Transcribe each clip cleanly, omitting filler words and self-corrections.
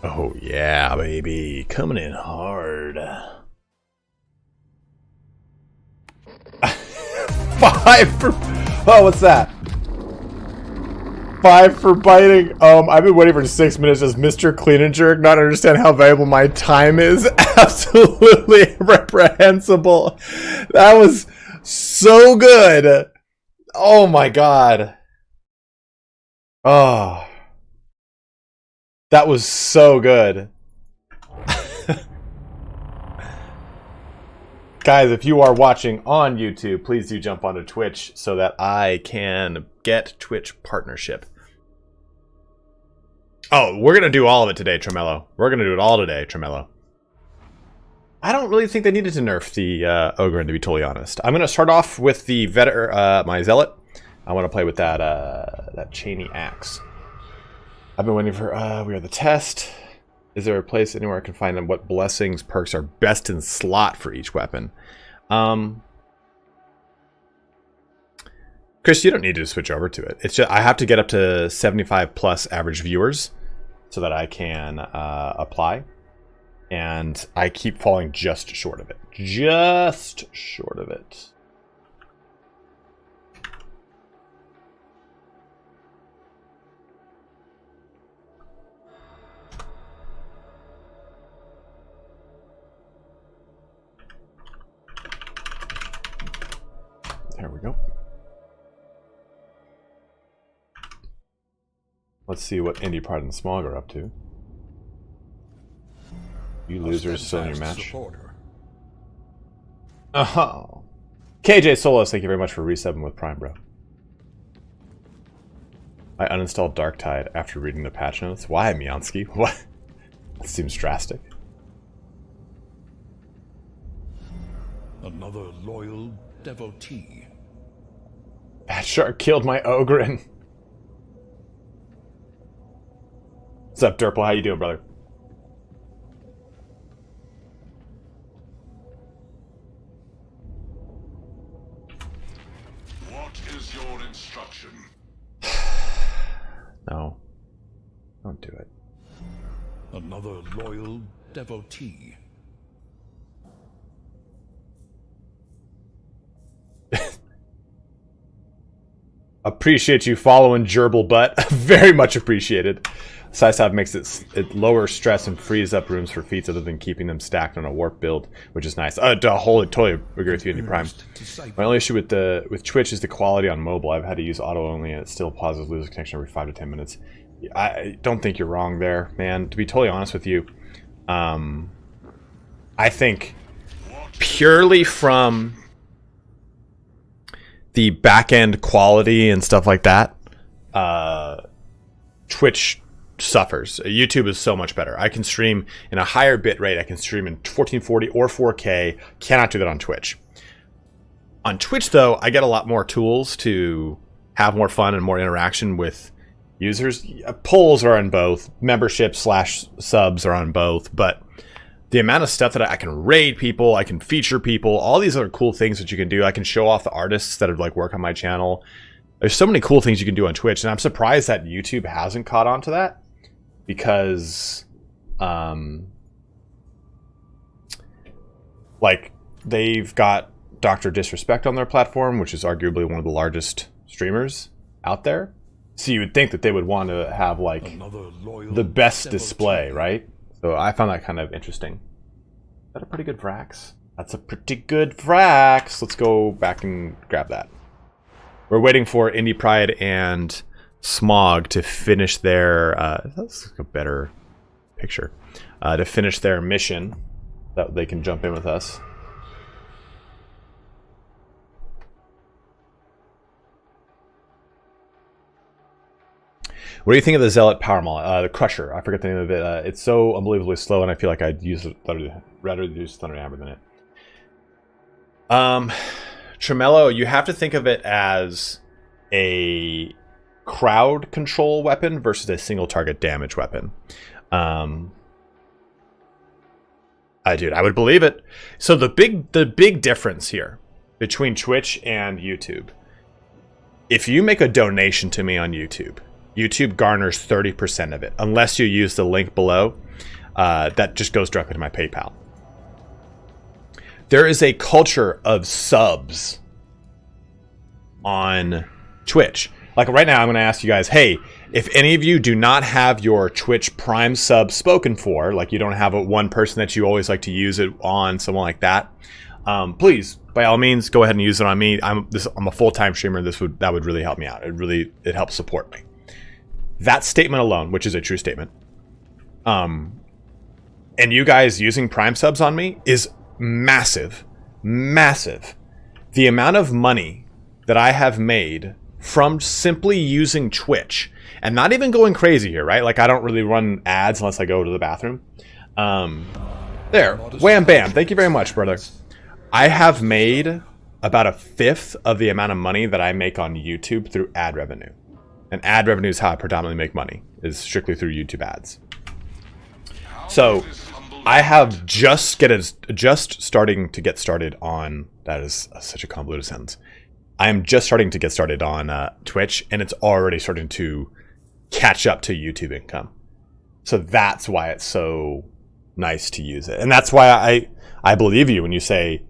Oh yeah, baby. Coming in hard. 5 for... Oh, what's that? 5 for biting. I've been waiting for 6 minutes as Mr. Clean and Jerk, not understand how valuable my time is. Absolutely reprehensible. That was so good. Oh my god. Oh. That was so good. Guys, if you are watching on YouTube, please do jump onto Twitch so that I can get Twitch partnership. Oh, we're going to do all of it today, Tremello. We're going to do it all today, Tremello. I don't really think they needed to nerf the Ogren, to be totally honest. I'm going to start off with the my Zealot. I want to play with that Chainaxes. I've been waiting for we are the test. Is there a place anywhere I can find them? What blessings perks are best in slot for each weapon? Chris, you don't need to switch over to it. It's just I have to get up to 75 plus average viewers so that I can apply. And I keep falling just short of it. Just short of it. There we go. Let's see what Indie Pride and Smog are up to. You losers still in your match. Oh. KJ Solos, thank you very much for resubbing with Prime, bro. I uninstalled Darktide after reading the patch notes. Why, Miansky? What? That seems drastic. Another loyal devotee. That shark killed my Ogren. What's up, Durple? How you doing, brother? What is your instruction? No. Don't do it. Another loyal devotee. Appreciate you following Gerbil Butt. Very much appreciated. Sysab makes it lower stress and frees up rooms for feats other than keeping them stacked on a warp build, which is nice. Totally agree with you, Indie Prime. My only issue with Twitch is the quality on mobile. I've had to use auto only and it still pauses, loses connection every 5 to 10 minutes. I don't think you're wrong there, man. To be totally honest with you, I think purely from the back-end quality and stuff like that, Twitch suffers. YouTube is so much better. I can stream in a higher bit rate. I can stream in 1440 or 4K. Cannot do that on Twitch. On Twitch, though, I get a lot more tools to have more fun and more interaction with users. Polls are on both. Membership/subs are on both. But the amount of stuff that I can raid people, I can feature people, all these other cool things that you can do. I can show off the artists that have like work on my channel. There's so many cool things you can do on Twitch, and I'm surprised that YouTube hasn't caught on to that because, like, they've got Dr. Disrespect on their platform, which is arguably one of the largest streamers out there. So you would think that they would want to have like the best display, right? So I found that kind of interesting. Is that a pretty good Vrax? That's a pretty good Vrax. Let's go back and grab that. We're waiting for Indie Pride and Smog to finish their... that's a better picture. To finish their mission. That they can jump in with us. What do you think of the Zealot Power Maul? The Crusher. I forget the name of it. It's so unbelievably slow, and I feel like I'd rather use Thunder Hammer than it. Tremello, you have to think of it as a crowd control weapon versus a single target damage weapon. Dude, I would believe it. So the big difference here between Twitch and YouTube, if you make a donation to me on YouTube, YouTube garners 30% of it, unless you use the link below. That just goes directly to my PayPal. There is a culture of subs on Twitch. Like right now, I'm going to ask you guys, hey, if any of you do not have your Twitch Prime sub spoken for, like you don't have one person that you always like to use it on, someone like that, please, by all means, go ahead and use it on me. I'm a full-time streamer. That would really help me out. It helps support me. That statement alone, which is a true statement, and you guys using Prime subs on me is massive, massive. The amount of money that I have made from simply using Twitch and not even going crazy here, right? Like I don't really run ads unless I go to the bathroom. There, wham bam. Thank you very much, brother. I have made about 1/5 of the amount of money that I make on YouTube through ad revenue. And ad revenue is how I predominantly make money, is strictly through YouTube ads. So I have just starting to get started on, that is such a convoluted sentence. I am just starting to get started on Twitch, and it's already starting to catch up to YouTube income. So that's why it's so nice to use it. And that's why I believe you when you say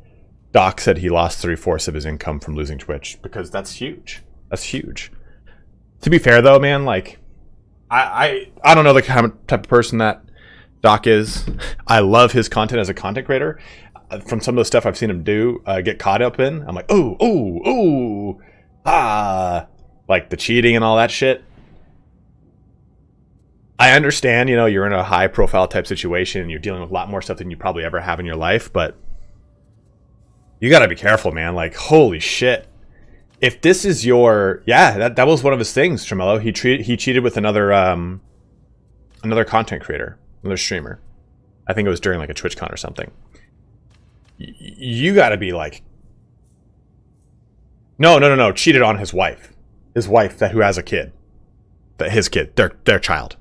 Doc said he lost 3/4 of his income from losing Twitch, because that's huge. That's huge. To be fair though, man, like I don't know the type of person that Doc is. I love his content as a content creator. From some of the stuff I've seen him do, get caught up in, I'm like, like the cheating and all that shit. I understand, you're in a high profile type situation, you're dealing with a lot more stuff than you probably ever have in your life, but you gotta be careful, man. Like, holy shit. If this is your, that was one of his things, Tremello. He cheated with another content creator, another streamer. I think it was during like a TwitchCon or something. You gotta be like, no, cheated on his wife who has a kid, his kid, their child.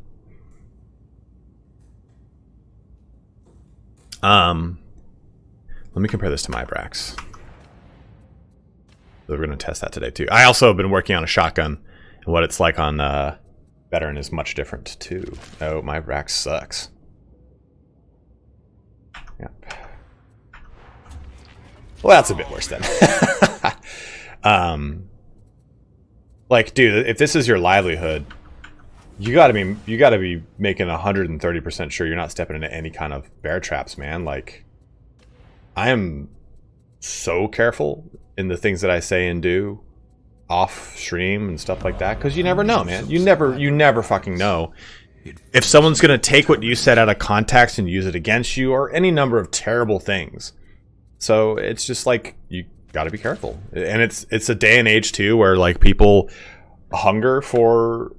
Let me compare this to my Brax. We're gonna test that today too. I also have been working on a shotgun, and what it's like on veteran is much different too. Oh, my Brax sucks. Yep. Well, that's a bit worse then. Like, dude, if this is your livelihood, you gotta be making 130% sure you're not stepping into any kind of bear traps, man. Like, I am so careful in the things that I say and do off stream and stuff like that, because you never know, man. You never fucking know if someone's gonna take what you said out of context and use it against you, or any number of terrible things. So it's just like, you gotta be careful. And it's a day and age too where like people hunger for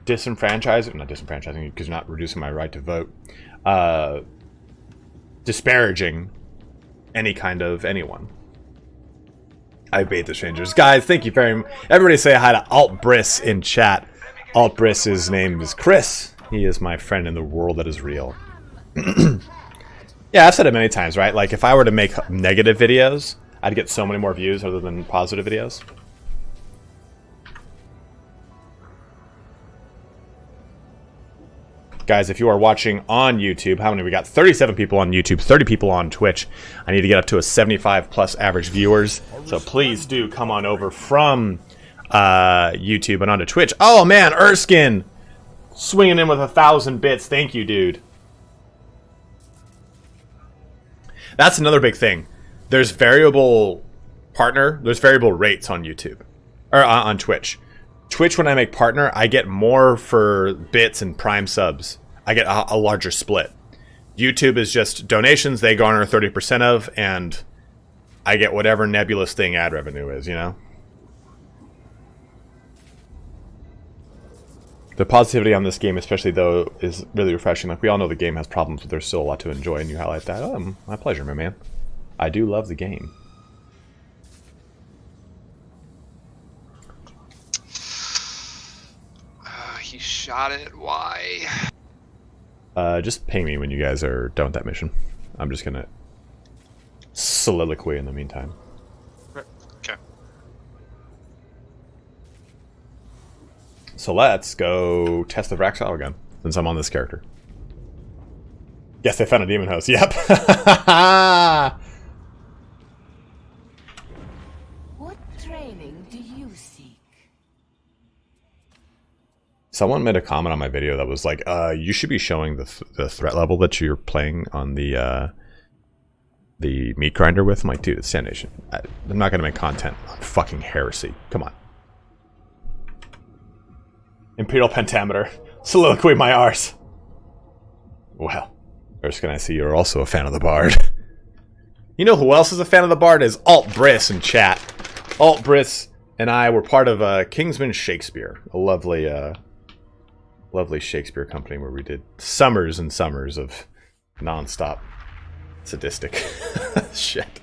not disenfranchising because you're not reducing my right to vote, disparaging any kind of anyone. I bait the strangers. Guys, thank you very much. Everybody say hi to Alt Briss in chat. Alt Briss, his name is Chris. He is my friend in the world that is real. Yeah, I've said it many times, right? Like, if I were to make negative videos, I'd get so many more views other than positive videos. Guys, if you are watching on YouTube, how many? We got 37 people on YouTube, 30 people on Twitch. I need to get up to a 75 plus average viewers. So please do come on over from YouTube and onto Twitch. Oh man, Erskine swinging in with 1,000 bits. Thank you, dude. That's another big thing. There's variable rates on YouTube or on Twitch. Twitch, when I make partner, I get more for bits and Prime subs. I get a larger split. YouTube is just donations they garner 30% of, and I get whatever nebulous thing ad revenue is, The positivity on this game, especially though, is really refreshing. Like, we all know the game has problems, but there's still a lot to enjoy, and you highlight that. Oh, my pleasure, my man. I do love the game. He shot it. Why? Just ping me when you guys are done with that mission. I'm just gonna soliloquy in the meantime. Okay. So let's go test the Vrax auto gun since I'm on this character. Yes, they found a demon host. Yep. What training do you seek? Someone made a comment on my video that was like, you should be showing the threat level that you're playing on the meat grinder with. I'm like, dude, it's Damnation. I'm not going to make content on fucking heresy. Come on. Imperial Pentameter. Soliloquy my arse. Well, first can I see you're also a fan of the Bard. You know who else is a fan of the Bard is Alt Briss in chat. Alt Briss and I were part of Kingsman Shakespeare, a lovely Shakespeare company where we did summers and summers of non-stop sadistic shit.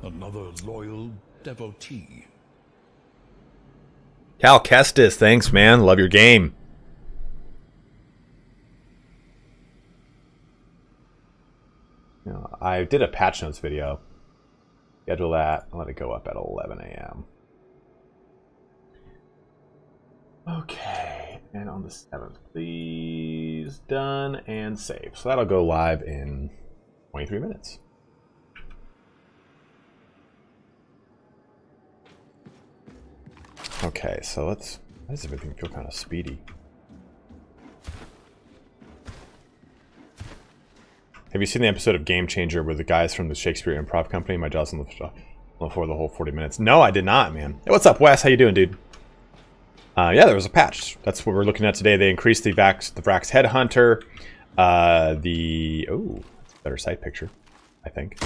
Another loyal devotee. Cal Kestis, thanks man, love your game. You know, I did a patch notes video. Schedule that, let it go up at 11 a.m. Okay, and on the 7th, please, done and save. So that'll go live in 23 minutes. Okay, so why does everything feel kind of speedy? Have you seen the episode of Game Changer where the guys from the Shakespeare Improv Company, my jaw's on the floor the whole 40 minutes? No, I did not, man. Hey, what's up, Wes? How you doing, dude? Yeah, there was a patch. That's what we're looking at today. They increased the Vrax Headhunter. Better sight picture, I think.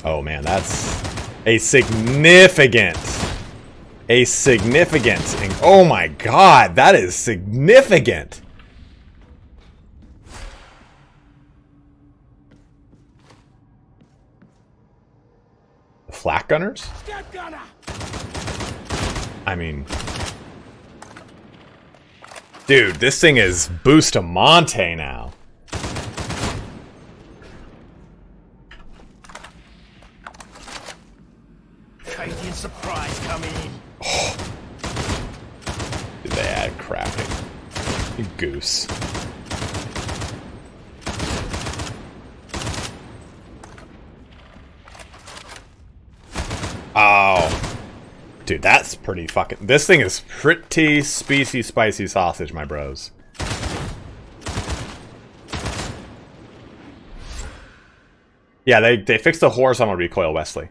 Oh man, that's a significant. Oh my god, that is significant. The flak gunners? I mean, dude, this thing is Bustamante now. Surprise coming in. Oh. Did they add crafting? You goose. Oh. Dude, that's pretty fucking... This thing is pretty spicy sausage, my bros. Yeah, they fixed the horizontal recoil, Wesley.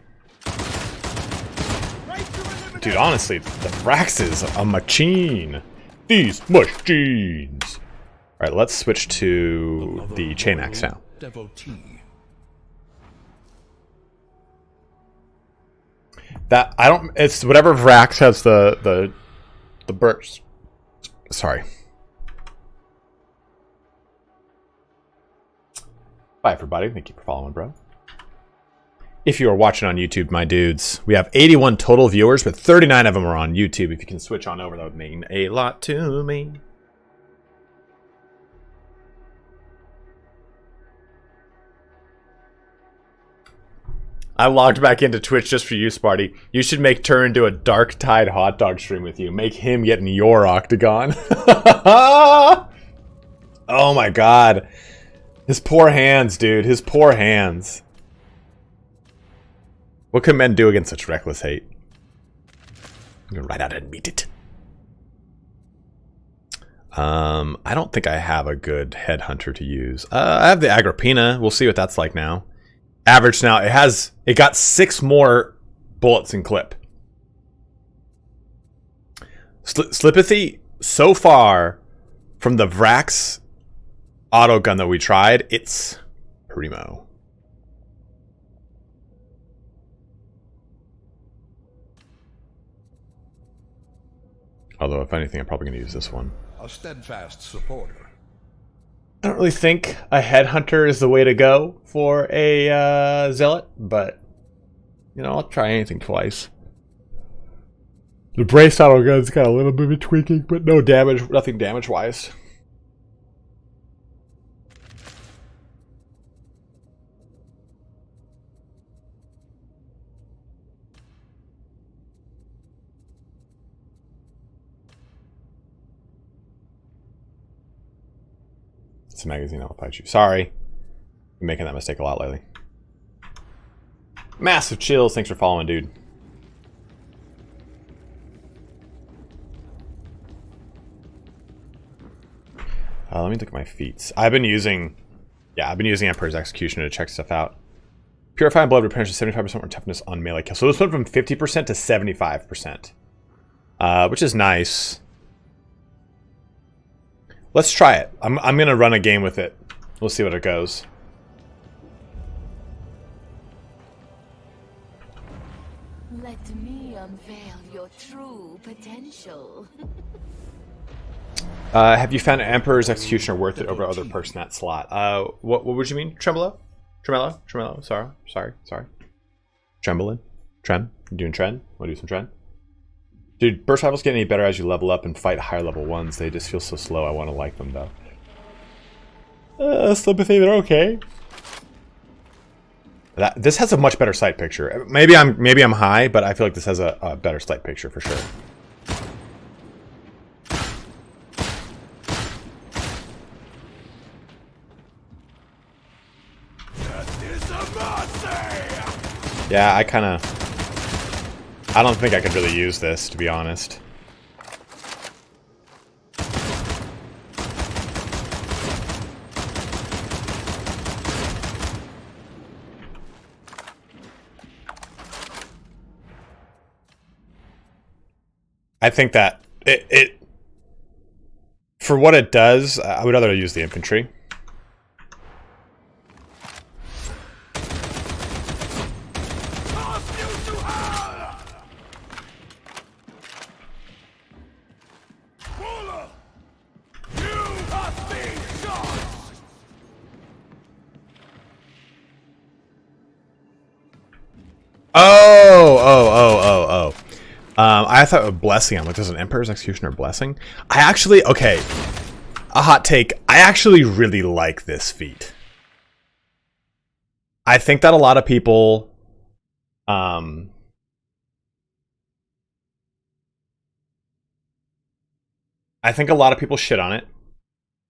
Dude, honestly, the Vrax is a machine. These machines. Alright, let's switch to the Chainaxes now. Devotee. That, I don't, it's whatever Vrax has the burst. Sorry. Bye, everybody. Thank you for following, bro. If you are watching on YouTube, my dudes, we have 81 total viewers, but 39 of them are on YouTube. If you can switch on over, that would mean a lot to me. I logged back into Twitch just for you, Sparty. You should make Turin do a Darktide hot dog stream with you. Make him get in your octagon. Oh my god. His poor hands, dude. His poor hands. What can men do against such reckless hate? I'm gonna ride out and meet it. I don't think I have a good headhunter to use. I have the Agrippina. We'll see what that's like now. Average now. It got 6 more bullets in clip. Slipathy, so far from the Vrax auto gun that we tried, it's primo. Although, if anything, I'm probably going to use this one. A steadfast supporter. I don't really think a headhunter is the way to go for a zealot, but, you know, I'll try anything twice. The brace auto gun's got a little bit of tweaking, but no damage, nothing damage-wise. It's a magazine, I'll fight you. Sorry. I'm making that mistake a lot lately. Massive chills, thanks for following, dude. Let me look at my feats. I've been using Emperor's Executioner to check stuff out. Purifying Blood replenishes 75% more toughness on melee kills. So this went from 50% to 75%. Which is nice. Let's try it. I'm gonna run a game with it. We'll see what it goes. Let me unveil your true potential. Have you found Emperor's Executioner worth it over other perks in that slot? What would you mean? Tremolo? Sorry. Trembling? Trem? You doing Tren? Wanna do some Tren? Dude, burst rifles get any better as you level up and fight higher level ones. They just feel so slow. I want to like them though. Sympathy, they're okay. This has a much better sight picture. Maybe I'm high, but I feel like this has a better sight picture for sure. Yeah, I don't think I could really use this, to be honest. I think that it for what it does, I would rather use the infantry. I thought a blessing. I'm like, there's an Emperor's Executioner blessing. Okay, a hot take. I actually really like this feat. I think that a lot of people, I think a lot of people shit on it.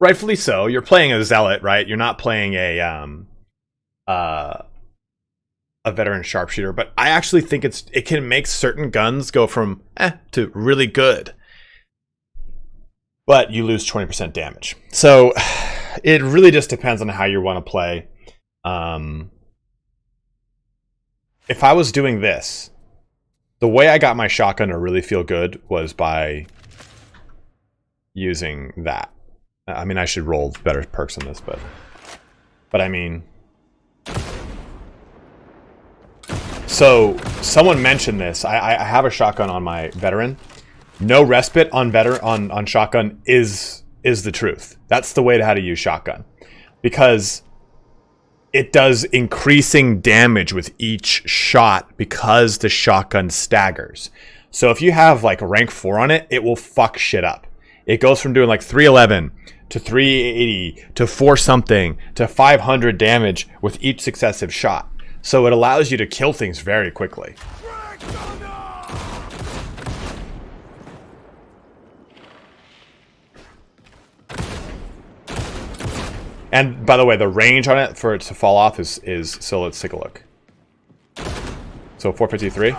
Rightfully so. You're playing a Zealot, right? You're not playing a veteran sharpshooter, but I actually think it can make certain guns go from to really good, but you lose 20% damage. So it really just depends on how you want to play. If I was doing this, the way I got my shotgun to really feel good was by using that. I mean, I should roll better perks on this, but I mean. So someone mentioned this. I have a shotgun on my veteran. No respite on on shotgun is the truth. That's the way to how to use shotgun, because it does increasing damage with each shot because the shotgun staggers. So if you have like rank 4 on it, it will fuck shit up. It goes from doing like 311 to 380 to 4 something to 500 damage with each successive shot. So it allows you to kill things very quickly. And by the way, the range on it for it to fall off is so let's take a look. So 453.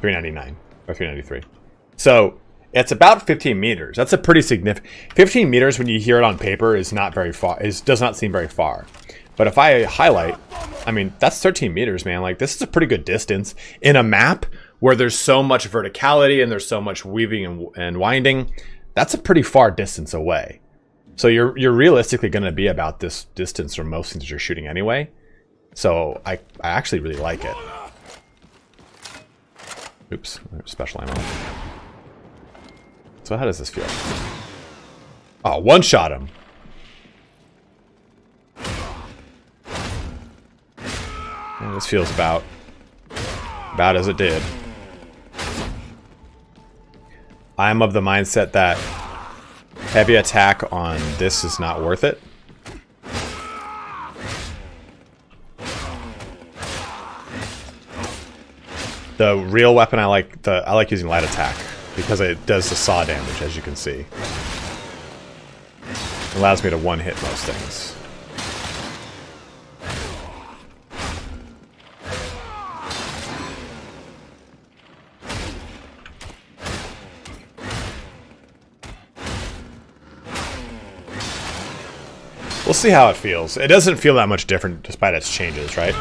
399 or 393. So it's about 15 meters. That's a pretty significant. 15 meters when you hear it on paper is not very far. Does not seem very far. But if I highlight, I mean, that's 13 meters, man. Like, this is a pretty good distance in a map where there's so much verticality and there's so much weaving and winding. That's a pretty far distance away. So you're realistically going to be about this distance from most things you're shooting anyway. So I actually really like it. Oops, special ammo. So how does this feel? Oh, one shot him. Well, this feels about as it did. I'm of the mindset that heavy attack on this is not worth it. The real weapon I like using light attack because it does the saw damage, as you can see. It allows me to one-hit most things. We'll see how it feels. It doesn't feel that much different despite its changes, right?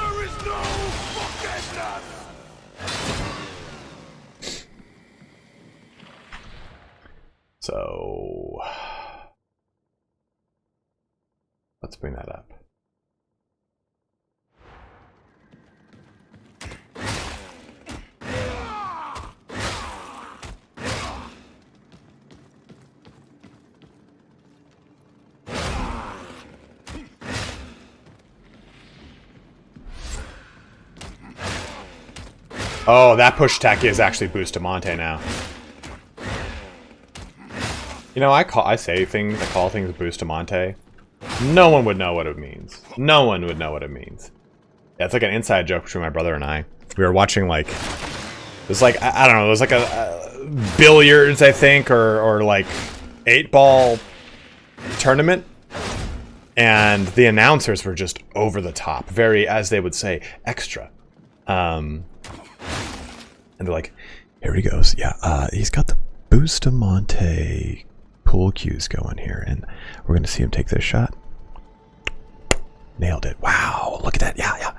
So let's bring that up. Oh, that push attack is actually Bustamante now. You know, I call things Bustamante. No one would know what it means. No one would know what it means. Yeah, it's like an inside joke between my brother and I. We were watching like, there's like, I don't know, there's like a billiards, I think, or like 8-ball tournament. And the announcers were just over the top, very, as they would say, extra. And they're like, here he goes. Yeah, he's got the Bustamante pool cues going here, and we're going to see him take this shot. Nailed it. Wow, look at that. Yeah, yeah.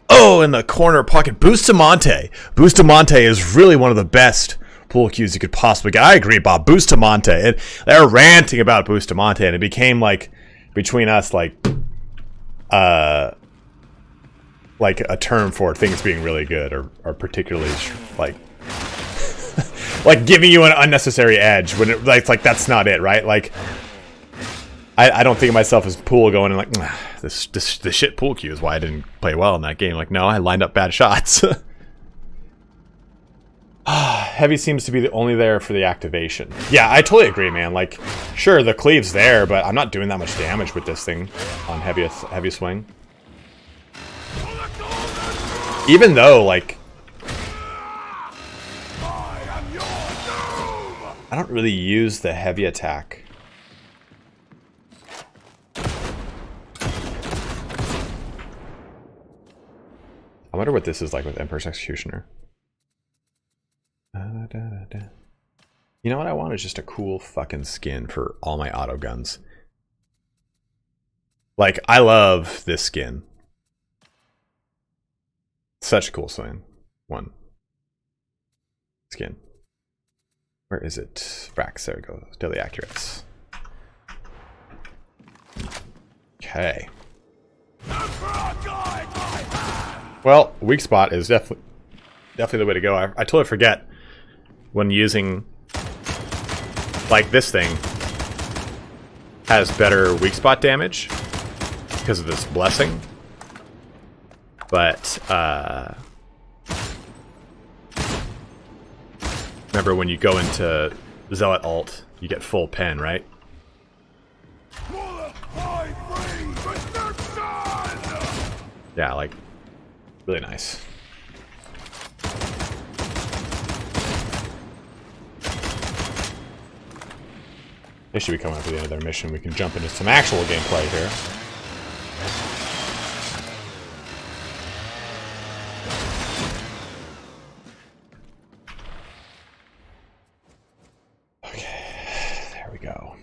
Oh, in the corner pocket. Bustamante. Bustamante is really one of the best pool cues you could possibly get. I agree, Bob. Bustamante. They're ranting about Bustamante, and it became like, between us, like a term for things being really good or particularly like like giving you an unnecessary edge when it like that's not it, right? Like I don't think of myself as pool going and like this shit pool cue is why I didn't play well in that game. Like, no, I lined up bad shots. Heavy seems to be only there for the activation. Yeah, I totally agree, man. Like, sure, the cleave's there, but I'm not doing that much damage with this thing on heavy swing. Even though, like, I don't really use the heavy attack. I wonder what this is like with Emperor's Executioner. You know what I want is just a cool fucking skin for all my auto guns. Like, I love this skin. Such a cool skin. Skin. Where is it? Frax, there we go. Daily accurates. Okay. Well, weak spot is definitely the way to go. I totally forget when using, like, this thing has better weak spot damage because of this blessing. But remember when you go into Zealot ult, you get full pen, right? Yeah, like, really nice. They should be coming up to the end of their mission. We can jump into some actual gameplay here. Okay, there we go.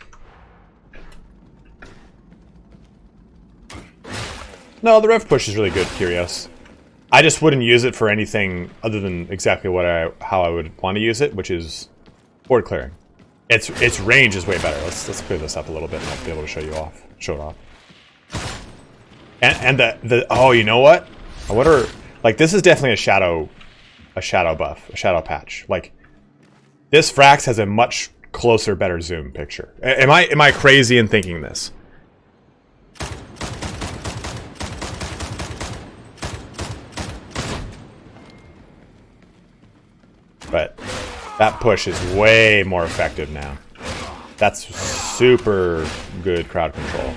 No, the rev push is really good, Curios. I just wouldn't use it for anything other than exactly how I would want to use it, which is board clearing. Its range is way better. Let's clear this up a little bit and I'll be able to show it off. And the oh, you know what? I wonder, like, this is definitely a shadow buff, a shadow patch. Like, this Frax has a much closer, better zoom picture. Am I crazy in thinking this? But that push is way more effective now. That's super good crowd control.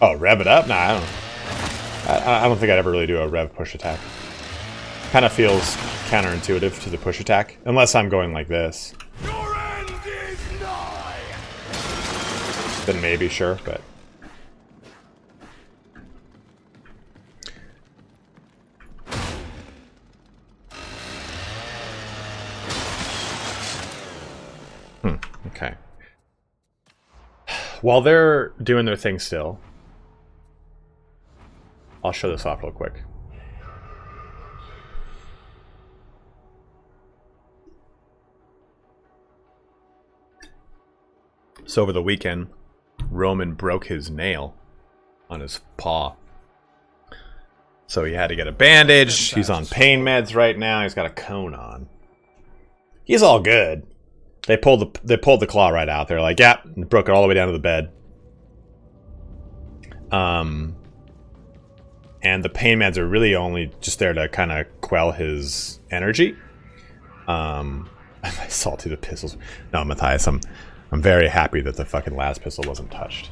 Oh, rev it up? Nah, I don't think I'd ever really do a rev push attack. Kind of feels counterintuitive to the push attack, unless I'm going like this. Your end is nigh. Then maybe, sure, but... Okay. While they're doing their thing still, I'll show this off real quick. So over the weekend, Roman broke his nail on his paw. So he had to get a bandage. He's on pain meds right now. He's got a cone on. He's all good. They pulled the claw right out. They're like, yeah, and broke it all the way down to the bed. And the pain meds are really only just there to kind of quell his energy. I salty the pistols. No, Matthias, I'm very happy that the fucking last pistol wasn't touched.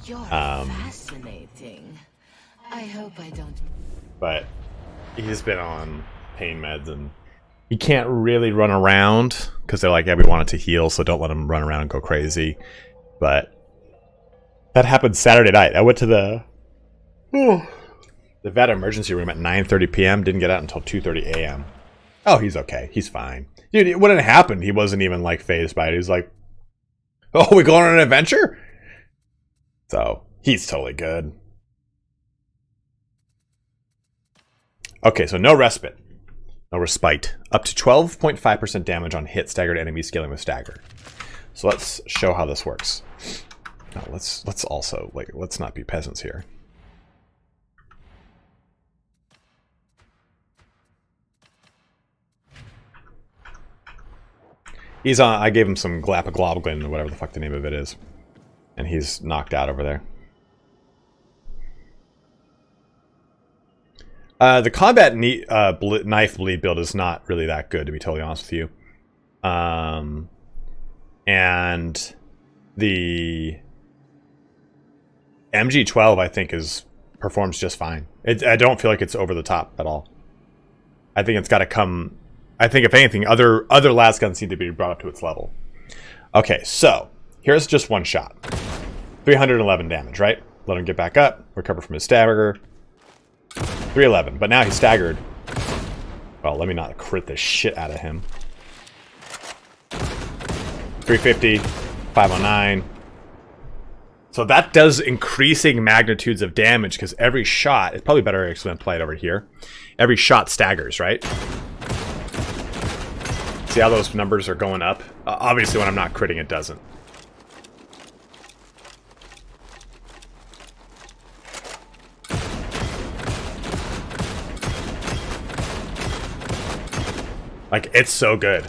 You're fascinating. I hope I don't. But he's been on pain meds and he can't really run around because they're like, yeah, we want it to heal, so don't let him run around and go crazy. But that happened Saturday night. I went to the vet emergency room at 9:30 p.m. Didn't get out until 2:30 a.m. Oh, he's okay. He's fine. Dude, when it happened, he wasn't even like phased by it. He was like, oh, we going on an adventure? So he's totally good. Okay, so no respite. No respite. Up to 12.5% damage on hit staggered enemies scaling with stagger. So let's show how this works. No, let's also let's not be peasants here. He's on. I gave him some glapaglobulin or whatever the fuck the name of it is, and he's knocked out over there. The combat knife bleed build is not really that good, to be totally honest with you. And the MG12, I think, performs just fine. I don't feel like it's over the top at all. I think it's got to come. I think if anything, other las guns need to be brought up to its level. Okay, so here's just one shot. 311 damage, right? Let him get back up, recover from his stagger. 311, but now he's staggered. Well, let me not crit the shit out of him. 350, 509. So that does increasing magnitudes of damage because every shot, it's probably better actually to play it over here. Every shot staggers, right? See how those numbers are going up? Obviously when I'm not critting, it doesn't. Like, it's so good.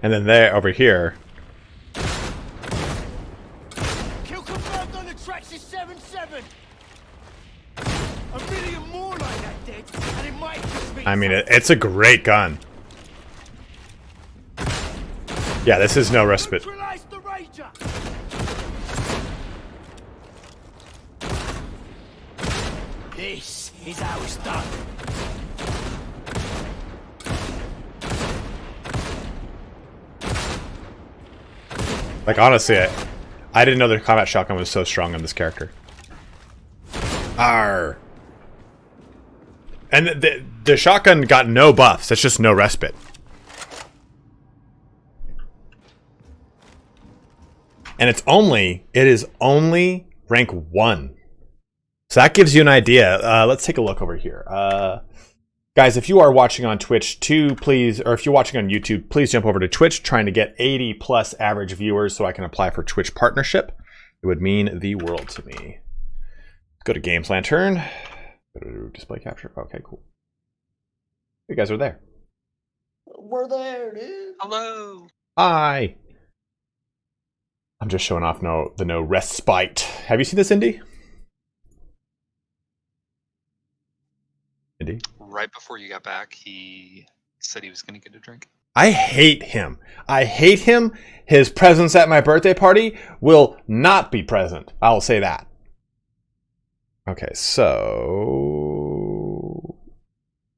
And then there, over here. Kill confirmed on the tracks is 7-7. A million more like that dead, and it might just be. I mean, it's a great gun. Yeah, this is no respite. Neutralize the Rager. This is how it's done. Like, honestly, I didn't know the combat shotgun was so strong on this character. Arr. And the shotgun got no buffs. It's just no respite. And it is only rank 1. So that gives you an idea. Let's take a look over here. Guys, if you are watching on Twitch too, please, or if you're watching on YouTube, please jump over to Twitch, trying to get 80 plus average viewers so I can apply for Twitch partnership. It would mean the world to me. Go to Games Lantern. Go to display capture. Okay, cool. You guys are there. We're there, dude. Hello. Hi. I'm just showing off the no respite. Have you seen this, Indy? Indy? Right before you got back, he said he was going to get a drink. I hate him. I hate him. His presence at my birthday party will not be present. I will say that. Okay, so...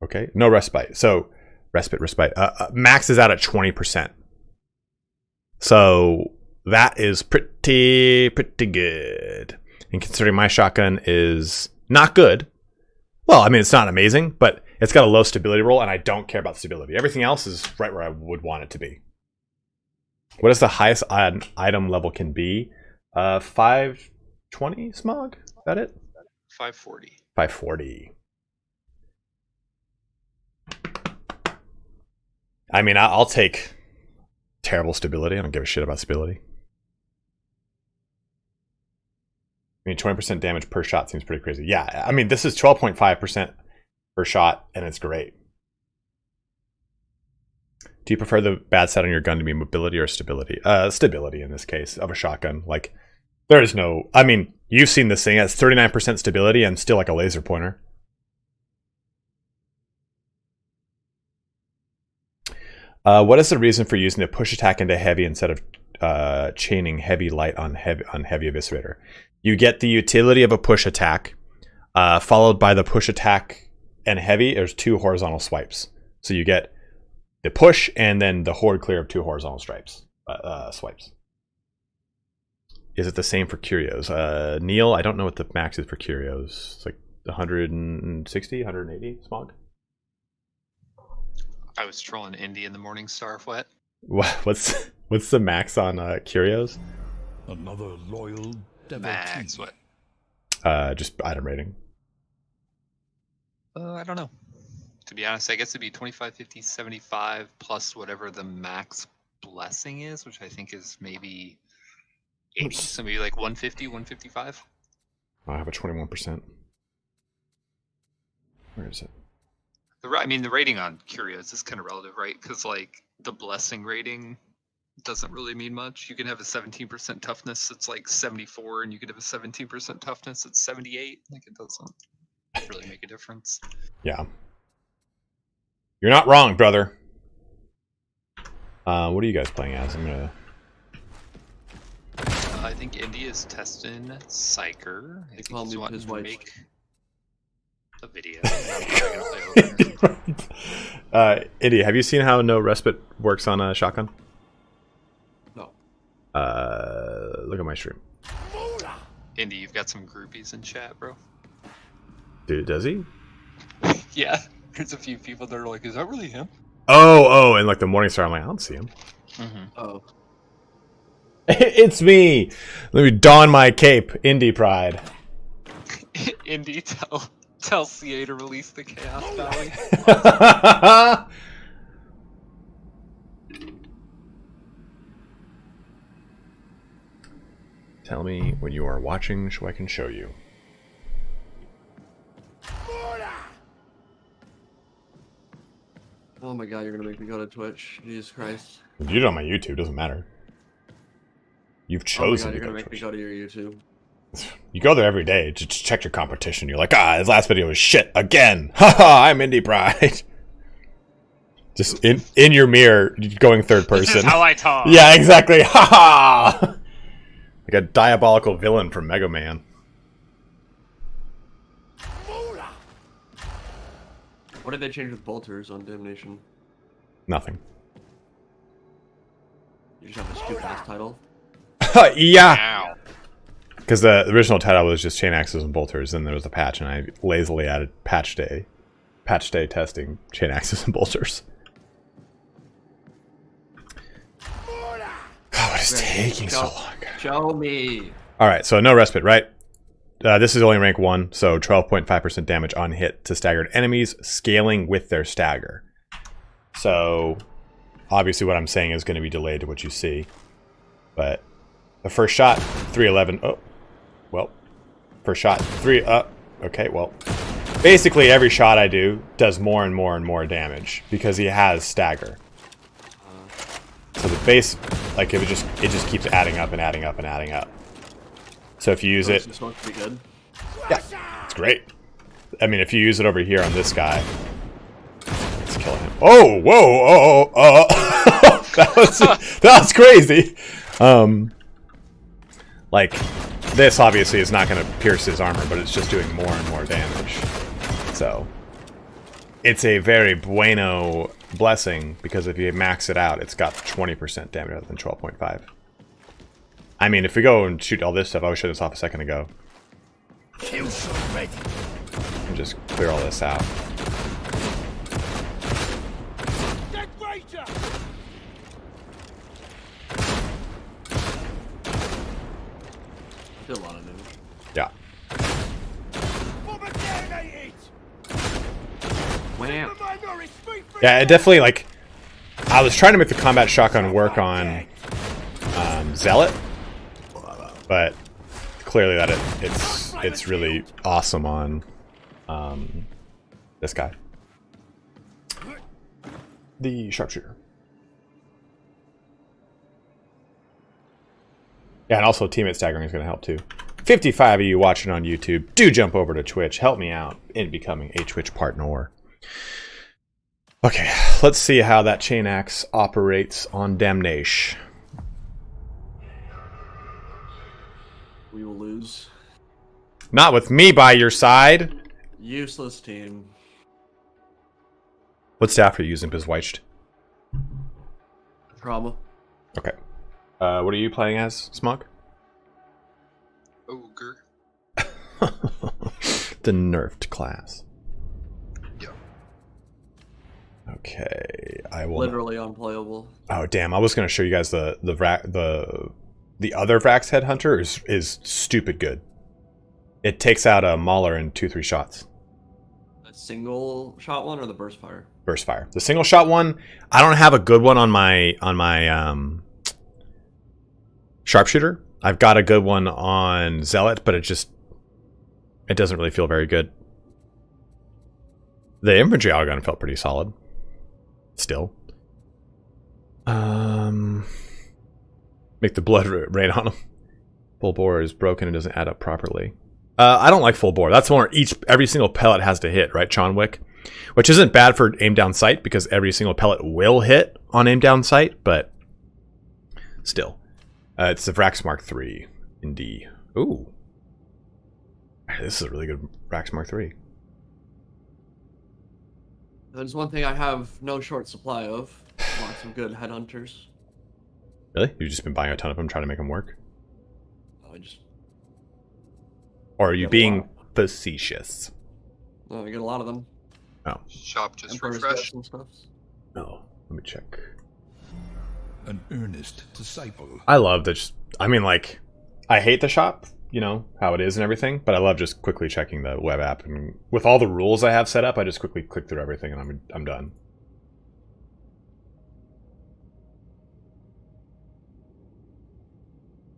Okay, no respite. So, respite. Max is out at 20%. So, that is pretty good. And considering my shotgun is not good, well, I mean, it's not amazing, but it's got a low stability roll, and I don't care about stability. Everything else is right where I would want it to be. What is the highest item level can be? 520 smog? Is that it? 540. 540. I mean, I'll take terrible stability. I don't give a shit about stability. I mean, 20% damage per shot seems pretty crazy. Yeah, I mean, this is 12.5% per shot, and it's great. Do you prefer the bad side on your gun to be mobility or stability? Stability in this case of a shotgun. Like, there is no... I mean, you've seen this thing. It's 39% stability and still like a laser pointer. What is the reason for using the push attack into heavy instead of chaining heavy light on heavy eviscerator? You get the utility of a push attack, followed by the push attack and heavy. There's 2 horizontal swipes. So you get the push and then the horde clear of 2 horizontal swipes. Is it the same for curios? Neil, I don't know what the max is for curios. It's like 160, 180 smog. I was trolling Indy in the Morning Star wet. What's the max on curios? Another loyal devotee. Max what? Just item rating. I don't know. To be honest, I guess it'd be 25, 50, 75 plus whatever the max blessing is, which I think is maybe 80. So maybe like 150, 155. I have a 21%. Where is it? I mean, the rating on Curios is kind of relative, right? Because like the blessing rating doesn't really mean much. You can have a 17% toughness that's like 74, and you could have a 17% toughness that's 78. Like, it doesn't really make a difference. Yeah. You're not wrong, brother. What are you guys playing as? I'm gonna... I think Indy is testing Psyker. I think he's wanting to make a video. I'm probably gonna play over. Indy, have you seen how no respite works on a shotgun? No. Look at my stream. Indy, you've got some groupies in chat, bro. Dude, does he? Yeah, there's a few people that are like, is that really him? Oh, and like the Morningstar, I'm like, I don't see him. Mm-hmm. Oh. It's me. Let me don my cape. Indie pride. Indy, tell CA to release the Chaos Valley. Tell me when you are watching so I can show you. Oh my god, you're gonna make me go to Twitch. Jesus Christ. You do it on my YouTube, doesn't matter. You've chosen you're to gonna go make to me Twitch. go to your YouTube. You go there every day to check your competition. You're like, this last video was shit again. Haha, I'm Indie Pride. Just in your mirror, going third person. This is how I talk. Yeah, exactly. Haha. Like a diabolical villain from Mega Man. What did they change with bolters on Damnation? Nothing. You just have a stupid ass title. Yeah. Ow. Because the original title was just Chainaxes and Bolters, and there was a patch, and I lazily added patch day testing Chainaxes and Bolters. God, what is taking so long? Show me. Alright, so no respite, right? This is only rank 1, so 12.5% damage on hit to staggered enemies, scaling with their stagger. So, obviously what I'm saying is going to be delayed to what you see. But, the first shot, 311, oh, well, first shot, okay, well, basically every shot I do does more and more and more damage, because he has stagger. So the base, like, it just keeps adding up and adding up and adding up. So if you use it, This one's pretty good. yeah, it's great. I mean, if you use it over here on this guy, it's kill him. Oh, whoa, that was crazy. Like, this obviously is not going to pierce his armor, but it's just doing more and more damage. So, it's a very bueno blessing, because if you max it out, it's got 20% damage rather than 12.5. I mean, if we go and shoot all this stuff, I was shutting this off a second ago. Kill shot ready. And just clear all this out. Dead Ranger. Did a lot of damage. Yeah. Bomber detonated. Wham! Yeah, it definitely, like, I was trying to make the combat shotgun work on Zealot, but clearly that it's really awesome on this guy, the sharpshooter. Yeah, and also teammate staggering is going to help too. 55 of you watching on YouTube, do jump over to Twitch. Help me out in becoming a Twitch partner. Okay, let's see how that Chainaxe operates on Damnation. We will lose. Not with me by your side. Useless team. What staff are you using, Bizweicht? Trauma. Okay. What are you playing as, Smug? Ogre. The nerfed class. Yeah. Okay, I will. Literally unplayable. Oh damn! I was gonna show you guys the other Vrax Headhunter is stupid good. It takes out a Mauler in 2-3 shots. A single shot one or the burst fire? Burst fire. The single shot one, I don't have a good one on my sharpshooter. I've got a good one on Zealot, but it doesn't really feel very good. The infantry autogun felt pretty solid. Still. Make the blood rain on him. Full bore is broken and doesn't add up properly. I don't like full bore. That's the one where every single pellet has to hit, right, Chonwick? Which isn't bad for aim down sight, because every single pellet will hit on aim down sight, but still. It's the Vrax Mark III in D. Ooh. This is a really good Vrax Mark III. There's one thing I have no short supply of. Lots of good headhunters. Really? You've just been buying a ton of them, trying to make them work? I just... Or are you being facetious? No, I get a lot of them. Oh. Shop just Emperor's refresh. Guts and stuff. Oh. Let me check. An earnest disciple. I love that. I mean, like, I hate the shop, you know, how it is and everything, but I love just quickly checking the web app. And with all the rules I have set up, I just quickly click through everything and I'm done.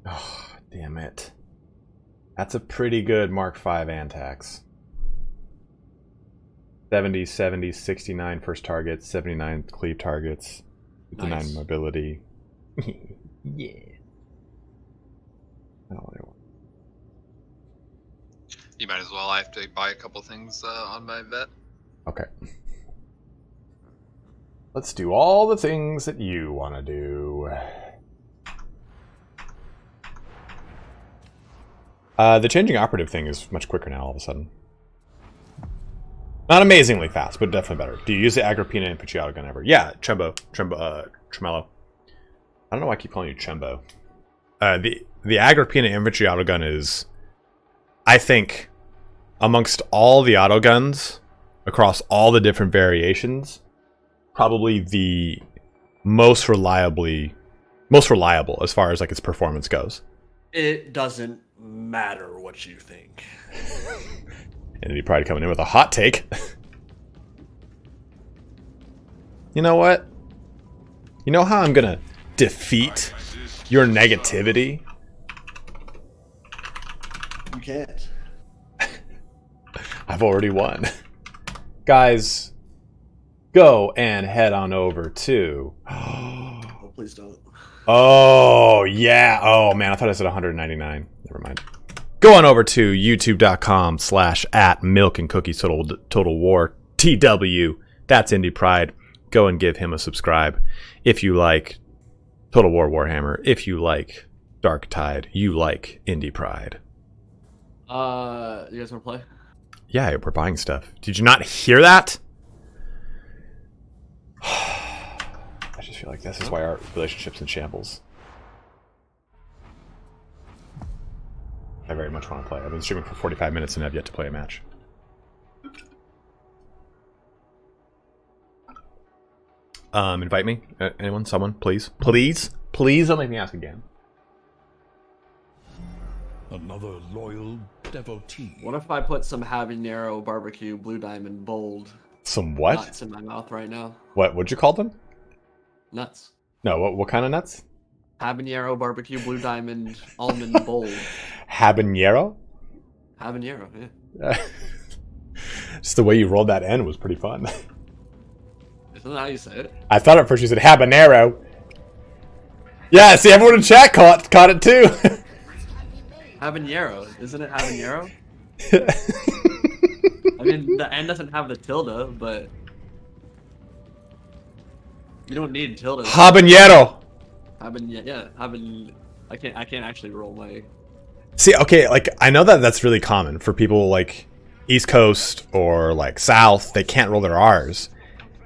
Oh, damn it. That's a pretty good Mark V Antax. 70, 70, 69 first targets, 79 cleave targets, 59 Nice. mobility. Yeah. I don't really want. You might as well. I have to buy a couple things on my vet. Okay. Let's do all the things that you want to do. The changing operative thing is much quicker now all of a sudden. Not amazingly fast, but definitely better. Do you use the Agrippina infantry autogun ever? Yeah, Tremelo. I don't know why I keep calling you Trembo. The Agrippina infantry autogun is, I think, amongst all the autoguns across all the different variations, probably the most reliable as far as like its performance goes. It doesn't matter what you think. Entity Pride coming in with a hot take. You know what? You know how I'm gonna defeat your negativity? You can't. I've already won. Guys, go and head on over to... Oh, please don't. Oh, yeah. Oh, man, I thought I said 199. Never mind. Go on over to youtube.com/@milkandcookies total war TW. That's Indie Pride. go and give him a subscribe. If you like Total War Warhammer, if you like Darktide, you like Indie Pride. You guys want to play? Yeah, we're buying stuff. Did you not hear that? I just feel like this is why our relationship's in shambles. I very much want to play. I've been streaming for 45 minutes and have yet to play a match. Invite me. Anyone? Someone? Please? Please? Please don't make me ask again. Another loyal devotee. What if I put some habanero barbecue blue diamond bold Some what? nuts in my mouth right now? What'd you call them? Nuts. No, what kind of nuts? Habanero barbecue blue diamond almond bold. Habanero? Habanero, yeah. Just the way you rolled that N was pretty fun. Isn't that how you say it? I thought at first you said habanero. Yeah, see, everyone in chat caught it too. Habanero, isn't it habanero? I mean, the N doesn't have the tilde, but you don't need tilde. Habanero. I can't actually roll my. See, okay, like I know that that's really common for people like East Coast or like South. They can't roll their R's,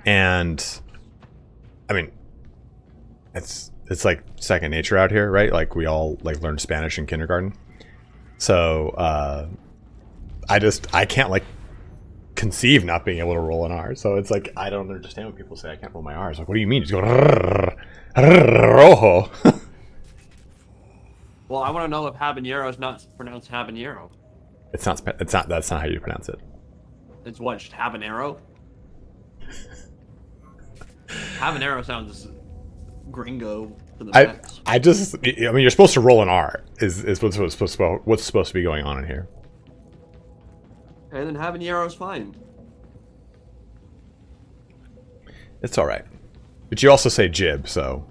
and I mean, it's like second nature out here, right? Like we all like learned Spanish in kindergarten. So I can't like conceive not being able to roll an R. So it's like I don't understand when people say I can't roll my R's. Like, what do you mean? Just go rojo. Well, I want to know if habanero is not pronounced habanero. It's not. That's not how you pronounce it. It's what? Just habanero? Habanero sounds gringo to the max. I mean, you're supposed to roll an R. Is what's supposed to be going on in here. And then habanero is fine. It's all right, but you also say jib, so.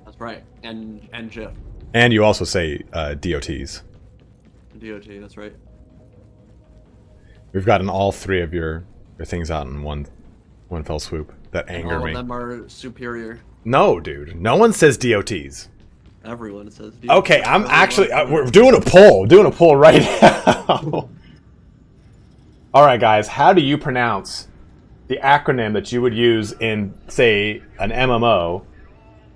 That's right, and jib. And you also say DOTs. DOT, that's right. We've gotten all three of your things out in one fell swoop. That anger All me. of them are superior. No, dude. No one says DOTs. Everyone says DOT. Okay, I'm actually... we're doing a poll. Doing a poll right now. Alright, guys. How do you pronounce the acronym that you would use in, say, an MMO?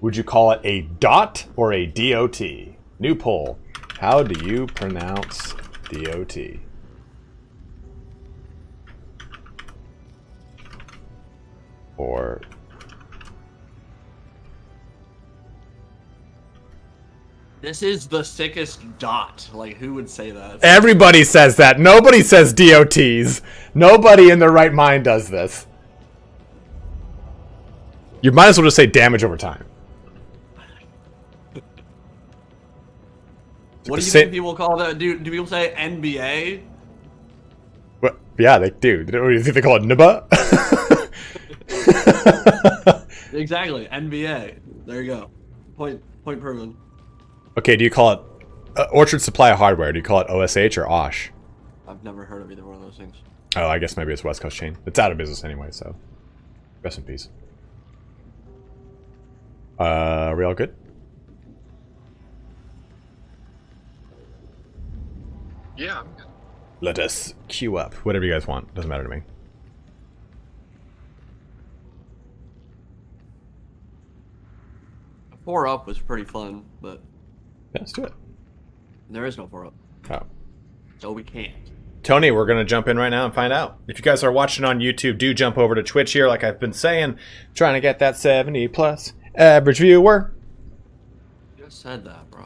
Would you call it a DOT or a DOT? New poll. How do you pronounce DOT? Or... This is the sickest dot. Like, who would say that? Everybody says that. Nobody says DOTs. Nobody in their right mind does this. You might as well just say damage over time. What do you think people call that? Do people say NBA? What? Yeah, they do. Do you think they call it NIBA? Exactly, NBA. There you go. Point proven. Okay, do you call it Orchard Supply Hardware? Do you call it OSH or OSH? I've never heard of either one of those things. Oh, I guess maybe it's West Coast chain. It's out of business anyway, so rest in peace. Are we all good? Yeah, I'm good. Let us queue up. Whatever you guys want. Doesn't matter to me. A 4-up was pretty fun, but Yeah, let's do it. there is no 4-up. Oh. So we can't. Tony, we're going to jump in right now and find out. If you guys are watching on YouTube, do jump over to Twitch here, like I've been saying. Trying to get that 70 plus average viewer. You just said that, bro.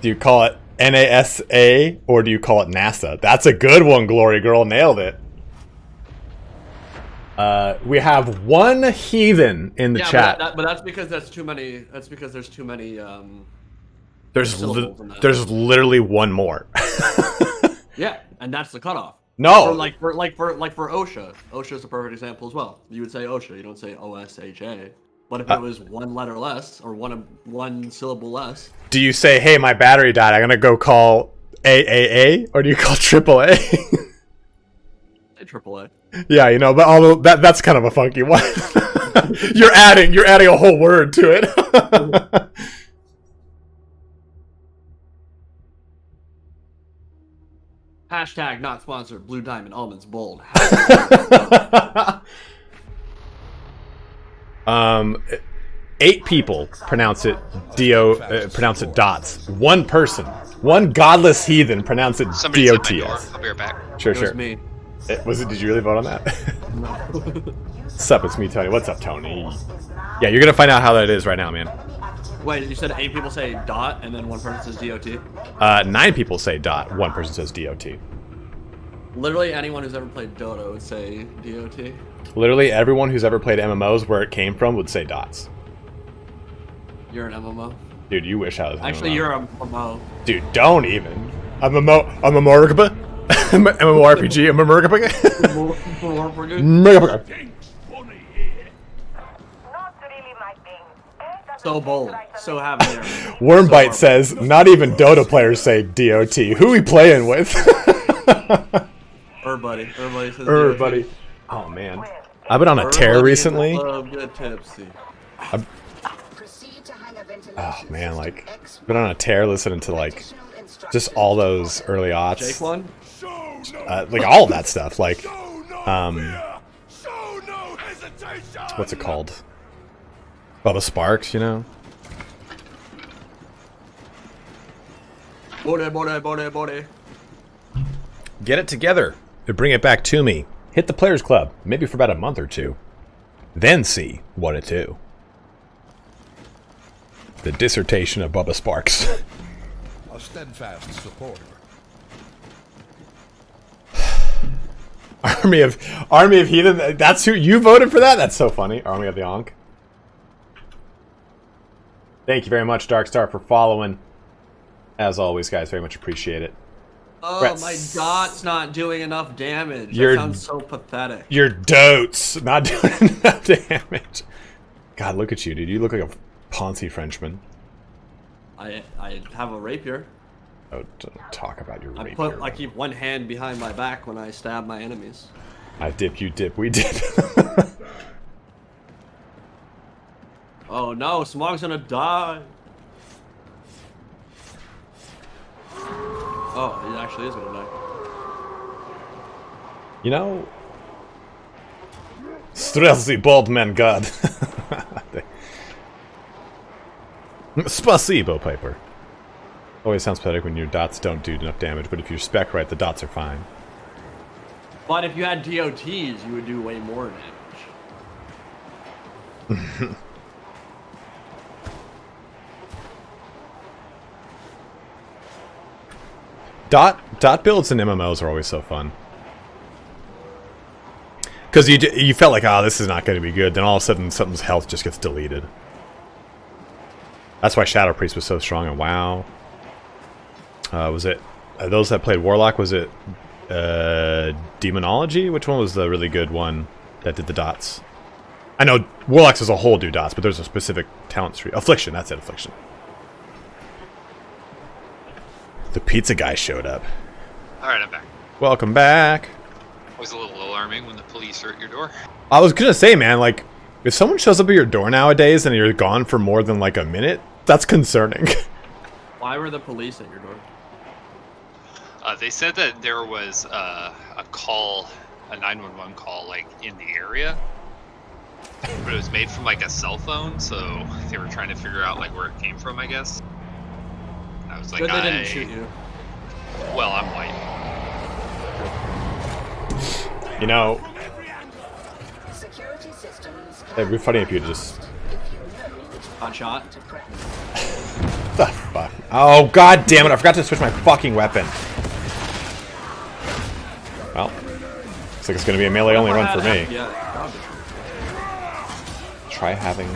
Do you call it NASA or do you call it NASA? That's a good one, Glory Girl. Nailed it. We have one heathen in the chat. But that's because there's too many. That's because there's too many. There's syllables in that. there's literally one more. Yeah, and that's the cutoff. No. For OSHA. OSHA is a perfect example as well. You would say OSHA. You don't say OSHA. But if it was one letter less or one syllable less. Do you say, "Hey, my battery died. I'm gonna go call AAA," or do you call AAA? Say AAA. Yeah, you know, but although that's kind of a funky one. You're adding a whole word to it. Hashtag not sponsored. Blue Diamond Almonds Bold. 8 people pronounce it pronounce it dots. 1 person, 1 godless heathen pronounce it Somebody's at my door. dots. I'll be right back. Sure, It was sure. me. Was it? Did you really vote on that? Sup, it's me, Tony. What's up, Tony? Yeah, you're gonna find out how that is right now, man. Wait, you said 8 people say dot and then 1 person says DOT? 9 people say dot. 1 person says DOT. Literally anyone who's ever played Dota would say DOT. Literally everyone who's ever played MMOs where it came from would say dots. You're an MMO. Dude, you wish I was. Actually, MMO. you're a MMO. Dude, don't even. I'm a MMORPG. MMORPG. I'm a MMORPG. So bold. So happy there. Wormbite says, not even Dota players say DOT. Who we playing with? Everybody says Everybody. DOT. Oh man, I've been on a tear recently. Love good tipsy. Oh man, like been on a tear listening to like just all those early aughts. Jake one? Like all of that stuff. Like what's it called? Bubba Sparks, you know. Body. Get it together and bring it back to me. Hit the Players Club, maybe for about a month or 2. Then see what it do. The dissertation of Bubba Sparks. A steadfast supporter. Army of Heathen. That's who you voted for that? That's so funny. Army of the Ankh. Thank you very much, Darkstar, for following. As always, guys, very much appreciate it. Oh, Brett, my dot's not doing enough damage. You're- That sounds so pathetic. Your dotes not doing enough damage. God, look at you, dude. You look like a Ponzi Frenchman. I have a rapier. Oh, don't talk about your I rapier. keep one hand behind my back when I stab my enemies. I dip, you dip, we dip. Oh no, Smog's gonna die. Oh, he actually is gonna die. You know, stressy bald man god. Spasibo, Piper. Always sounds pathetic when your dots don't do enough damage, but if you're spec right, the dots are fine. But if you had DOTs, you would do way more damage. Dot builds in MMOs are always so fun. Because you felt like, oh, this is not going to be good. Then all of a sudden, something's health just gets deleted. That's why Shadow Priest was so strong in WoW. Was it those that played Warlock? Was it Demonology? Which one was the really good one that did the dots? I know Warlocks as a whole do dots, but there's a specific talent tree. Affliction, that's it, Affliction. The pizza guy showed up. Alright, I'm back. Welcome back. Always a little alarming when the police are at your door. I was gonna say, man, like, if someone shows up at your door nowadays and you're gone for more than like a minute, that's concerning. Why were the police at your door? They said that there was a call, a 911 call, like, in the area. But it was made from, like, a cell phone, so they were trying to figure out, like, where it came from, I guess. And I was like, Good they didn't shoot you. Well, I'm white. You know, it'd be funny if you just... Got shot. The fuck? Oh, god damn it, I forgot to switch my fucking weapon. Well, looks like it's gonna be a melee only run for me. Yeah. Try having...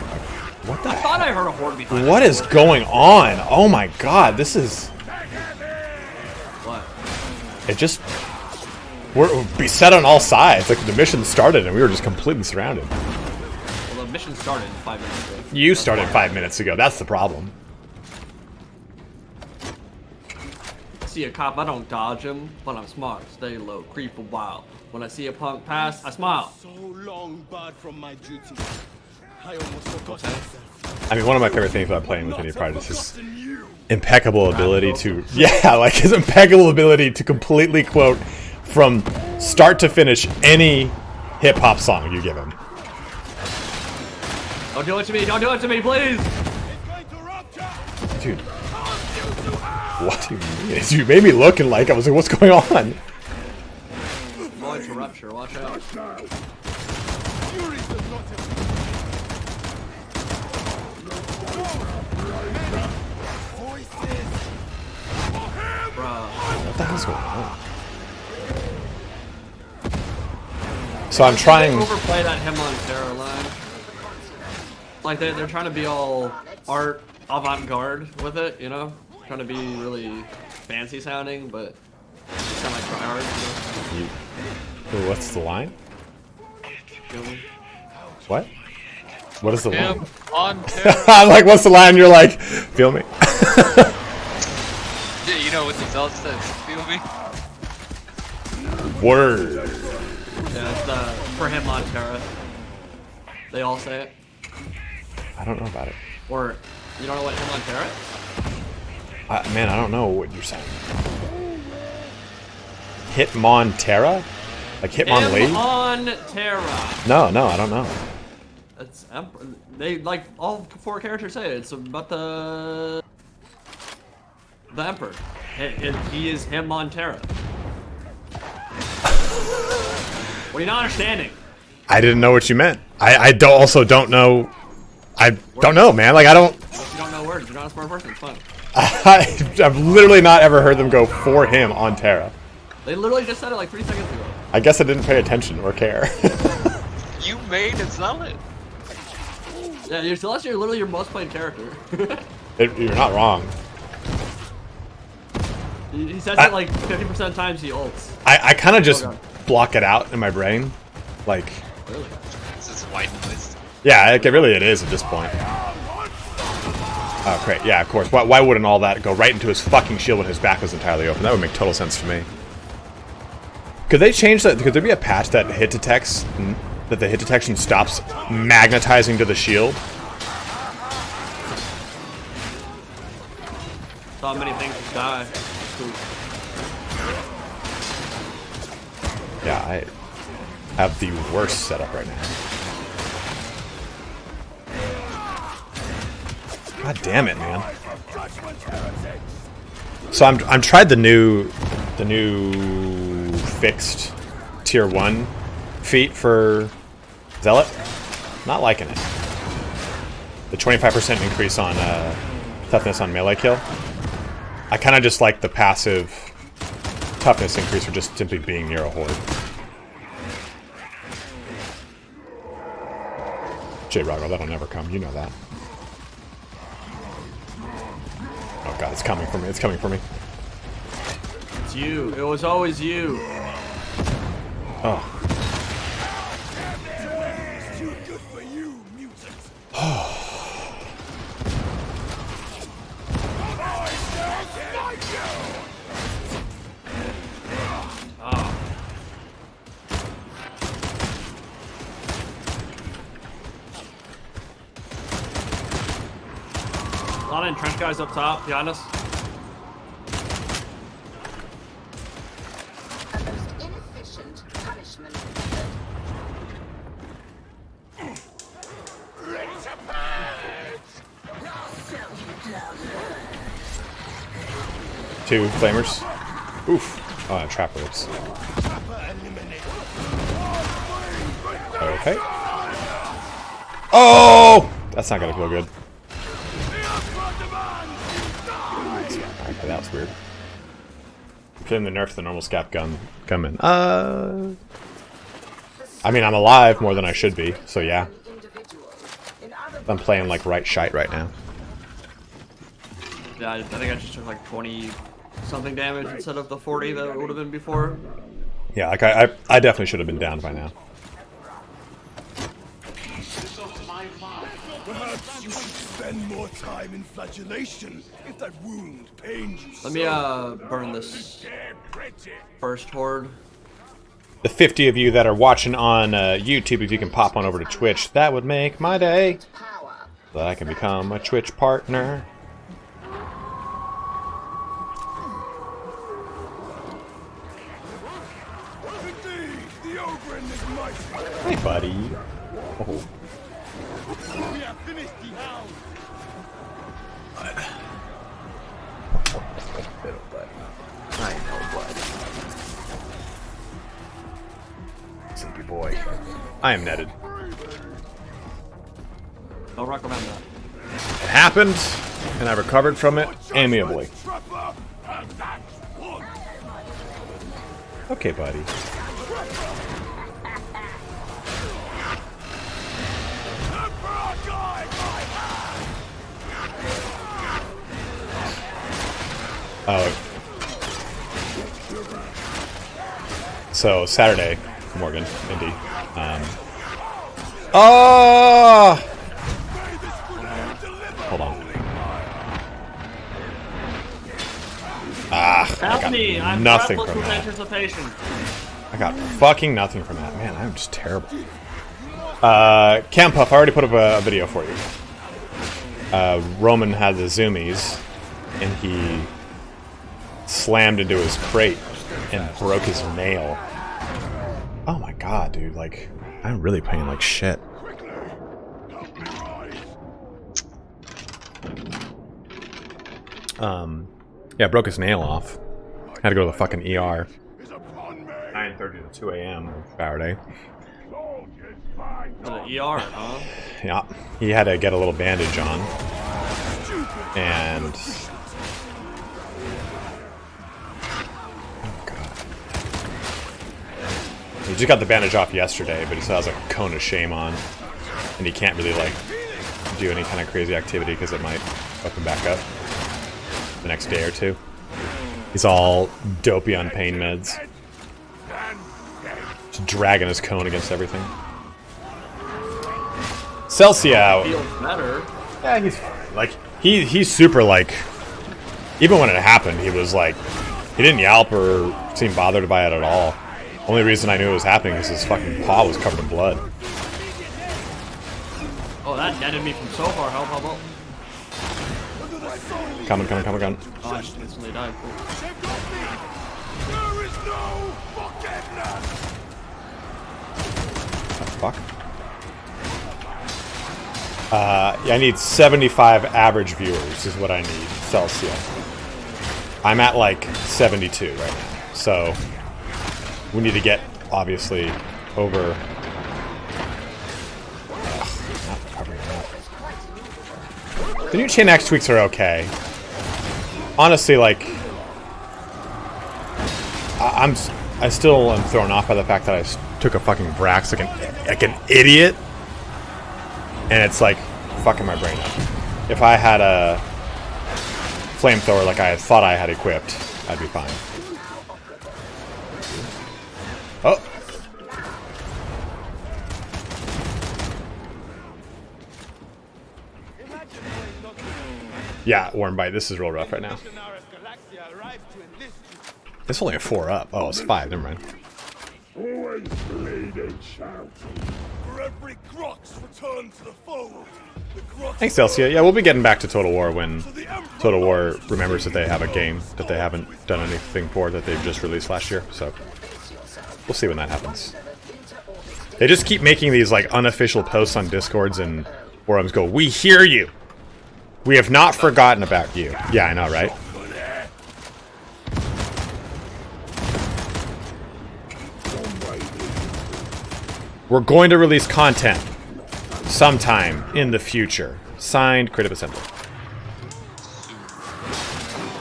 What the I thought I heard a horde behind What us. is going on? Oh my god, this is... What? It just... We're beset on all sides. Like, the mission started and we were just completely surrounded. Well, the mission started 5 minutes ago. You started 5 minutes ago, that's the problem. See a cop, I don't dodge him, but I'm smart. Stay low, creep a while. When I see a punk pass, I smile. So long barred from my duty. I mean, one of my favorite things about playing with Indie Pride is his impeccable ability to, yeah, like his impeccable ability to completely quote from start to finish any hip hop song you give him. Don't do it to me! Don't do it to me, please! Dude, what do you mean? You made me looking like I was like, what's going on? Going to rupture. Watch out. What the hell's going on? So I'm trying. They overplay that him on Terra line. Like they're trying to be all art avant-garde with it, you know? Trying to be really fancy sounding, but it's kind of like try hard, you know? What's the line? Feel me? What? What is the line? Him on Terra. I'm like, what's the line? You're like, feel me? Yeah, you know what the Zealot says. Feel me? Word. Yeah, it's for him on Terra. They all say it. I don't know about it. Or, you don't know what him on Terra is? Man, I don't know what you're saying. Hitmon Terra? Like Hitmon Lady? On Terra. No, I don't know. It's they like all four characters say it. It's about the Emperor. He is him on Terra. What are you not understanding? I didn't know what you meant. I don't know. I don't know, man. Like I don't. If you don't know words, you're not a smart person. It's fine. I've literally not ever heard them go for him on Terra. They literally just said it like 3 seconds ago. I guess I didn't pay attention or care. You made a Zealot. Yeah, you're literally your most played character. You're not wrong. He says it like 50% of the times he ults. I kind of just God. block it out in my brain. Like, Really? This is white noise. yeah, like, really it is at this point. Oh, great. Yeah, of course. Why wouldn't all that go right into his fucking shield when his back was entirely open? That would make total sense to me. Could they change that? Could there be a patch that hit detects, that the hit detection stops magnetizing to the shield? Saw many things just die. Yeah, I have the worst setup right now. God damn it, man. So I'm tried the new fixed tier 1 feat for Zealot. Not liking it. The 25% increase on toughness on melee kill. I kind of just like the passive toughness increase for just simply being near a horde. J-Roggo, that'll never come. You know that. Oh god, it's coming for me. It's coming for me. It's you. It was always you. Oh. A lot of entrenched guys up top, behind us. Inefficient punishment. Two flamers. Oof. Oh, trap ropes. Okay. Oh! That's not gonna feel good. Okay, that was weird. Couldn't the nerf the normal scap gunman? I mean, I'm alive more than I should be, so yeah. I'm playing like right shite right now. Yeah, I think I just took like 20 something damage instead of the 40 that it would have been before. Yeah, like I definitely should have been down by now. Perhaps you should spend more time in flagellation if that wound pains you. Let me burn this first horde. the 50 of you that are watching on YouTube, if you can pop on over to Twitch, that would make my day. Power. So that I can become a Twitch partner. Indeed, the Ogren is mighty. Hey, buddy. Oh. We have finished the hound. I know, bud. Sleepy boy. I am netted. Don't recommend that. It happened, and I recovered from it amiably. Trapper, and that's one. Okay, buddy. Emperor guide my hand. Oh. So, Saturday, Morgan, Indy. Oh! Hold on. Ah, I Help got me! I'm nothing breathless from with that. anticipation. I got fucking nothing from that. Man, I'm just terrible. Cam Puff, I already put up a video for you. Roman had the zoomies, and he slammed into his crate and broke his nail. Oh my god, dude, like, I'm really playing like shit. Yeah, broke his nail off. Had to go to the fucking ER. 9:30 to 2 a.m. Saturday. For the ER, huh? Yeah, he had to get a little bandage on. And... oh god. He just got the bandage off yesterday, but he still has a cone of shame on. And he can't really, like, do any kind of crazy activity because it might open back up the next day or two. He's all dopey on pain meds. Just dragging his cone against everything. Celsia! Feels better. Yeah, he's fine. Like, he's super, like... even when it happened, he was, like... he didn't yelp or seem bothered by it at all. Only reason I knew it was happening is his fucking paw was covered in blood. Oh, that netted me from so far. Help. Coming. Oh, I just instantly died. Cool. There is no forgiveness. Fuck. Yeah, I need 75 average viewers is what I need. Celsia. I'm at like 72 right now. So we need to get, obviously, over... not covering that. The new Chainaxes tweaks are okay. Honestly, like... I still am thrown off by the fact that I took a fucking Brax like an idiot. And it's like fucking my brain up. If I had a flamethrower like I thought I had equipped, I'd be fine. Oh! Yeah, Warm Bite, this is real rough right now. It's only a 4 up. Oh, it's 5, never mind. Always bleed and shout. For every Crocs return to the fold. The Crocs Thanks, Celsia. Yeah, we'll be getting back to Total War when Total War remembers that they have a game that they haven't done anything for that they've just released last year. So we'll see when that happens. They just keep making these like unofficial posts on Discords and forums go, "We hear you. We have not forgotten about you." Yeah, I know, right? We're going to release content sometime in the future. Signed, Creative Assembly.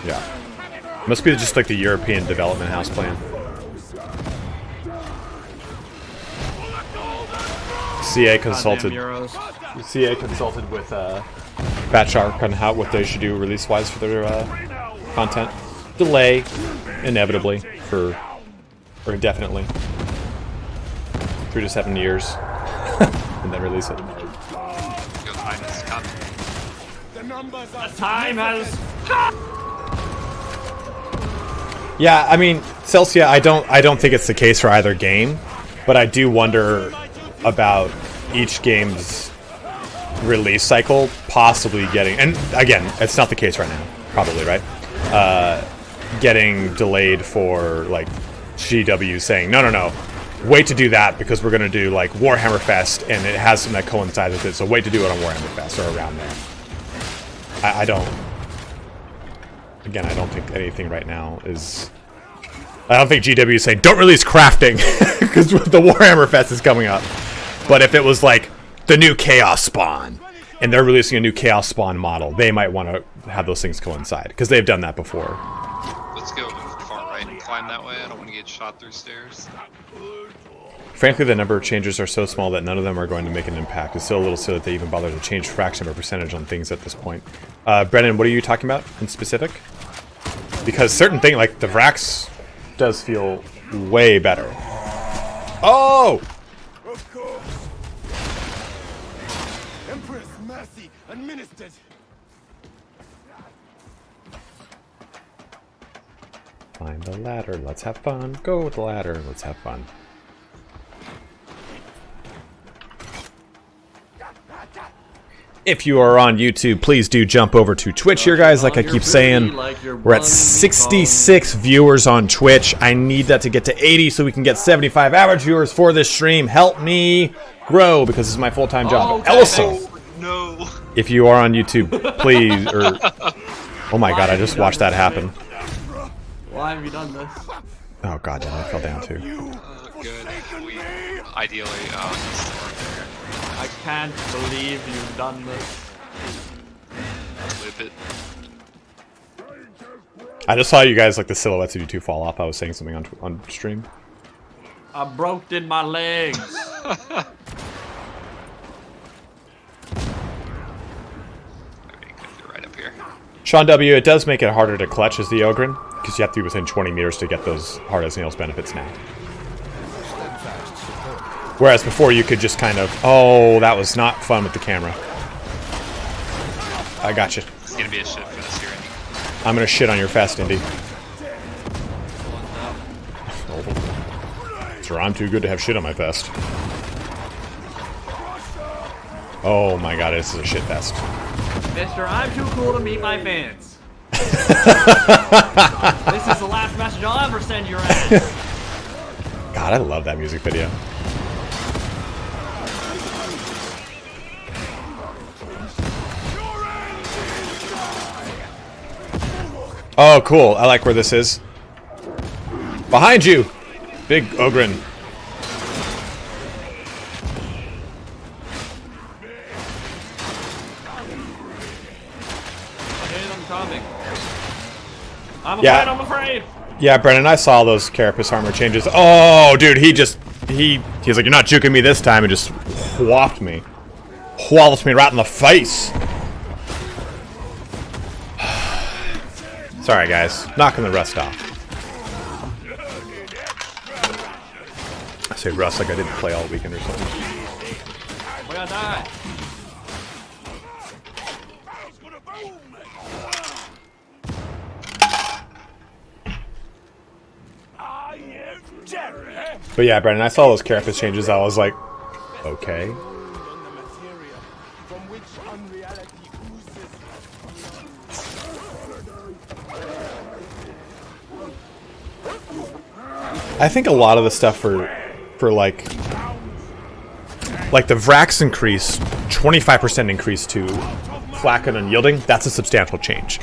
Yeah. Must be just like the European Development House plan. CA consulted. CA consulted with Fatshark on how what they should do release-wise for their content. Delay, inevitably, for or indefinitely. 3 to 7 years, and then release it. Your time is coming. The time has... Yeah, I mean, Celsia, I don't think it's the case for either game, but I do wonder about each game's release cycle possibly getting, and again, it's not the case right now, probably, right? Getting delayed for like GW saying no, wait to do that because we're gonna do like Warhammer Fest and it has something that coincides with it, so wait to do it on Warhammer Fest or around there. I don't think anything right now is. I don't think GW is saying don't release crafting because the Warhammer Fest is coming up. But if it was like the new Chaos Spawn and they're releasing a new Chaos Spawn model, they might want to have those things coincide because they've done that before. Let's go far right and climb that way. I don't want to get shot through stairs. Frankly, the number of changes are so small that none of them are going to make an impact. It's still a little silly that they even bother to change fraction or percentage on things at this point. Brennan, what are you talking about in specific? Because certain things, like the Vrax, does feel way better. Oh! Of course. Empress mercy administered. Find the ladder. Let's have fun. Go with the ladder. Let's have fun. If you are on YouTube, please do jump over to Twitch here, guys. Like I keep saying, we're at 66 viewers on Twitch. I need that to get to 80 so we can get 75 average viewers for this stream. Help me grow because this is my full-time job. Also, no. if you are on YouTube, please, oh my god, I just watched that happen. Why have you done this? Oh god, damn, I fell down too. Good. Ideally, I can't believe you've done this. Whip it. I just saw you guys, like the silhouettes of you two fall off. I was saying something on stream. I broke in my legs. Right up here. Sean W, it does make it harder to clutch as the Ogren, because you have to be within 20 meters to get those hard as nails benefits now. Whereas before you could just kind of, oh, that was not fun with the camera. I got you. It's gonna be a shit fest here, Indy. I'm gonna shit on your fest, Indy. Sir, I'm too good to have shit on my fest. Oh my god, this is a shit fest. Mister, I'm too cool to meet my fans. This is the last message I'll ever send your ass. God, I love that music video. Oh, cool. I like where this is. Behind you! Big Ogren. I'm afraid. Yeah, Brennan, I saw those Carapace armor changes. Oh, dude, he's like, you're not juking me this time, and just whopped me. Walloped me right in the face. Sorry, guys. Knocking the rust off. I say rust like I didn't play all weekend or something. We're gonna die. But yeah, Brennan, I saw those Carapace changes. I was like, okay. I think a lot of the stuff for like the Vrax increase, 25% increase to flak and unyielding, that's a substantial change.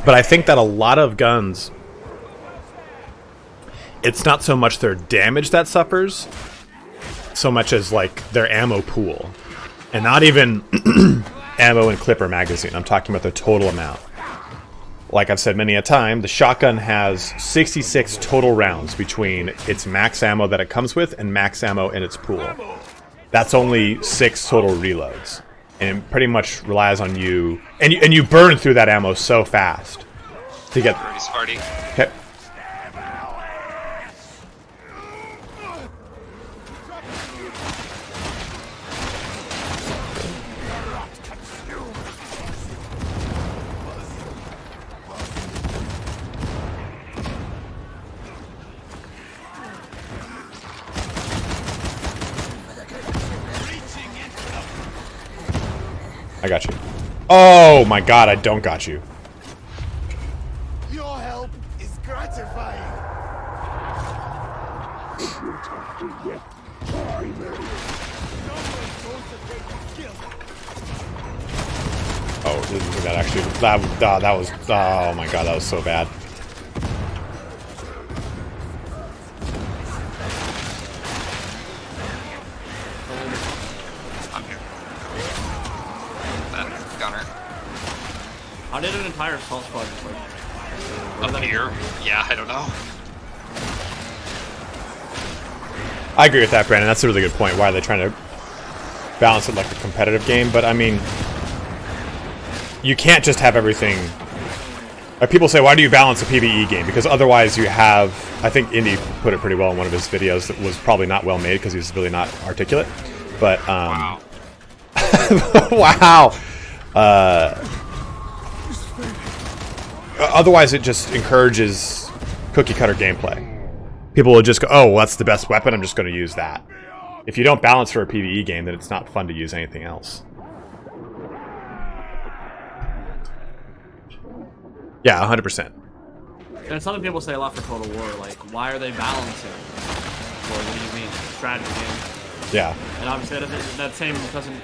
But I think that a lot of guns, it's not so much their damage that suffers, so much as like their ammo pool. And not even ammo and clip or magazine. I'm talking about the total amount. Like I've said many a time, the shotgun has 66 total rounds between its max ammo that it comes with and max ammo in its pool. That's only 6 total reloads. And it pretty much relies on you. And you burn through that ammo so fast to get... Pretty smarty. Okay. I got you. Oh my god, I don't got you. Your help is gratifying. Oh, that actually, that was, oh my god, that was so bad. I'm here. That gunner. How did an entire assault squad just like... Up here? Yeah, I don't know. I agree with that, Brandon. That's a really good point. Why are they trying to balance it like a competitive game? But I mean, you can't just have everything. People say, why do you balance a PvE game? Because otherwise you have, I think Indy put it pretty well in one of his videos that was probably not well made because he's really not articulate. But, Wow. wow. Otherwise it just encourages cookie cutter gameplay. People will just go, oh, well, that's the best weapon, I'm just going to use that. If you don't balance for a PvE game, then it's not fun to use anything else. Yeah, 100%. And something people say a lot for Total War, like, why are they balancing? Or what do you mean? Strategy game. Yeah. And obviously that same doesn't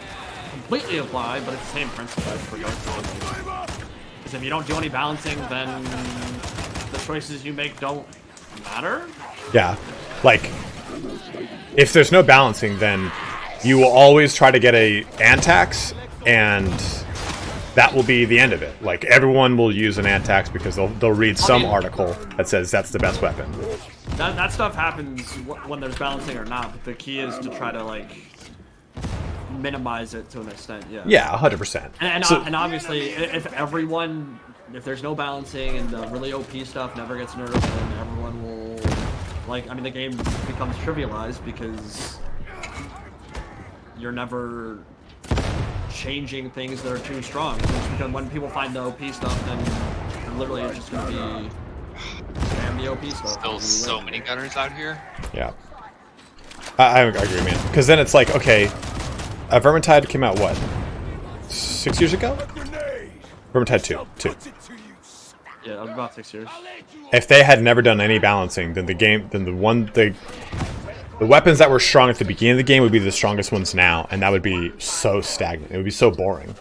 completely apply, but it's the same principle for Darktide. Because if you don't do any balancing, then the choices you make don't matter. Yeah. Like, if there's no balancing, then you will always try to get a Antax, and that will be the end of it. Like, everyone will use an Antax because they'll read some article that says that's the best weapon. That stuff happens when there's balancing or not, but the key is to try to, like, minimize it to an extent, yeah. Yeah, 100%. And obviously, if there's no balancing and the really OP stuff never gets nerfed, then everyone will, like, I mean, the game becomes trivialized because you're never changing things that are too strong. It's because when people find the OP stuff, then literally it's just going to be damn the OP stuff. Still so many gunners out here. Yeah. I agree, man. Because then it's like, okay, Vermintide came out, what, 6 years ago? Vermintide 2. Yeah, about 6 years. If they had never done any balancing, then the weapons that were strong at the beginning of the game would be the strongest ones now, and that would be so stagnant. It would be so boring.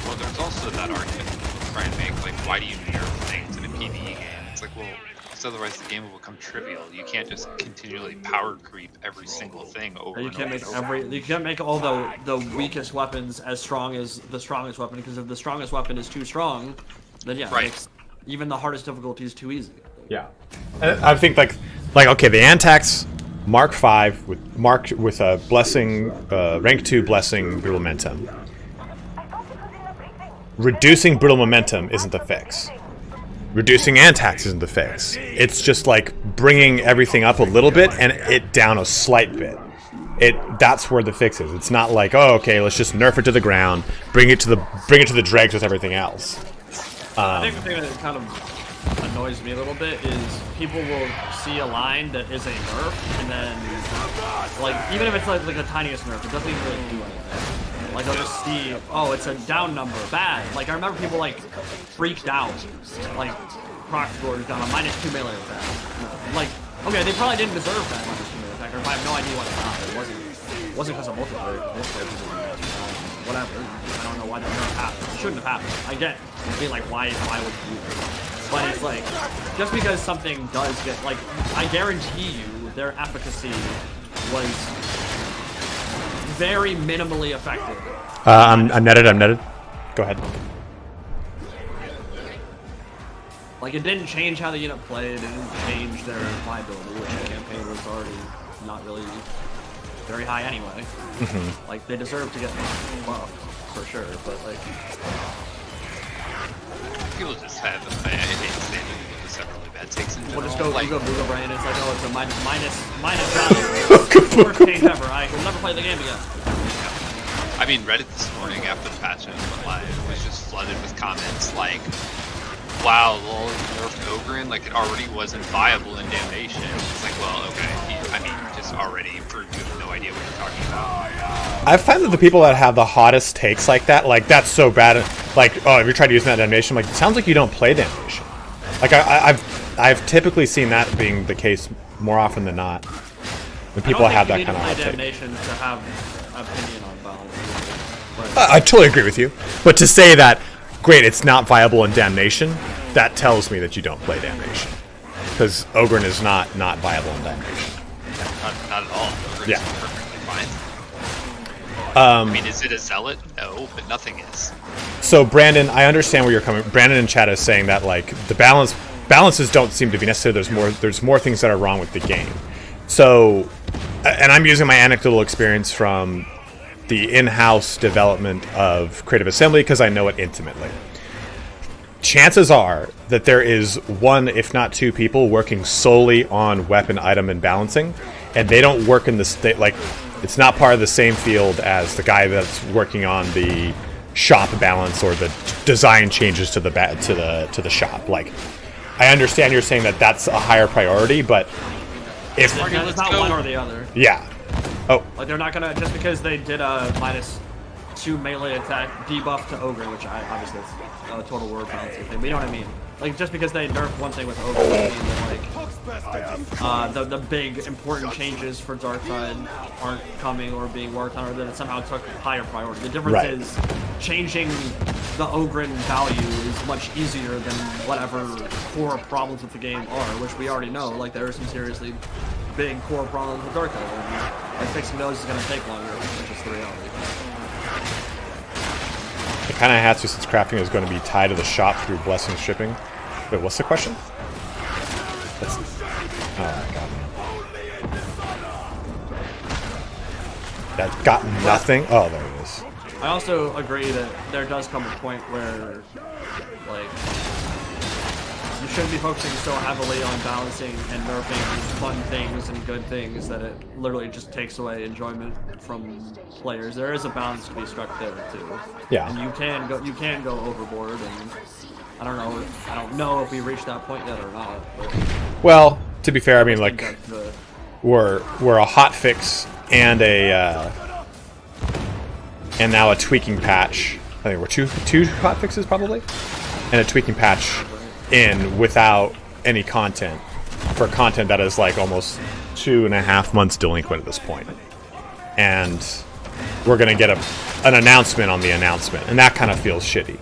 Well, there's also that argument people try and make, like, why do you nerf things in a PvE game? It's like, well, because otherwise the game will become trivial. You can't just continually power creep every single thing over You and can't over. make you can't make all the weakest weapons as strong as the strongest weapon, because if the strongest weapon is too strong, then yeah, Right. it makes even the hardest difficulty is too easy. Yeah. And I think like okay, the Antax Mark V with a blessing, rank 2 blessing brittle momentum. Reducing brittle momentum isn't the fix. Reducing Antax isn't the fix. It's just like bringing everything up a little bit and it down a slight bit. That's where the fix is. It's not like, oh, okay, let's just nerf it to the ground, bring it to the dregs with everything else. I think the thing that kind of annoys me a little bit is people will see a line that is a nerf, and then, like, even if it's like the tiniest nerf, it doesn't even really do anything. Like, they'll just see, oh, it's a down number, bad. Like, I remember people, like, freaked out, like, proc scores down a -2 melee attack. Like, okay, they probably didn't deserve that -2 melee attack, or if I have no idea what it got. It wasn't because of multiplayer. Whatever. I don't know why that nerf happened. It shouldn't have happened. I get being like, why would you do that? But it's like, just because something does get, like, I guarantee you their efficacy was very minimally affected. I'm netted. Go ahead. Like, it didn't change how the unit played, it didn't change their viability, which the campaign was already not really very high anyway. Like, they deserve to get buffed, for sure, but, like... People just have, I hate to say it, people just have really bad takes in general. We'll just go, like, you go Google Brain, it's like, oh, it's a minus value. Worst change ever, I will never play the game again. I mean, Reddit this morning after the patch notes went live was just flooded with comments like, wow, lol, you nerfed Ogren, like it already wasn't viable in Damnation. It's like, well, okay, I mean, just already proved you have no idea what you're talking about. I find that the people that have the hottest takes like that's so bad. Like, oh, have you tried using that Damnation? Like, it sounds like you don't play Damnation. Like, I've typically seen that being the case more often than not. When people have that kind of hot take. Damnation to have opinion on balance. I totally agree with you. But to say that, great, it's not viable in Damnation, that tells me that you don't play Damnation. Because Ogryn is not viable in Damnation. Not at all. Ogryn's Yeah. perfectly fine. I mean, is it a Zealot? No, but nothing is. So Brandon, I understand where you're coming. Brandon in chat is saying that like the balances don't seem to be necessary. There's more things that are wrong with the game. So, and I'm using my anecdotal experience from the in-house development of Creative Assembly because I know it intimately. Chances are that there is one, if not two people working solely on weapon, item, and balancing, and they don't work in the state like it's not part of the same field as the guy that's working on the shop balance or the design changes to the shop. Like, I understand you're saying that that's a higher priority, but if It's not one or the other. yeah, oh Like, they're not gonna, just because they did a -2 melee attack debuff to Ogre, which obviously it's a total word balancing thing, but you know what I mean? Like, just because they nerf one thing with Ogre doesn't mean that, like, the big important changes for Darktide aren't coming or being worked on, or that it somehow took higher priority. The difference Right. is changing the Ogryn value is much easier than whatever core problems with the game are, which we already know. Like, there are some seriously big core problems with Darktide, and like, fixing those is going to take longer, which is the reality. it kind of has to, since crafting is going to be tied to the shop through blessing shipping. Wait, what's the question? That's, oh my god. That got nothing. Oh, there it is. I also agree that there does come a point where, like, you shouldn't be focusing so heavily on balancing and nerfing fun things and good things that it literally just takes away enjoyment from players. There is a balance to be struck there too. Yeah. And you can go overboard, and I don't know if we reached that point yet or not. But Well, to be fair, I mean, like, that's the- we're a hot fix and and now a tweaking patch. I think we're two hot fixes probably, and a tweaking patch in without any content for content that is like almost 2.5 months delinquent at this point. And we're gonna get an announcement on the announcement, and that kind of feels shitty.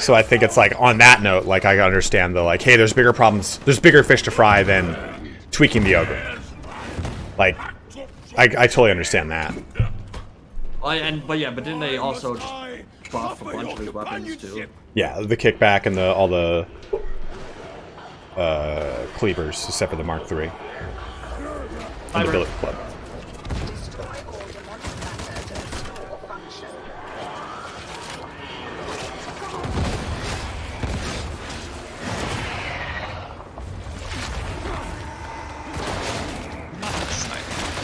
So I think it's like, on that note, like, I understand the like, hey, there's bigger problems, there's bigger fish to fry than tweaking the ogre. Like, I totally understand that. But didn't they also just buff a bunch of his weapons too? Yeah, the kickback and all the cleavers, except for the Mark III and the Billet Club.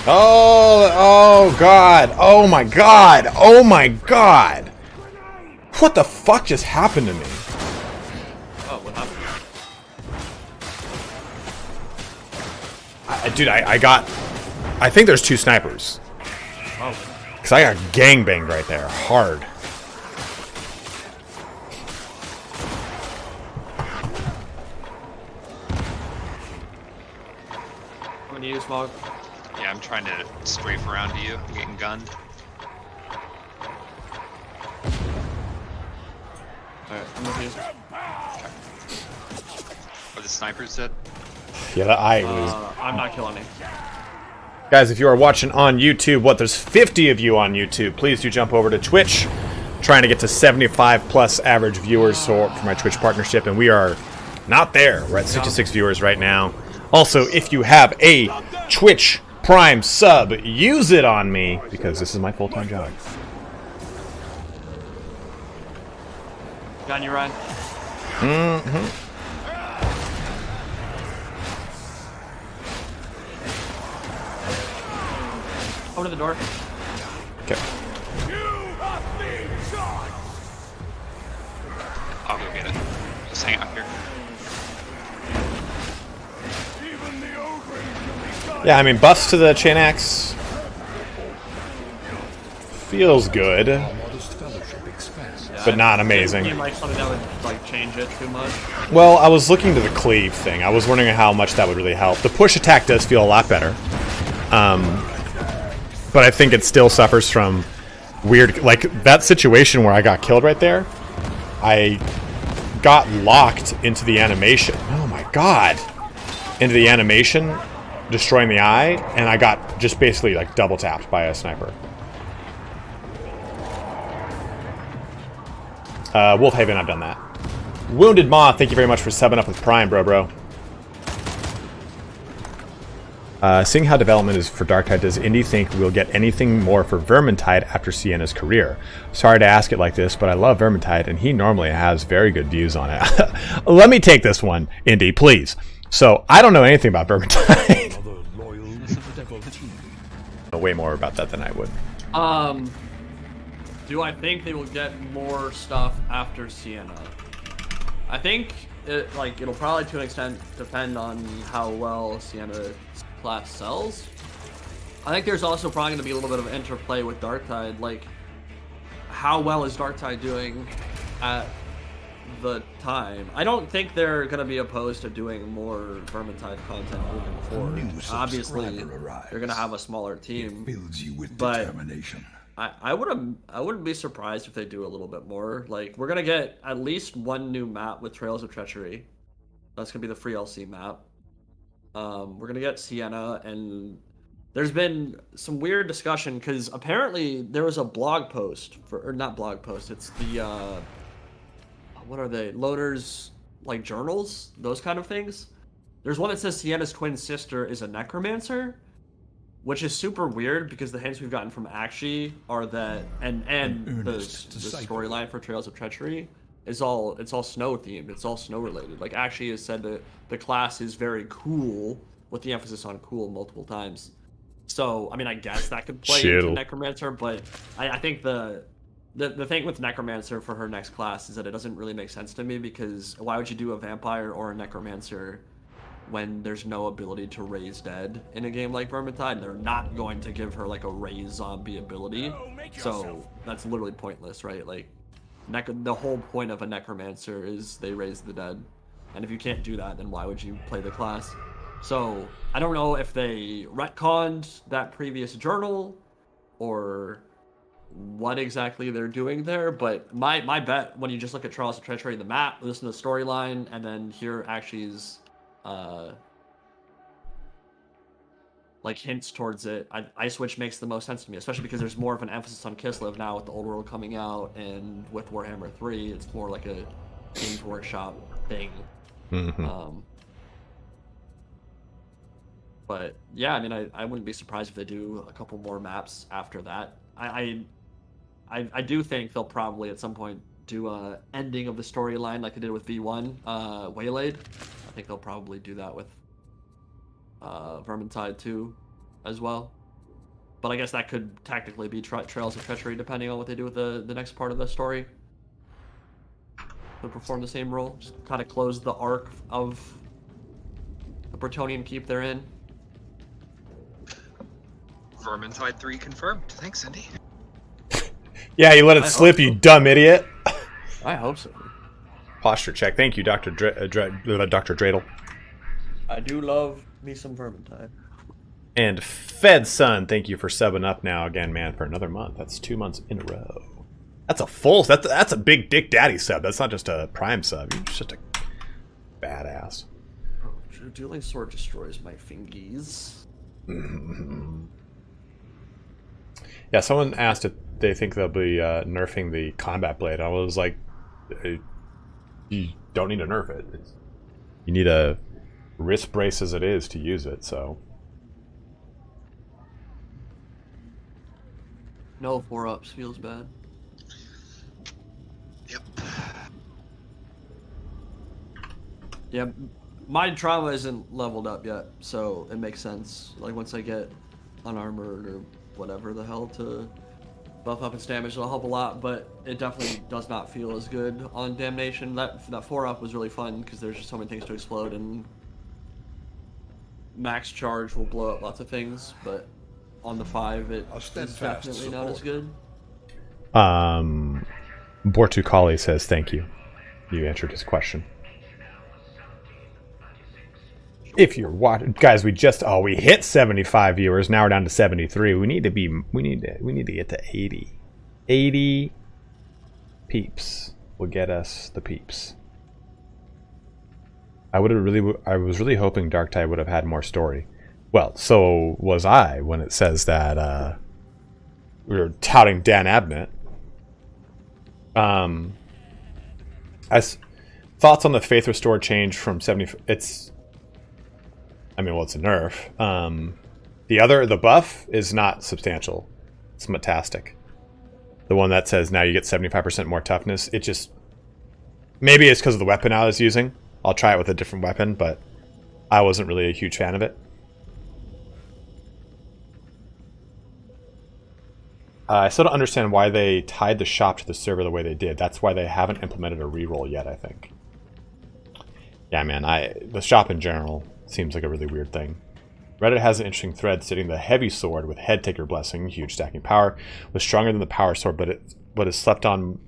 Oh god, oh my god, oh my god! What the fuck just happened to me? Oh, what happened? I think there's 2 snipers. Oh. Because I got gangbanged right there, hard. Coming to you, Smog. Yeah, I'm trying to strafe around to you. I'm getting gunned. Alright, I'm with you. Are the snipers dead? Yeah, I was... I'm not killing him. Guys, if you are watching on YouTube, there's 50 of you on YouTube, please do jump over to Twitch. Trying to get to 75 plus average viewers for my Twitch partnership, and we are not there. We're at 66 viewers right now. Also, if you have a Twitch Prime sub, use it on me, because this is my full-time job. Got you, Ryan? Mm-hmm. Open the door. Okay. I'll go get it. Just hang out here. Even the ogre can be Yeah, I mean, buffs to the Chainaxe feels good, Modest fellowship expands. but not amazing. Seemed like something that would like change it too much. Well, I was looking to the cleave thing. I was wondering how much that would really help. The push attack does feel a lot better. But I think it still suffers from weird... Like, that situation where I got killed right there, I got locked into the animation. Oh my god. Into the animation, destroying the eye, and I got just basically, like, double tapped by a sniper. Wolfhaven, I've done that. Wounded Moth, thank you very much for subbing up with Prime, bro. Seeing how development is for Darktide, does Indy think we'll get anything more for Vermintide after Sienna's career? Sorry to ask it like this, but I love Vermintide, and he normally has very good views on it. Let me take this one, Indy, please. So, I don't know anything about Vermintide. Another loyal devotee. Know way more about that than I would. Do I think they will get more stuff after Sienna? I think it'll probably to an extent depend on how well Sienna's class sells. I think there's also probably going to be a little bit of interplay with Darktide. Like, how well is Darktide doing at the time? I don't think they're going to be opposed to doing more Vermintide content moving forward. Obviously, they're going to have a smaller team. Fills you with but determination. I wouldn't be surprised if they do a little bit more. Like, we're gonna get at least one new map with Trails of Treachery. That's gonna be the free LC map. We're gonna get Sienna, and there's been some weird discussion because apparently there was a blog post or not blog post. It's the what are they? Loaders like journals, those kind of things. There's one that says Sienna's twin sister is a necromancer. Which is super weird because the hints we've gotten from Akshi are that, and the storyline for Trails of Treachery is it's all snow themed. It's all snow related. Like Akshi has said that the class is very cool, with the emphasis on cool multiple times. So I mean, I guess that could play into Necromancer, but I think the thing with Necromancer for her next class is that it doesn't really make sense to me because why would you do a vampire or a Necromancer when there's no ability to raise dead in a game like Vermintide? They're not going to give her like a raise zombie ability, so that's literally pointless, right? Like, the whole point of a Necromancer is they raise the dead, and if you can't do that, then why would you play the class? So I don't know if they retconned that previous journal or what exactly they're doing there, but my bet when you just look at Trails of Treachery, the map, listen to the storyline, and then hear Akshi's like hints towards it, Ice Witch makes the most sense to me, especially because there's more of an emphasis on Kislev now with the Old World coming out, and with Warhammer 3 it's more like a Games Workshop thing. But yeah, I mean, I wouldn't be surprised if they do a couple more maps after that. I do think they'll probably at some point do a ending of the storyline like they did with V1 Waylaid. I think they'll probably do that with Vermintide 2 as well. But I guess that could technically be Trails of Treachery depending on what they do with the next part of the story. They'll perform the same role, just kind of close the arc of the Bretonnian keep they're in. Vermintide 3 confirmed. Thanks, Cindy. Yeah, you let it slip, you dumb idiot. I hope so. Posture check. Thank you, Dr. Dreidel. I do love me some Vermintide. And Fed Sun, thank you for subbing up now again, man, for another month. That's 2 months in a row. That's a full. That's a big Dick Daddy sub. That's not just a Prime sub. You're just a badass. Oh, Dueling Sword destroys my fingies. Yeah, someone asked if they think they'll be nerfing the combat blade. I was like, you don't need to nerf it. You need a wrist brace as it is to use it, so. No 4-ups feels bad. Yep. Yeah, my trauma isn't leveled up yet, so it makes sense. Like, once I get unarmored or whatever the hell to buff up its damage, it'll help a lot, but it definitely does not feel as good on Damnation. That 4-up was really fun because there's just so many things to explode, and max charge will blow up lots of things, but on the 5 it I'll stand is fast, definitely not as support. good. Bortu Kali says thank you. You answered his question. If you're watching, guys, we hit 75 viewers. Now we're down to 73. We need to get to 80. 80 peeps will get us the peeps. I was really hoping Darktide would have had more story. Well, so was I when it says that we were touting Dan Abnett. As thoughts on the Faith Restored change from 70, it's a nerf. The buff is not substantial. It's metastic. The one that says now you get 75% more toughness, it just, maybe it's because of the weapon I was using. I'll try it with a different weapon, but I wasn't really a huge fan of it. I still don't understand why they tied the shop to the server the way they did. That's why they haven't implemented a reroll yet, I think. Yeah, man, the shop in general seems like a really weird thing. Reddit has an interesting thread stating the heavy sword with head taker blessing, huge stacking power, was stronger than the power sword, but is slept on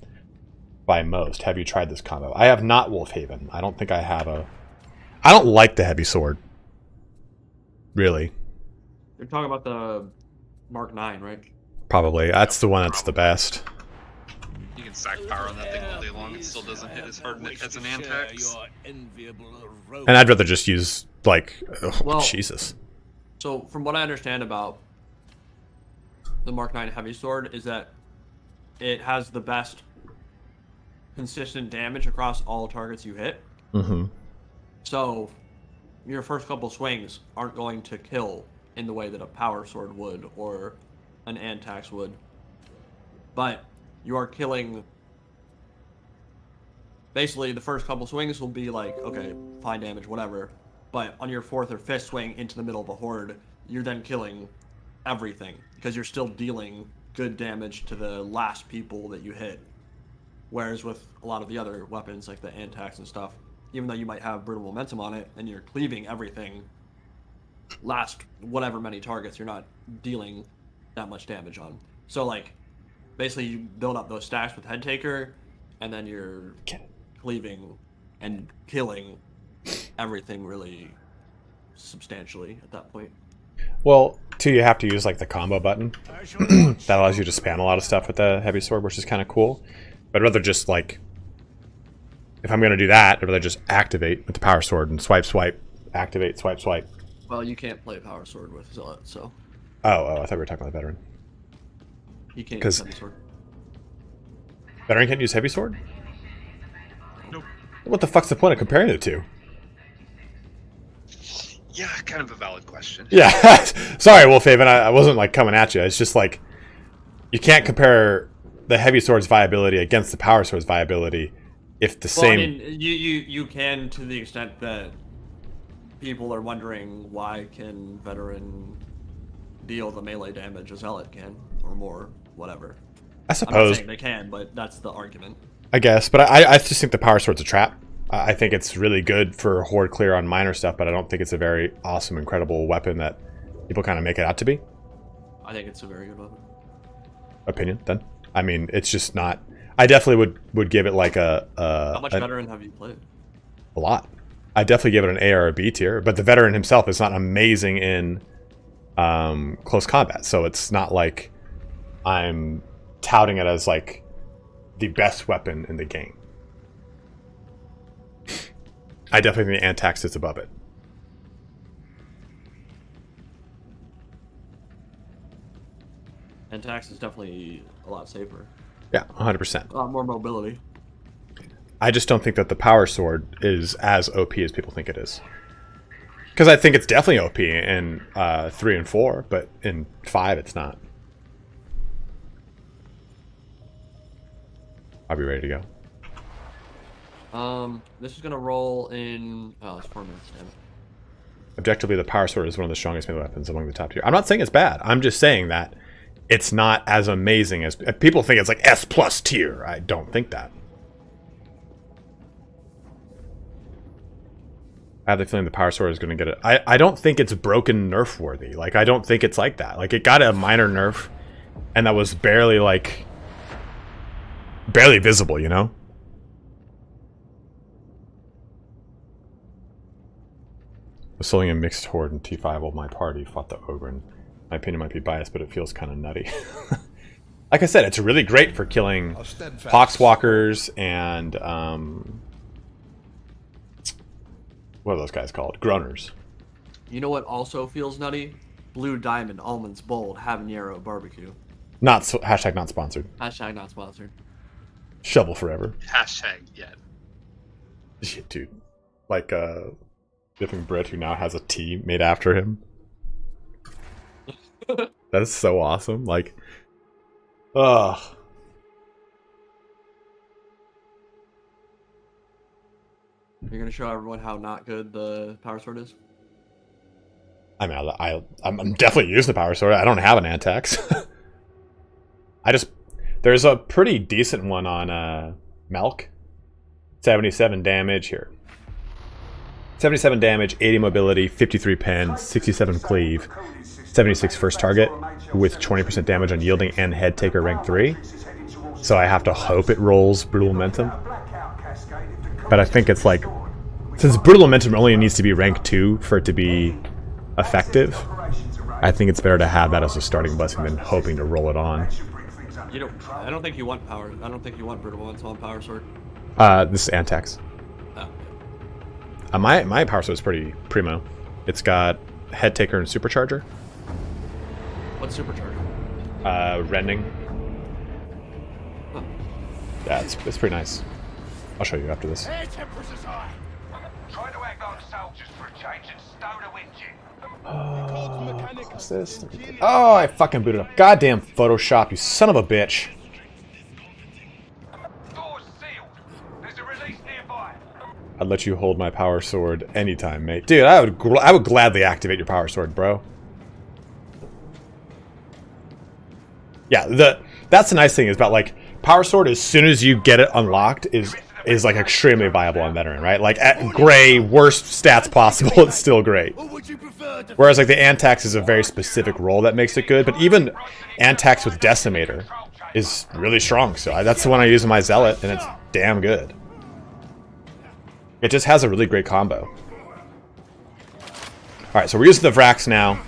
by most. Have you tried this combo? I have not, Wolfhaven. I don't think I have I don't like the heavy sword. Really. You're talking about the Mark 9, right? Probably. That's the one that's the best. You can stack power on that thing all day long. It still doesn't hit as hard as an Antax. And I'd rather just use, like, Well, Jesus. So, from what I understand about the Mark 9 Heavy Sword is that it has the best consistent damage across all targets you hit. Mm-hmm. So, your first couple swings aren't going to kill in the way that a Power Sword would or an Antax would. But you are killing... Basically, the first couple swings will be like, okay, fine damage, whatever. But on your fourth or fifth swing into the middle of a horde, you're then killing everything. Because you're still dealing good damage to the last people that you hit. Whereas with a lot of the other weapons, like the Antax and stuff, even though you might have brutal momentum on it, and you're cleaving everything, last whatever many targets, you're not dealing that much damage on. So, like, basically you build up those stacks with Head Taker, and then you're cleaving and killing everything really substantially at that point. Well, too, you have to use, like, the combo button. That allows you to spam a lot of stuff with the heavy sword, which is kind of cool. But I'd rather just, like, if I'm going to do that, I'd rather just activate with the power sword and swipe, swipe, activate, swipe, swipe. Well, you can't play Power Sword with Zealot, so... Oh, I thought we were talking about the veteran. You can't use Heavy Sword. Veteran can't use heavy sword? Nope. What the fuck's the point of comparing the two? Yeah, kind of a valid question. Yeah, sorry, Wolfhaven, I wasn't, like, coming at you. It's just, like, you can't compare the heavy sword's viability against the power sword's viability if the same... I mean, you can to the extent that people are wondering why can Veteran deal the melee damage a Zealot can, or more, whatever. I I'm suppose. not saying they can, but that's the argument. I guess, but I just think the power sword's a trap. I think it's really good for horde clear on minor stuff, but I don't think it's a very awesome, incredible weapon that people kind of make it out to be. I think it's a very good weapon. Opinion, then? I mean, it's just not... I definitely would give it like How much Veteran have you played? A lot. I definitely give it an A or a B tier, but the Veteran himself is not amazing in close combat, so it's not like I'm touting it as like the best weapon in the game. I definitely think the Antax is above it. Antax is definitely a lot safer. Yeah, 100%. A lot more mobility. I just don't think that the power sword is as OP as people think it is. Because I think it's definitely OP in 3 and 4, but in 5 it's not. I'll be ready to go. This is gonna roll in... Oh, it's 4 minutes, damn it. Objectively, the power sword is one of the strongest melee weapons among the top tier. I'm not saying it's bad. I'm just saying that it's not as amazing as... People think it's like S+ tier. I don't think that. I have the feeling the power sword is going to get it. I don't think it's broken nerf worthy. Like, I don't think it's like that. Like, it got a minor nerf, and that was barely, like, barely visible, you know? Assuming a mixed horde in T5 while my party fought the Ogren. My opinion might be biased, but it feels kind of nutty. Like I said, it's really great for killing Poxwalkers and, what are those guys called? Groaners. You know what also feels nutty? Blue Diamond, Almonds, Bold, Habanero, Barbecue. Hashtag not sponsored. Hashtag not sponsored. Shovel forever. Hashtag yet. Yeah, dude. Like, Dipping Brit, who now has a T made after him. That is so awesome. Like, ugh. You're gonna show everyone how not good the power sword is? I mean, I'm definitely using the power sword. I don't have an Antax. There's a pretty decent one on Melk. 77 damage here. 77 damage, 80 mobility, 53 pen, 67 cleave, 76 first target, with 20% damage on yielding and head taker rank 3. So I have to hope it rolls brutal momentum. But I think it's like, since brutal momentum only needs to be rank 2 for it to be effective, I think it's better to have that as a starting blessing than hoping to roll it on. You know, I don't think you want power. I don't think you want brutal momentum on power sword. This is Antax. Oh. My power sword is pretty primo. It's got head taker and supercharger. What's supercharger? Rending. Huh. Yeah, it's pretty nice. I'll show you after this. Air temperatures high. Try to act like soldiers for a change and stow the engine. What's this? Oh, I fucking booted up. Goddamn Photoshop, you son of a bitch. Doors sealed. There's a release nearby. I'd let you hold my power sword anytime, mate. Dude, I would gladly activate your power sword, bro. Yeah, that's the nice thing is about, like, power sword, as soon as you get it unlocked, is like extremely viable on veteran, right? Like, at gray, worst stats possible, it's still great. Whereas, like, the Antax is a very specific role that makes it good, but even Antax with Decimator is really strong, so that's the one I use in my Zealot, and it's damn good. It just has a really great combo. Alright, so we're using the Vrax now.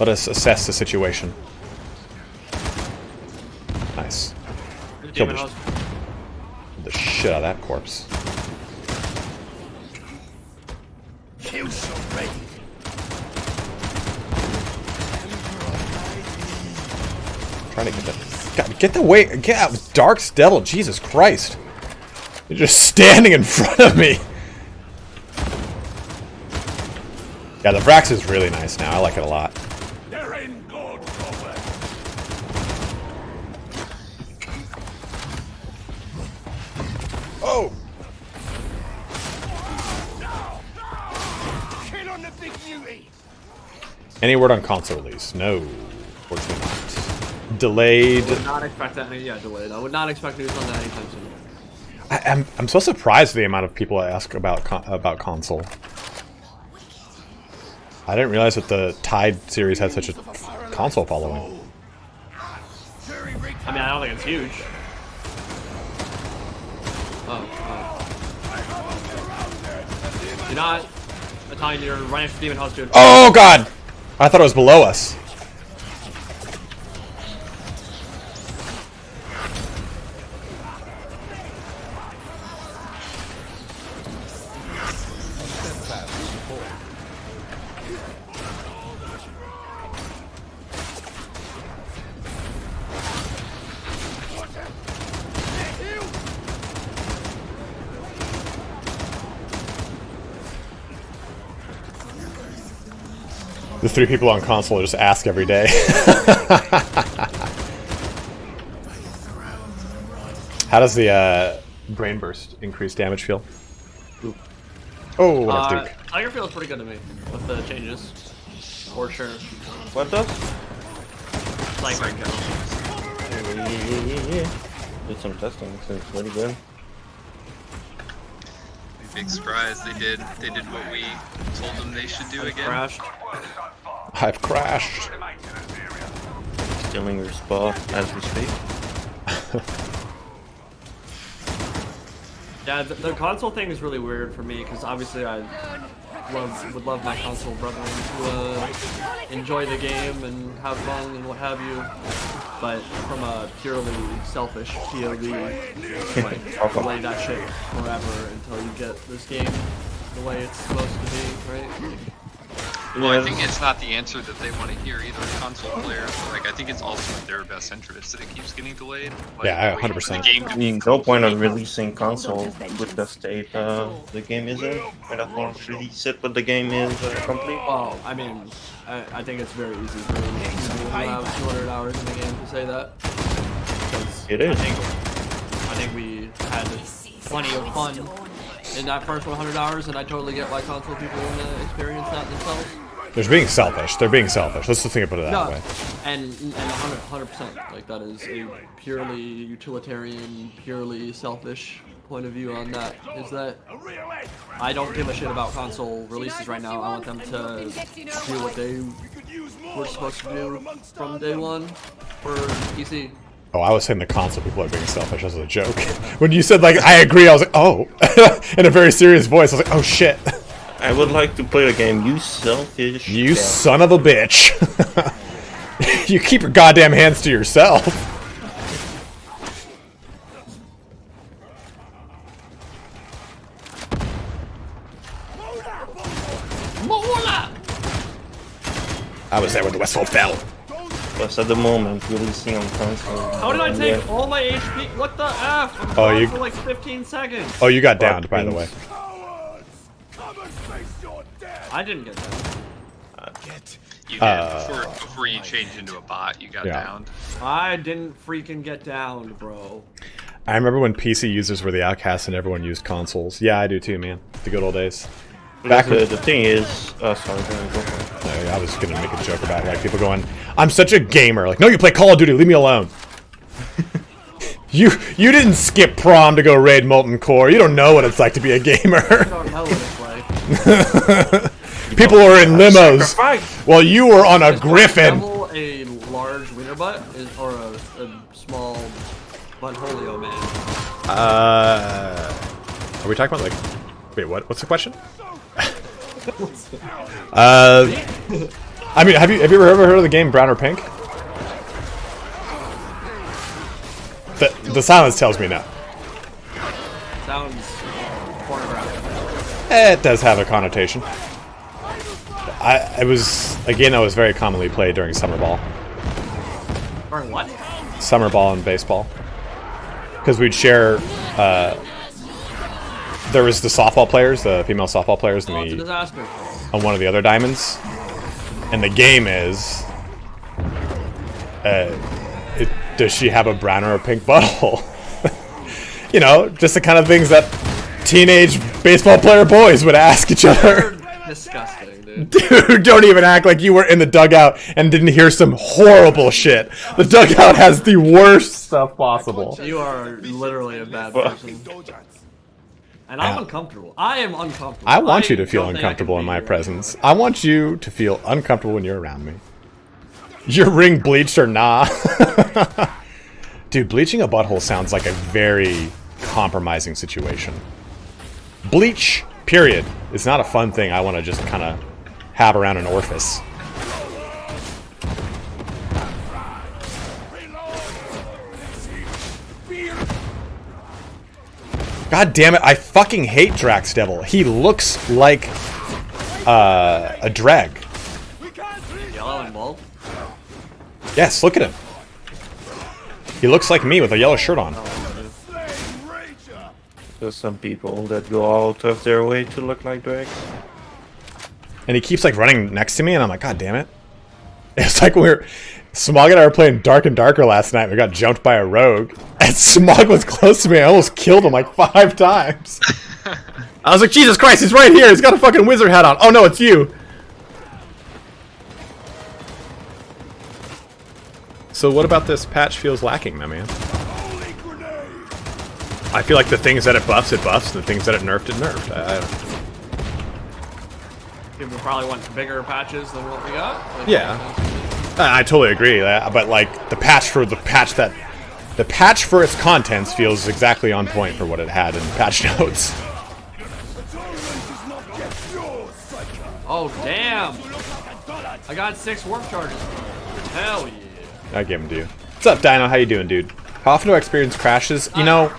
Let us assess the situation. Nice. Killed the shit out of that corpse. Kill shot ready. Trying to get that. God, get the way. Get out, Dark's Devil. Jesus Christ! You're just standing in front of me. Yeah, the Vrax is really nice now. I like it a lot. They're in good cover. Oh! Kill on the big beauty. Any word on console release? No, fortunately not. Delayed. I would not expect that. Yeah, delayed. I would not expect news on that anytime soon. I'm so surprised at the amount of people I ask about console. I didn't realize that the Tide series had such a console following. I mean, I don't think it's huge. You're not Italian. You're right next to Demon House, dude. Oh God! I thought it was below us. The 3 people on console just ask every day. How does the brain burst increase damage feel? Ooh. Oh, what up, Duke? Tiger feels pretty good to me with the changes, for sure. What does? Like right now. Did some testing, so it's pretty good. big surprise. They did what we told them they should do again. Crashed. I've crashed. Stealing your spot as we speak. Yeah, the console thing is really weird for me because obviously I would love my console brethren to enjoy the game and have fun and what have you. But from a purely selfish POV, like delay that shit forever until you get this game the way it's supposed to be, right? Well, I think it's not the answer that they want to hear either, console players. Like, I think it's also in their best interest that it keeps getting delayed. Like, Yeah, waiting for 100%. the game to I be mean, no point on releasing console with the state the game is in. Why not more release it when the game is complete? Well, I mean, I think it's very easy for people who have 200 hours in the game to say that. Because It is. I think we had plenty of fun in that first 100 hours, and I totally get why console people want to experience that themselves. They're being selfish. They're being selfish. Let's just think of it that way. And 100%, like that is a purely utilitarian, purely selfish point of view on that. Is that I don't give a shit about console releases right now. I want them to do what they were supposed to do from day one for PC. Oh, I was saying the console people are being selfish as a joke. When you said, like, I agree, I was like, oh. In a very serious voice, I was like, oh, shit. I would like to play the game, you selfish. You son of a bitch. You keep your goddamn hands to yourself. I was there when the Westfold fell. Plus at the moment, releasing on console. How did I take all my HP? What the F? I'm Oh, gone you- for like 15 seconds. Oh, you got downed, by the way. I didn't get that. You did. Before you changed into a bot, you got Yeah. downed. I didn't freaking get downed, bro. I remember when PC users were the outcasts and everyone used consoles. Yeah, I do too, man. The good old days. Back the, when, the thing is, sorry, go. I was gonna make a joke about it, like people going, "I'm such a gamer." Like, no, you play Call of Duty. Leave me alone. You didn't skip prom to go raid Molten Core. You don't know what it's like to be a gamer. I don't know what it's like. People are in limos Sacrifice. while you were on a Griffin. Double a large wiener butt or a small buttholio man. Are we talking about like? Wait, what? What's the question? I mean, have you ever heard of the game Brown or Pink? The silence tells me no. Sounds pornographic. It does have a connotation. It was a game that was very commonly played during summer ball. Or what? Summer ball and baseball. Because we'd share, there was the softball players, the female softball players, Oh, it's a and disaster. on one of the other diamonds. And the game is, does she have a brown or a pink butthole? You know, just the kind of things that teenage baseball player boys would ask each other. Disgusting, dude. Dude, don't even act like you were in the dugout and didn't hear some horrible shit. The dugout has the worst stuff possible. You are literally a bad person. And I'm uncomfortable. I am uncomfortable. I want you to feel don't think I uncomfortable can in be my here. presence. I want you to feel uncomfortable when you're around me. Your ring bleached or nah? Dude, bleaching a butthole sounds like a very compromising situation. Bleach, period, is not a fun thing I want to just kind of have around an orifice. God damn it, I fucking hate Drax Devil. He looks like a drag. Yellow and bald? Yes, look at him. He looks like me with a yellow shirt on. There's some people that go out of their way to look like drags. And he keeps like running next to me and I'm like, God damn it. It's like Smog and I were playing Dark and Darker last night. We got jumped by a rogue. And Smog was close to me. I almost killed him like 5 times. I was like, Jesus Christ, he's right here. He's got a fucking wizard hat on. Oh no, it's you. So what about this patch feels lacking, my man? I feel like the things that it buffs, and the things that it nerfed, it nerfed. People probably want bigger patches than what we got. Like, Yeah. I totally agree, but like the patch for its contents feels exactly on point for what it had in patch notes. Oh damn! I got 6 warp charges. Hell yeah! I gave them to you. What's up, Dino? How you doing, dude? How often do I experience crashes? You know,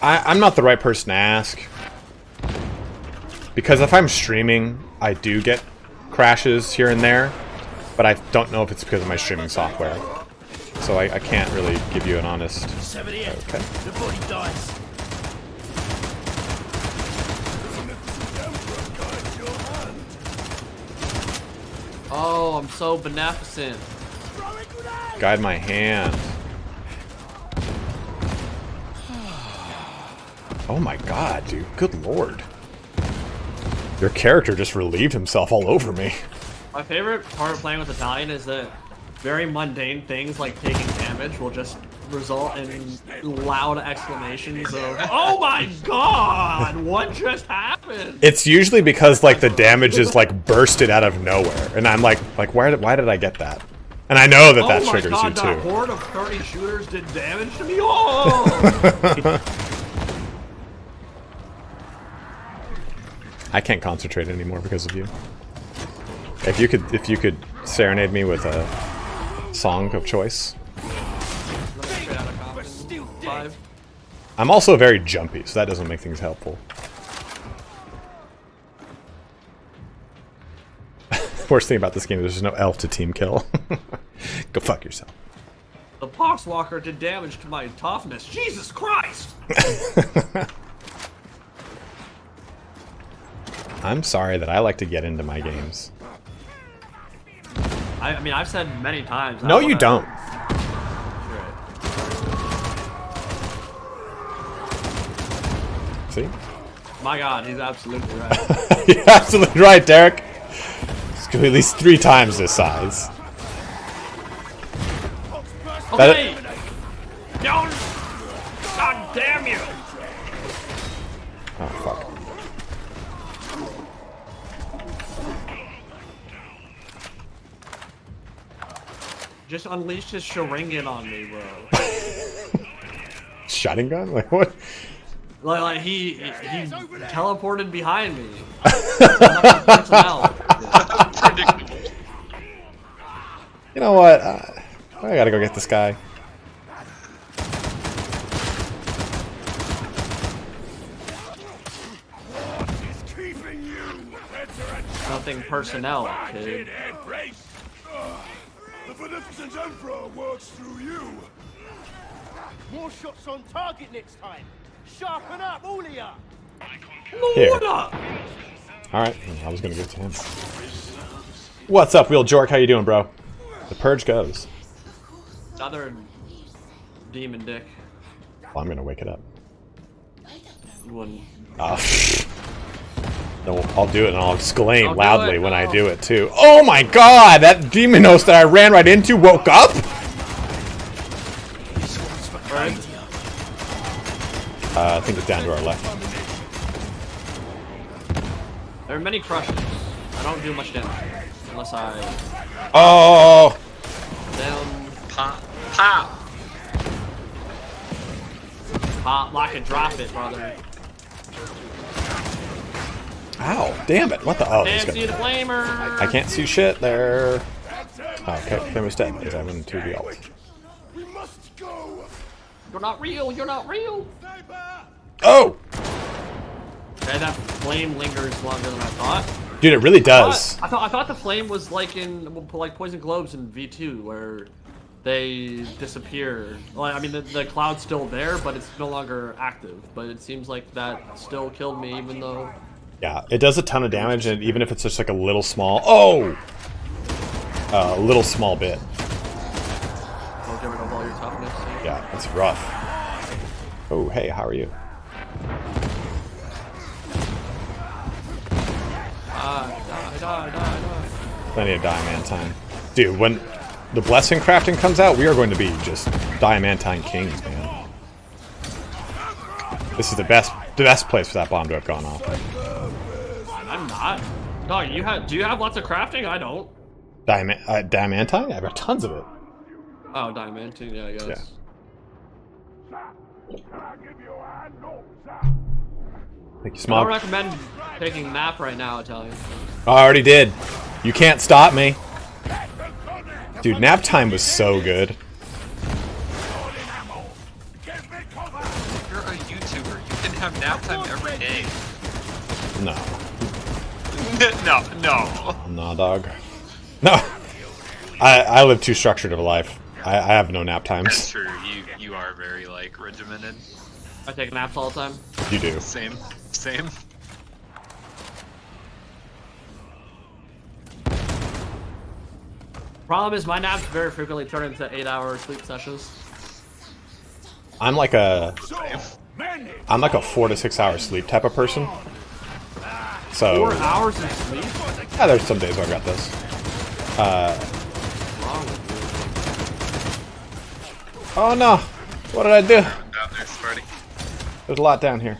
I'm not the right person to ask. Because if I'm streaming, I do get crashes here and there. But I don't know if it's because of my streaming software. So I can't really give you an honest... Okay. The body dies. Oh, I'm so beneficent. Guide my hand. Oh my god, dude. Good lord. Your character just relieved himself all over me. My favorite part of playing with Italian is that very mundane things like taking damage will just result in loud exclamations of "Oh my god! What just happened?" It's usually because like the damage is like bursted out of nowhere, and I'm like why did I get that? And I know that that triggers you that too. horde of 30 shooters did damage to me. Oh! I can't concentrate anymore because of you. If you could serenade me with a song of choice. I'm also very jumpy, so that doesn't make things helpful. Worst thing about this game is there's no elf to team kill. Go fuck yourself. The Poxwalker did damage to my toughness. Jesus Christ! I'm sorry that I like to get into my games. I mean, I've said many times. No, you don't. See? My God, he's absolutely right. You're absolutely right, Derek. It's gonna be at least 3 times this size. Okay! Don't! God damn you! Oh, fuck. Just unleashed his Sharingan on me, bro. Shotting gun? Like what? Like he teleported behind me. You know what? I gotta go get this guy. Nothing personnel, kid. The beneficent Emperor works through you. More shots on target next time. Sharpen up, all of ya. Here. Up. Alright, I was gonna give it to him. What's up, Real Jork? How you doing, bro? The purge goes. Other demon dick. Well, I'm gonna wake it up. You wouldn't. No, I'll do it and I'll exclaim Don't loudly do it, when I no. do it too. Oh my god! That demon host that I ran right into woke up? Right? I think it's down to our left. There are many crushes. I don't do much damage. Unless I... Oh! Down... Pop. Pop. Pop, lock and drop it, brother. Ow, damn it. What the? Oh, Can't see the flamer! I can't see shit there. Oh, okay, flamer's dead because I went into the alt. We must go. You're not real, you're not real! Oh! And that flame lingers longer than I thought. Dude, it really does. I thought the flame was like in like Poison Globes in V2 where they disappear. Well, I mean the cloud's still there, but it's no longer active. But it seems like that still killed me, even though. Yeah, it does a ton of damage, and even if it's just like a little small. Oh! A little small bit. Oh, give it up all your toughness. Yeah, that's rough. Oh, hey, how are you? Die. Plenty of Diamantine. Dude, when the Blessing crafting comes out, we are going to be just Diamantine kings, man. This is the best place for that bomb to have gone off. I'm not. No, do you have lots of crafting? I don't. Damnation? I've got tons of it. Oh, Diamantine, yeah, I guess. Thank you, I Smog. don't recommend taking nap right now, Italian. I already did. You can't stop me. Dude, nap time was so good. If you're a YouTuber, you can have nap time every day. No. No. Nah, dog. No. I live too structured of a life. I have no nap times. That's true. You are very like regimented. I take naps all the time. You do. Same. Problem is, my naps very frequently turn into 8-hour sleep sessions. I'm like a 4 to 6 hour sleep type of person. So 4 hours of sleep? yeah, there's some days where I got this. Wrong with Oh no! What did I do? Down there, Sparty. There's a lot down here.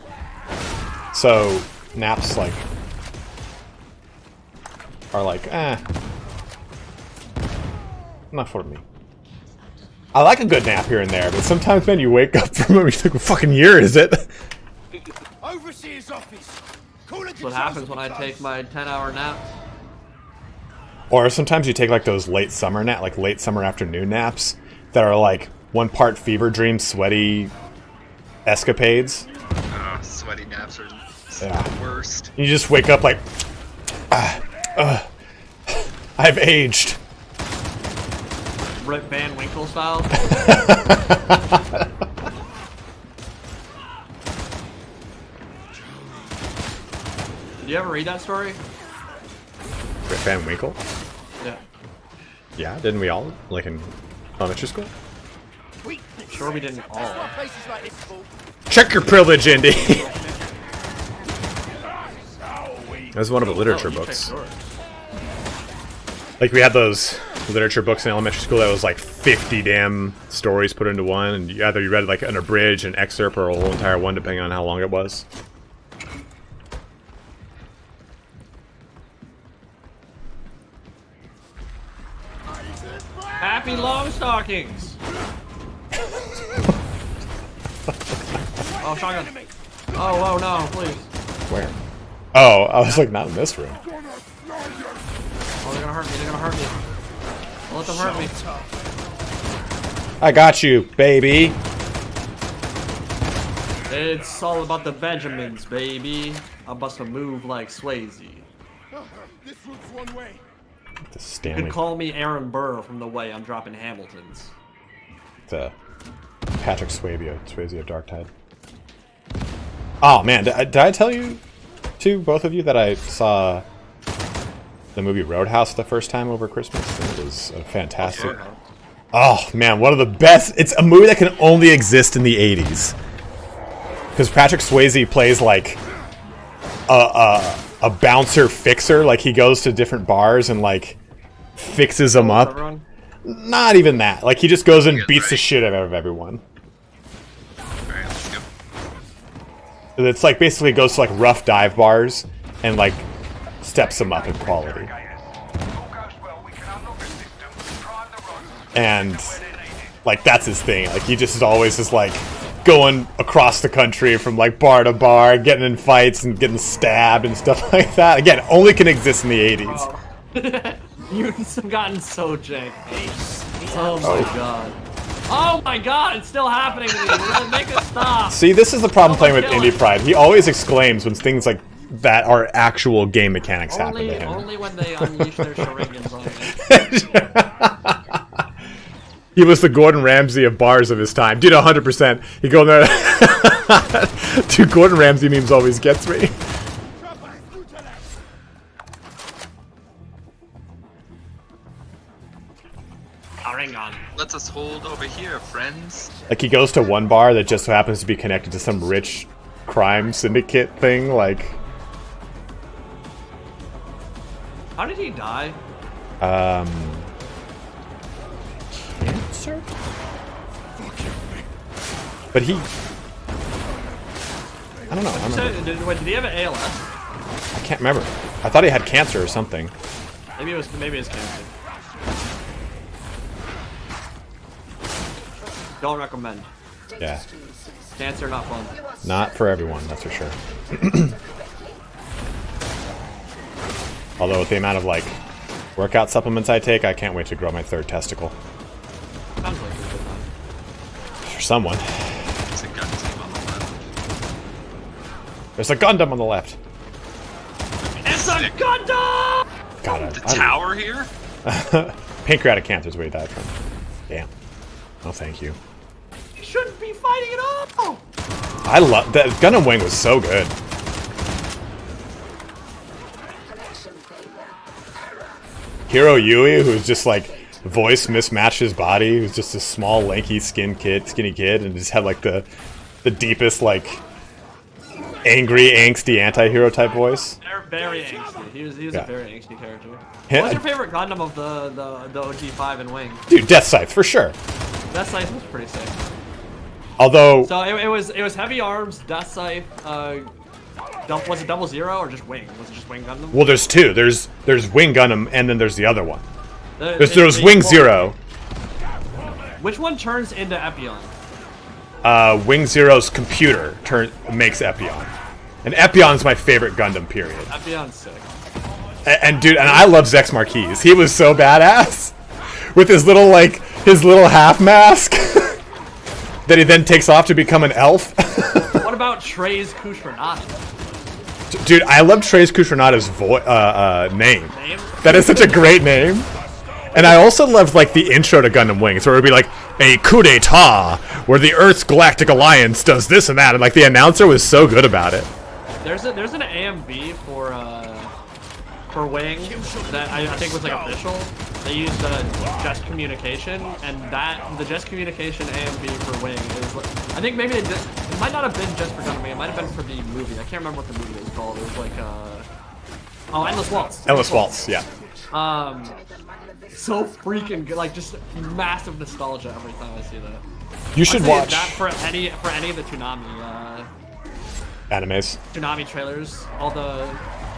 So naps are like not for me. I like a good nap here and there, but sometimes, man, you wake up from it, you think, what fucking year is it? Overseer's office. That's what happens when I take my 10-hour nap. Or sometimes you take like those late summer afternoon naps that are like 1 part fever dream, sweaty escapades. Oh, sweaty naps are the worst. You just wake up like, I've aged. Rip Van Winkle style. Did you ever read that story? Rip Van Winkle? Yeah. Yeah, didn't we all? Like in elementary school? Sure we didn't all. Check your privilege, Indy! That was one of the literature books. Like we had those literature books in elementary school that was like 50 damn stories put into one, and either you read like an abridged, an excerpt, or a whole entire one depending on how long it was. Happy long stockings! Oh, shotgun. Oh, no, please. Where? Oh, I was like, not in this room. Oh, they're gonna hurt me, Don't let them hurt me. I got you, baby! It's all about the Benjamins, baby. I bust a move like Swayze. This routes one way. The You Stanley. can call me Aaron Burr from the way I'm dropping Hamiltons. The Patrick Swayze of Darktide. Oh man, did I tell you, both of you, that I saw the movie Roadhouse the first time over Christmas? It was a fantastic. Oh man, one of the best. It's a movie that can only exist in the 80s. Because Patrick Swayze plays like a bouncer fixer. Like he goes to different bars and like fixes them up. Everyone? Not even that. Like he just goes and beats the shit out of everyone. Alright, let's go. It's like basically goes to like rough dive bars and like steps them up in quality. And like that's his thing. Like he just is always just like going across the country from like bar to bar, getting in fights and getting stabbed and stuff like that. Again, only can exist in the 80s. You've gotten so jank. Oh my god. Oh my god, it's still happening to me. We're gonna make it stop. See, this is the problem playing with Indie Pride. He always exclaims when things like that are actual game mechanics happen to him. Only when they unleash their Sharingans on me. He was the Gordon Ramsay of bars of his time. Dude, 100%. You go in there. Dude, Gordon Ramsay memes always gets me. Sharingan. Let's us hold over here, friends. Like he goes to one bar that just so happens to be connected to some rich crime syndicate thing, like How did he die? cancer? But he I don't know. I remember. Did he have an ALS? I can't remember. I thought he had cancer or something. Maybe it was cancer. Don't recommend. Yeah. Cancer not fun. Not for everyone, that's for sure. Although with the amount of like workout supplements I take, I can't wait to grow my third testicle. Sounds like a good time. For someone. It's a gun team on the left. There's a Gundam on the left. It's a Gundam! God, The tower here? Pancreatic cancer is where he died from. Damn. Oh, thank you. You shouldn't be fighting at all! I love that. Gundam Wing was so good. Hiro Yui, who's just like voice mismatched his body, who's just a small, lanky, skinny kid, and just had like the deepest, like angry, angsty anti-hero type voice. They're very angsty. He was Yeah. a very angsty character. Yeah. What's your favorite Gundam of the OG5 and Wing? Dude, Death Scythe for sure. Death Scythe was pretty sick. Although, So it was Heavy Arms, Death Scythe, was it Double Zero or just Wing? Was it just Wing Gundam? well, there's two. There's Wing Gundam, and then there's the other one. There was The- Wing Zero. Which one turns into Epion? Wing Zero's computer makes Epion, and Epion's my favorite Gundam. Period. Epion's sick. And dude, and I love Zex Marquise. He was so badass with his little half mask that he then takes off to become an elf. What about Trey's Kushranati? Dude, I love Trey's Kushrana's name. Name? That is such a great name. And I also loved like the intro to Gundam Wing. So it would be like a coup d'etat where the Earth's Galactic Alliance does this and that, and like the announcer was so good about it. There's an AMV for Wing that I think was like official. They used Just Communication, and the Just Communication AMV for Wing is like, I think maybe it might not have been just for Gundam Wing. It might have been for the movie. I can't remember what the movie was called. It was like Endless Waltz. Endless Waltz, yeah. So freaking good, like just massive nostalgia every time I see that. You should I'd say watch that for any of the animes. Toonami trailers.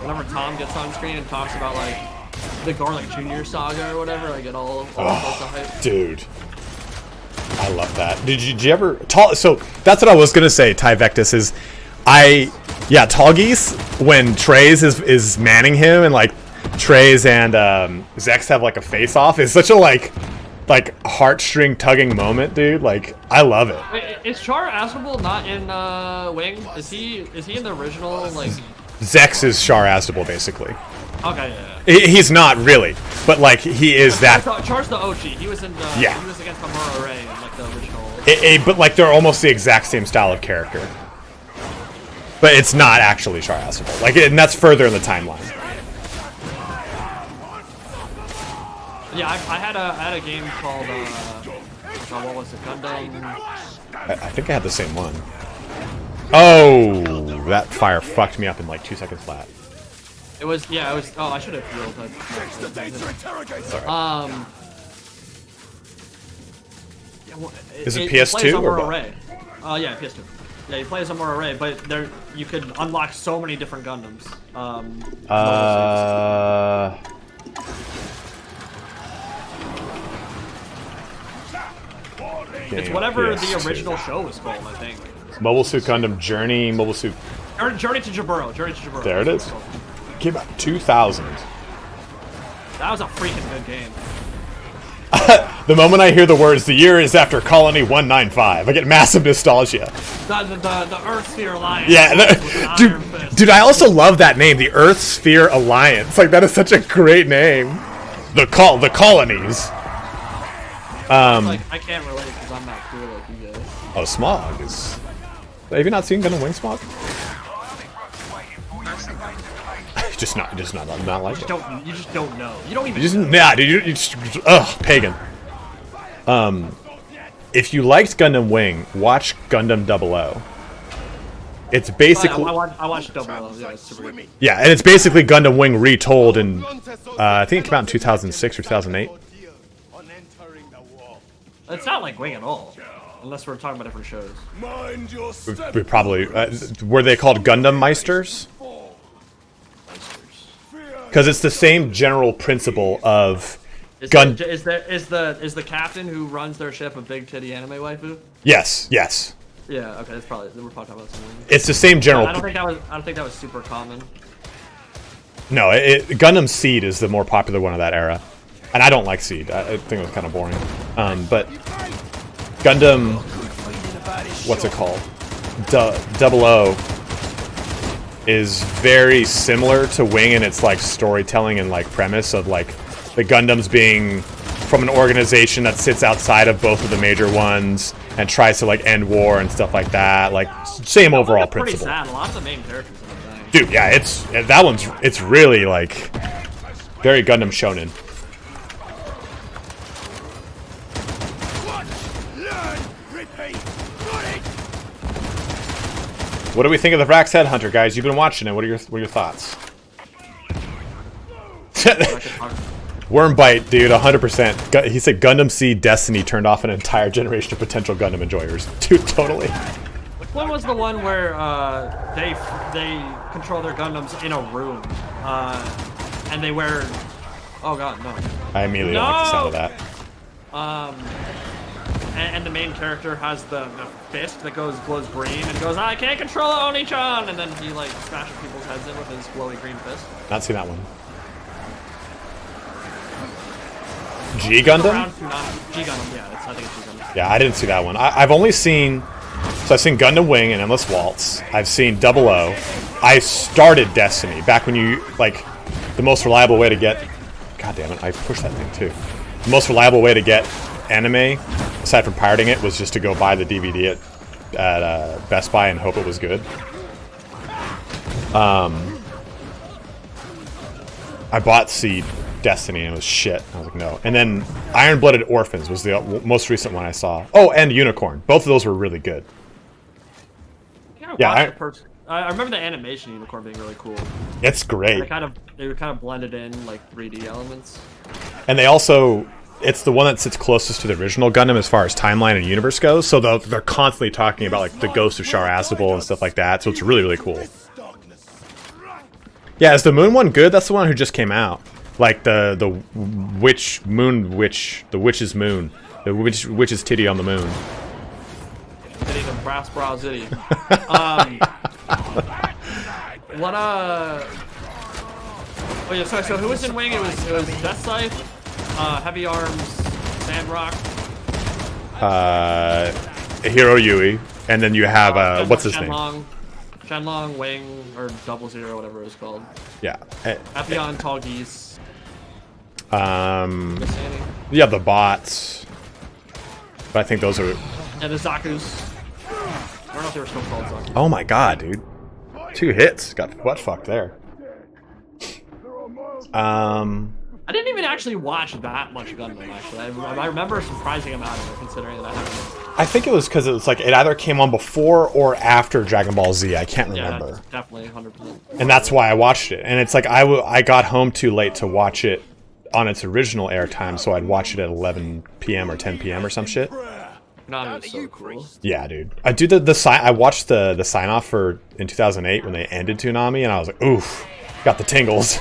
Whenever Tom gets on screen and talks about like the Garlic Jr. saga or whatever, I get all sorts of hype. Dude, I love that. Did you ever? So that's what I was gonna say. Ty Vectus is, Tall Geese when Trey's is manning him and like Trey's and Zex have like a face off. It's such a like heartstring tugging moment, dude. Like I love it. Wait, is Char Astrable not in Wing? Is he in the original like? Zex is Char Aznable, basically. Okay, yeah. He's not really, but like he is that. Char's the OG. He was in the. Yeah. He was against Amuro Ray in like the original. But like they're almost the exact same style of character. But it's not actually Char Aznable. Like, and that's further in the timeline. Yeah, I had a game called what was it? Gundam. I think I had the same one. Oh, that fire fucked me up in like 2 seconds flat. It was. Oh, I should have healed. Is it PS2 or what? Ray. Yeah, PS2. Yeah, you play as Amuro Ray, but you could unlock so many different Gundams. It's whatever the original show was called, I think. Mobile Suit Gundam Journey, Mobile Suit. Journey to Jaburo. There it is. Came out 2000. That was a freaking good game. The moment I hear the words, the year is after Colony 195, I get massive nostalgia. The Earth Sphere Alliance. Yeah, dude, I also love that name, the Earth Sphere Alliance. Like that is such a great name. The colonies. Like, I can't relate because I'm not cool like you guys. Oh, Smog is. Have you not seen Gundam Wing Smog? just not like it. You just don't know. You don't even. Dude, you just pagan. If you liked Gundam Wing, watch Gundam 00. It's basically. I watched Double O. Yeah, it's super good. Yeah, and it's basically Gundam Wing retold in. I think it came out in 2006 or 2008. It's not like Wing at all. unless we're talking about different shows. Mind your step. We probably were they called Gundam Meisters? Because it's the same general principle of Is gun. the captain who runs their ship a big titty anime waifu? Yes, yes. Yeah, okay, that's probably we're probably talking about something. It's the same general. I don't think that was super common. No, Gundam Seed is the more popular one of that era, and I don't like Seed. I think it was kind of boring. But Gundam, what's it called? Double O is very similar to Wing in its like storytelling and like premise of like the Gundams being from an organization that sits outside of both of the major ones and tries to like end war and stuff like that. Like same overall Pretty principle. sad. A lot of the main characters end up dying. Dude, yeah, it's really like very Gundam Shonen. What do we think of the Vrax Headhunter, guys? You've been watching it. What are your thoughts? Wormbite, dude, 100%. He said Gundam Seed Destiny turned off an entire generation of potential Gundam enjoyers. Dude, totally. When was the one where they control their Gundams in a room, and they wear? Oh god, no. I immediately don't like the sound of that. And the main character has the fist that glows green and goes, I can't control Oni-chan, and then he like smashes people's heads in with his glowy green fist. Not seen that one. G Gundam? G Gundam, yeah, I think it's G Gundam. Yeah, I didn't see that one. I've only seen... So I've seen Gundam Wing and Endless Waltz. I've seen Double O. I started Destiny back when you, like, the most reliable way to get... God damn it, I pushed that thing too. The most reliable way to get anime, aside from pirating it, was just to go buy the DVD at Best Buy and hope it was good. I bought Seed Destiny and it was shit. I was like, no. And then Iron Blooded Orphans was the most recent one I saw. Oh, and Unicorn. Both of those were really good. I remember the animation Unicorn being really cool. It's great. They were kind of blended in like 3D elements. And they also, it's the one that sits closest to the original Gundam as far as timeline and universe goes. So they're constantly talking about like the ghost of Shar Azabul and stuff like that. So it's really, really cool. Yeah, is the Moon one good? That's the one who just came out. Like the witch's moon, the witch's titty on the moon. Titty the brass bra zitty. Oh yeah, sorry. So who was in Wing? It was Death Scythe, Heavy Arms, Sandrock. Hiro Yui, and then you have what's his name? Shenlong, Wing, or 00, whatever it was called. Yeah. Epion, Tall Geese. Yeah, the bots. But I think those are... And the Zaku's. I don't know if they were still called Zaku. Oh my god, dude. 2 hits. Got butt fucked there. I didn't even actually watch that much Gundam, actually. I remember a surprising amount of it, considering that I haven't... I think it was because it was like it either came on before or after Dragon Ball Z. I can't remember. Yeah, definitely 100%. And that's why I watched it. And it's like I got home too late to watch it on its original airtime, so I'd watch it at 11 p.m. or 10 p.m. or some shit. Nami was so cool. Yeah, dude. I watched the sign off for in 2008 when they ended Toonami, and I was like, oof, got the tingles.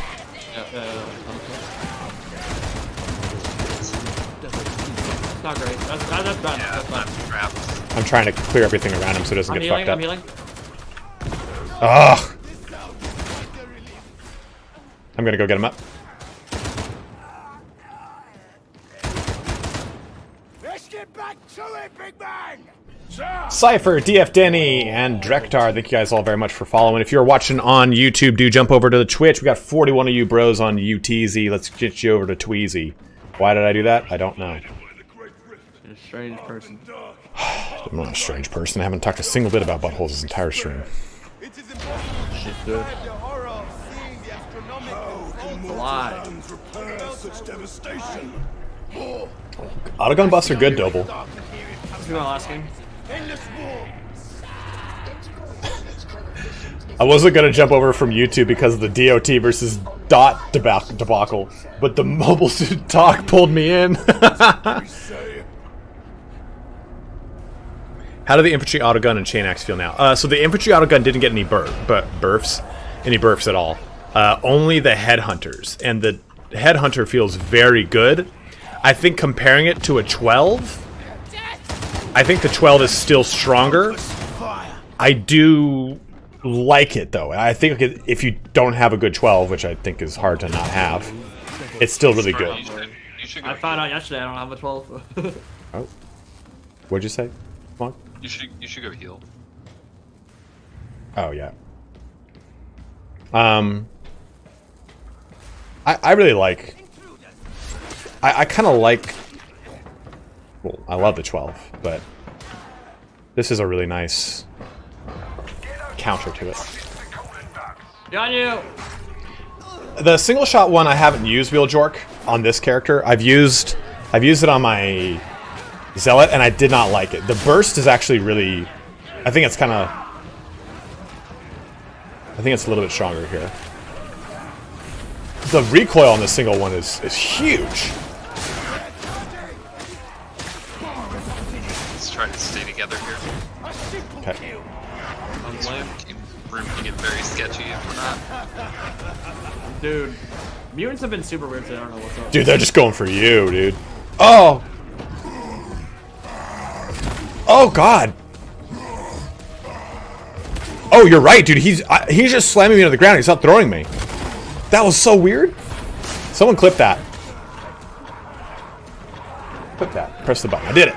Not great. That's bad. That's bad. I'm trying to clear everything around him so it doesn't get fucked up. I'm healing. Ugh. I'm gonna go get him up. Let's get back to it, big man! Cypher, DF Denny, and Drektar, thank you guys all very much for following. If you're watching on YouTube, do jump over to the Twitch. We got 41 of you bros on UTZ. Let's get you over to Tweezy. Why did I do that? I don't know. You're a strange person. I'm not a strange person. I haven't talked a single bit about buttholes this entire stream. Shit, dude. Lie. Autogun buffs are good, Doble. That's what I'm asking. I wasn't gonna jump over from YouTube because of the DOT versus DOT debacle, but the mobile suit talk pulled me in. How do the infantry autogun and chain axe feel now? So the infantry autogun didn't get any burfs at all. Only the headhunters, and the headhunter feels very good. I think comparing it to a 12, I think the 12 is still stronger. I do like it though. I think if you don't have a good 12, which I think is hard to not have, it's still really good. I found out yesterday I don't have a 12. Oh, what'd you say? Come on. You should go heal. Oh yeah. I really like. I kind of like. Well, I love the 12, but this is a really nice counter to it. Got you. The single shot one I haven't used Wheel Jork on this character. I've used it on my Zealot, and I did not like it. The burst is actually really. I think it's a little bit stronger here. The recoil on the single one is huge. Let's try to stay together here. Okay. Room can get very sketchy if we're not. Dude, mutants have been super weird today. I don't know what's up. Dude, they're just going for you, dude. Oh! Oh, God! Oh, you're right, dude. He's just slamming me to the ground. He's not throwing me. That was so weird. Someone clip that. Clip that. Press the button. I did it.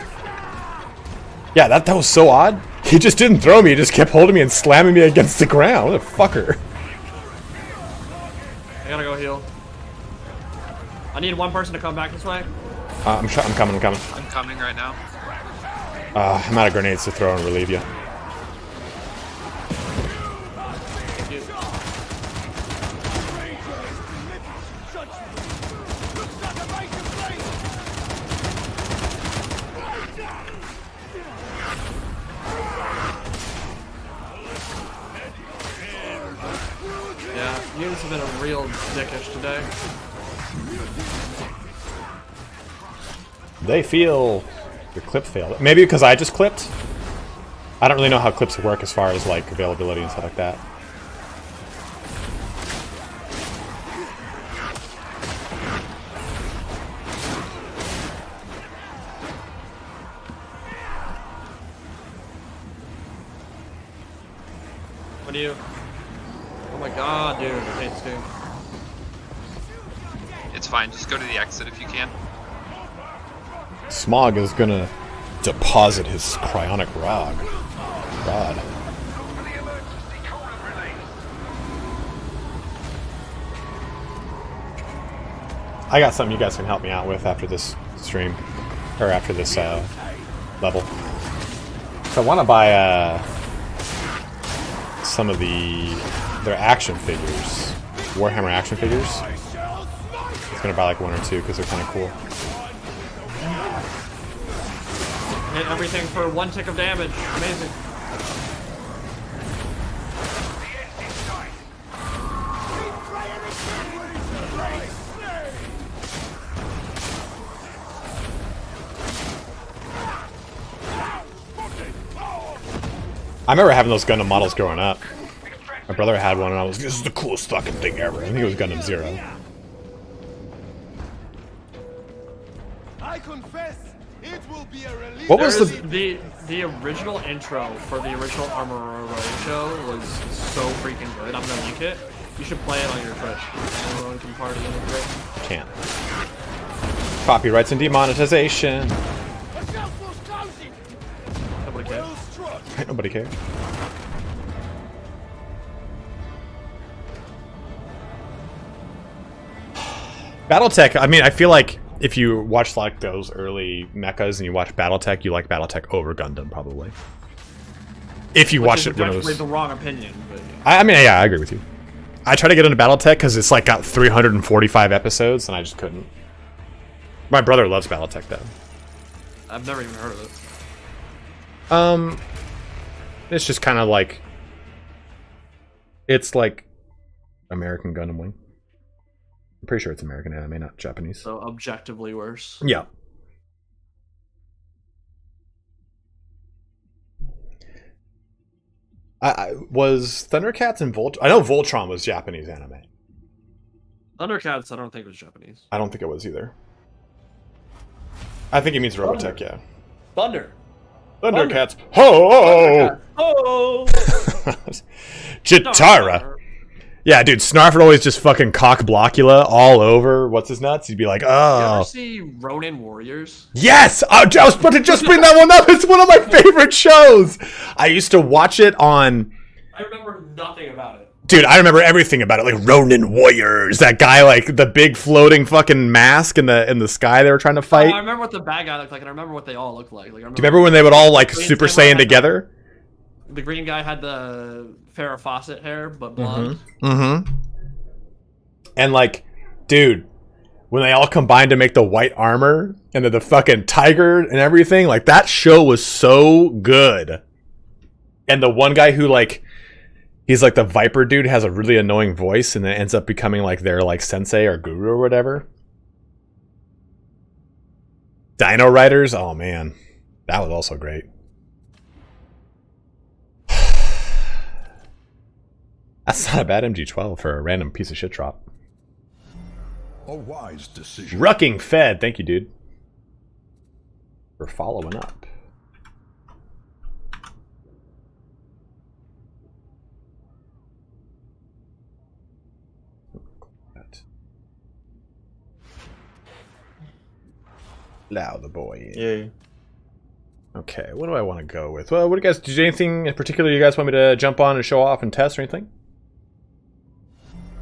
Yeah, that was so odd. He just didn't throw me. He just kept holding me and slamming me against the ground. What a fucker. I gotta go heal. I need one person to come back this way. I'm coming. I'm coming right now. I'm out of grenades to throw and relieve you. Yeah, units have been a real dickish today. They feel your clip failed. Maybe because I just clipped. I don't really know how clips work as far as like availability and stuff like that. What do you? Oh my god, dude, I hate this game. It's fine. Just go to the exit if you can. Smog is gonna deposit his cryonic rod. I got something you guys can help me out with after this stream, or after this level. So I want to buy some of their action figures, Warhammer action figures. I was gonna buy like one or two because they're kind of cool. Hit everything for 1 tick of damage. Amazing. I remember having those Gundam models growing up. My brother had one and I was, this is the coolest fucking thing ever. I think it was Gundam Zero. I confess, it will be a relief. What was the original intro for the original Armor Road show was so freaking good. I'm gonna link it. You should play it on your Twitch. Everyone can party in it. Can't. Copyrights and demonetization. Nobody cares. Nobody cares. Battletech, I mean, I feel like if you watch like those early mechas and you watch Battletech, you like Battletech over Gundam, probably. If you watch it when it was... the wrong opinion, but... I mean, yeah, I agree with you. I try to get into Battletech because it's like got 345 episodes and I just couldn't. My brother loves Battletech though. I've never even heard of it. It's just kind of like... It's like American Gundam Wing. I'm pretty sure it's American anime, not Japanese. So objectively worse. Yeah. Was Thundercats and Voltron? I know Voltron was Japanese anime. Thundercats, I don't think was Japanese. I don't think it was either. I think it means Robotech, yeah. Thunder. Thundercats. Ho! Oh! Chitara. Yeah, dude, Snarf would always just fucking cock Blockula all over what's his nuts. He'd be like, You oh. ever see Ronin Warriors? Yes! I was about to just bring that one up. It's one of my favorite shows. I used to watch it on... I remember nothing about it. Dude, I remember everything about it. Like Ronin Warriors. That guy, like, the big floating fucking mask in the sky they were trying to fight. I remember what the bad guy looked like, and I remember what they all looked like. Do you remember when they would all, like, Super Saiyan together? The green guy had the Farrah Fawcett hair, but blonde. Mm-hmm. And, like, dude, when they all combined to make the white armor and the fucking tiger and everything, like, that show was so good. And the one guy who, like, he's like the Viper dude, has a really annoying voice, and it ends up becoming, like, their, like, sensei or guru or whatever. Dino Riders, oh, man. That was also great. That's not a bad MG12 for a random piece of shit drop. A wise decision. Rucking Fed, thank you, dude, for following up. Allow the boy in. Yeah. Okay, what do I want to go with? Well, what do you guys, did anything in particular you guys want me to jump on and show off and test or anything?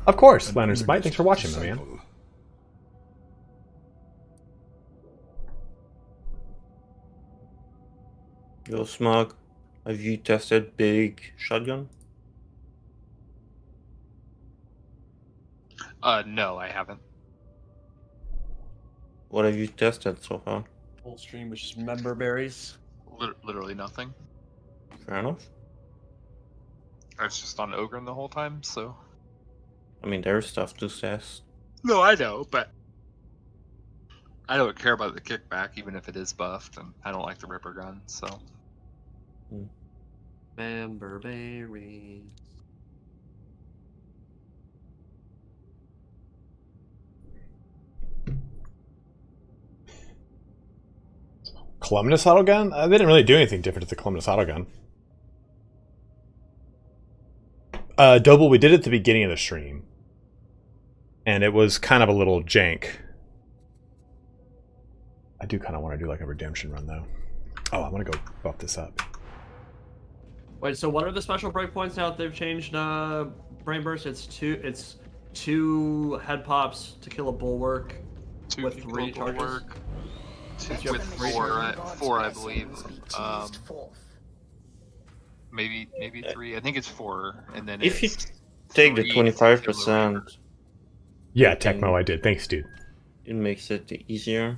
Of course, Lantern Smite, thanks for watching, my man. Yo, Smug, have you tested big shotgun? No, I haven't. What have you tested so far? Full stream, which is member berries. Literally nothing. Fair enough. I was just on Ogren the whole time, so... I mean, there's stuff to test. No, I know, but... I don't care about the kickback, even if it is buffed, and I don't like the Ripper gun, so... Member berries. Columnus autogun? They didn't really do anything different to the Columnus autogun. Double, we did it at the beginning of the stream. And it was kind of a little jank. I do kind of want to do like a redemption run though. Oh, I'm going to go buff this up. Wait, so what are the special breakpoints now that they've changed Brain Burst? It's two head pops to kill a bulwark with 3 charges. With four, I believe. Maybe 3. I think it's 4, and then if you take the 25%, yeah, Tecmo, I did. Thanks, dude. It makes it easier.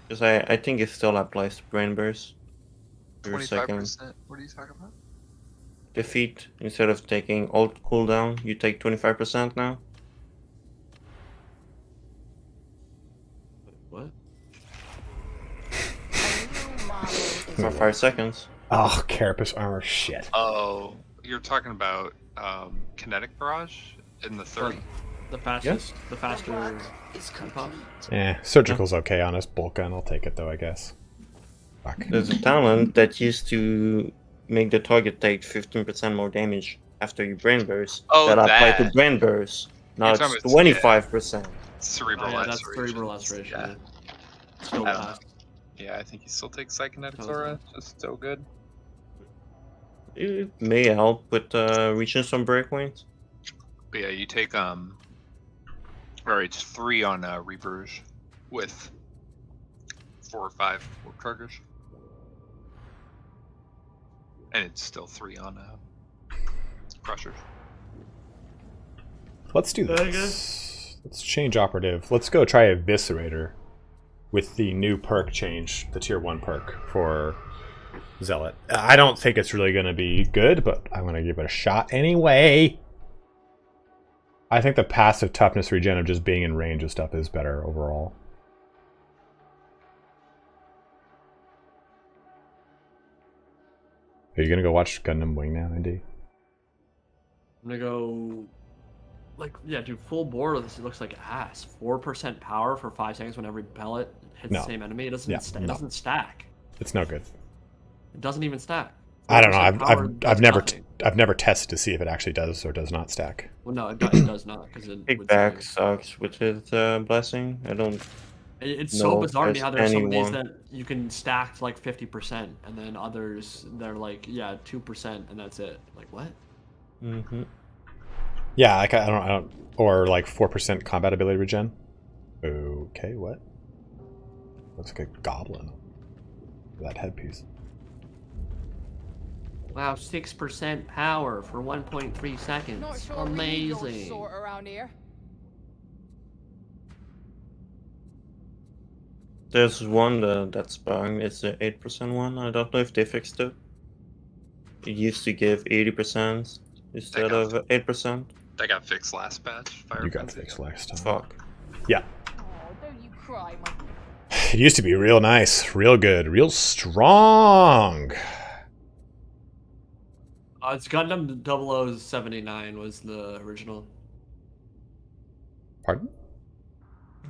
Because I think it still applies to Brain Burst. 25%. What are you talking about? Defeat, instead of taking alt cooldown, you take 25% now. What? For 5 seconds. Oh, Carapace armor, shit. Oh, you're talking about kinetic barrage in the 30. The fastest, the faster pop. Yeah, surgical's okay on us. Bulk gun, I'll take it though, I guess. Fuck. There's a talent that used to make the target take 15% more damage after you brain burst. Oh, that applied to that. brain burst. Now You're it's talking about- 25%. Cerebral That's laceration. cerebral laceration. Yeah. Yeah. Still I don't fast. Yeah, I think you still take Psychonetics Aura. Just so good. It may help with reaching some breakpoints. But yeah, you take or it's 3 on Reverge with 4 or 5 warp chargers, and it's still 3 on crushers. Let's do this. Let's change operative. Let's go try Eviscerator with the new perk change, the tier 1 perk for Zealot. I don't think it's really going to be good, but I'm going to give it a shot anyway. I think the passive toughness regen of just being in range of stuff is better overall. Are you gonna go watch Gundam Wing now, Andy? I'm gonna go, like, yeah, dude, full board of this. It looks like ass. 4% power for 5 seconds when every pellet hits the same enemy. It doesn't. It doesn't stack. It's no good. It doesn't even stack. I don't know. 4% I've power I've never tested to see if it actually does or does not stack. Well, no, it does not because it. Kickback sucks with his blessing. I don't. It's so bizarre to me how there's some of these anyone. that you can stack to like 50%, and then others they're like 2%, and that's it. Like what? Mm-hmm. Yeah, like I don't, or like 4% combat ability regen. Okay, what? Looks like a goblin. That headpiece. Wow, 6% power for 1.3 seconds. Not sure Amazing. sort around here. There's one that's bugged. It's the 8% one. I don't know if they fixed it. It used to give 80% instead of 8%. That got fixed last patch. Fire You got Frenzy. fixed last time. Fuck. Yeah. Oh, don't you cry, my. It used to be real nice, real good, real strong. It's Gundam 0079 was the original. Pardon?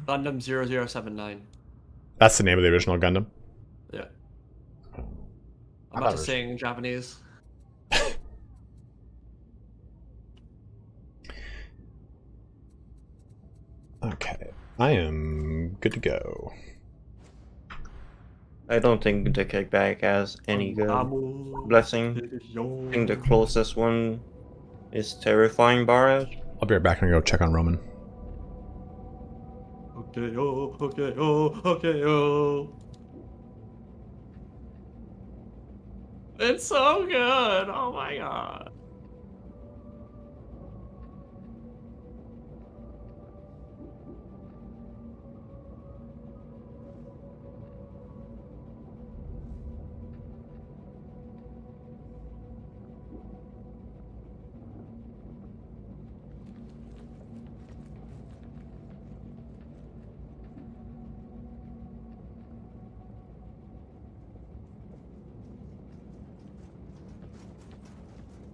Gundam 0079. That's the name of the original Gundam. Yeah. I I'm about to sing Japanese. Okay, I am good to go. I don't think the kickback has any good blessing. I think the closest one is Terrifying Barrage. I'll be right back and go check on Roman. Okay, oh, okay, oh, okay, oh. It's so good. Oh my god.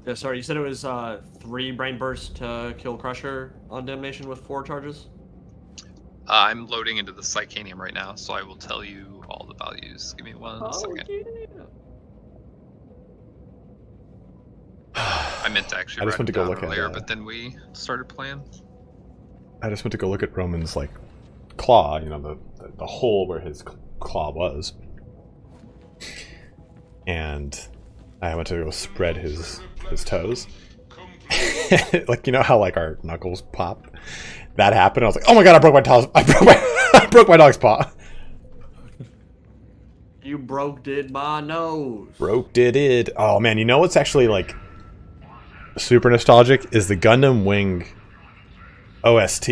Yeah, sorry, you said it was 3 brain bursts to kill Crusher on Damnation with 4 charges? I'm loading into the Psychanium right now, so I will tell you all the values. Give me one second. Yeah. I meant to actually I just write went to it go down look at earlier, but then we started playing. I just went to go look at Roman's like claw, you know, the hole where his claw was, and I went to go spread his toes. Like, you know how like our knuckles pop? That happened. I was like, oh my god, I broke my toes. I broke my dog's paw. You did my nose. Broke did it. Oh man, you know what's actually like super nostalgic is the Gundam Wing OST.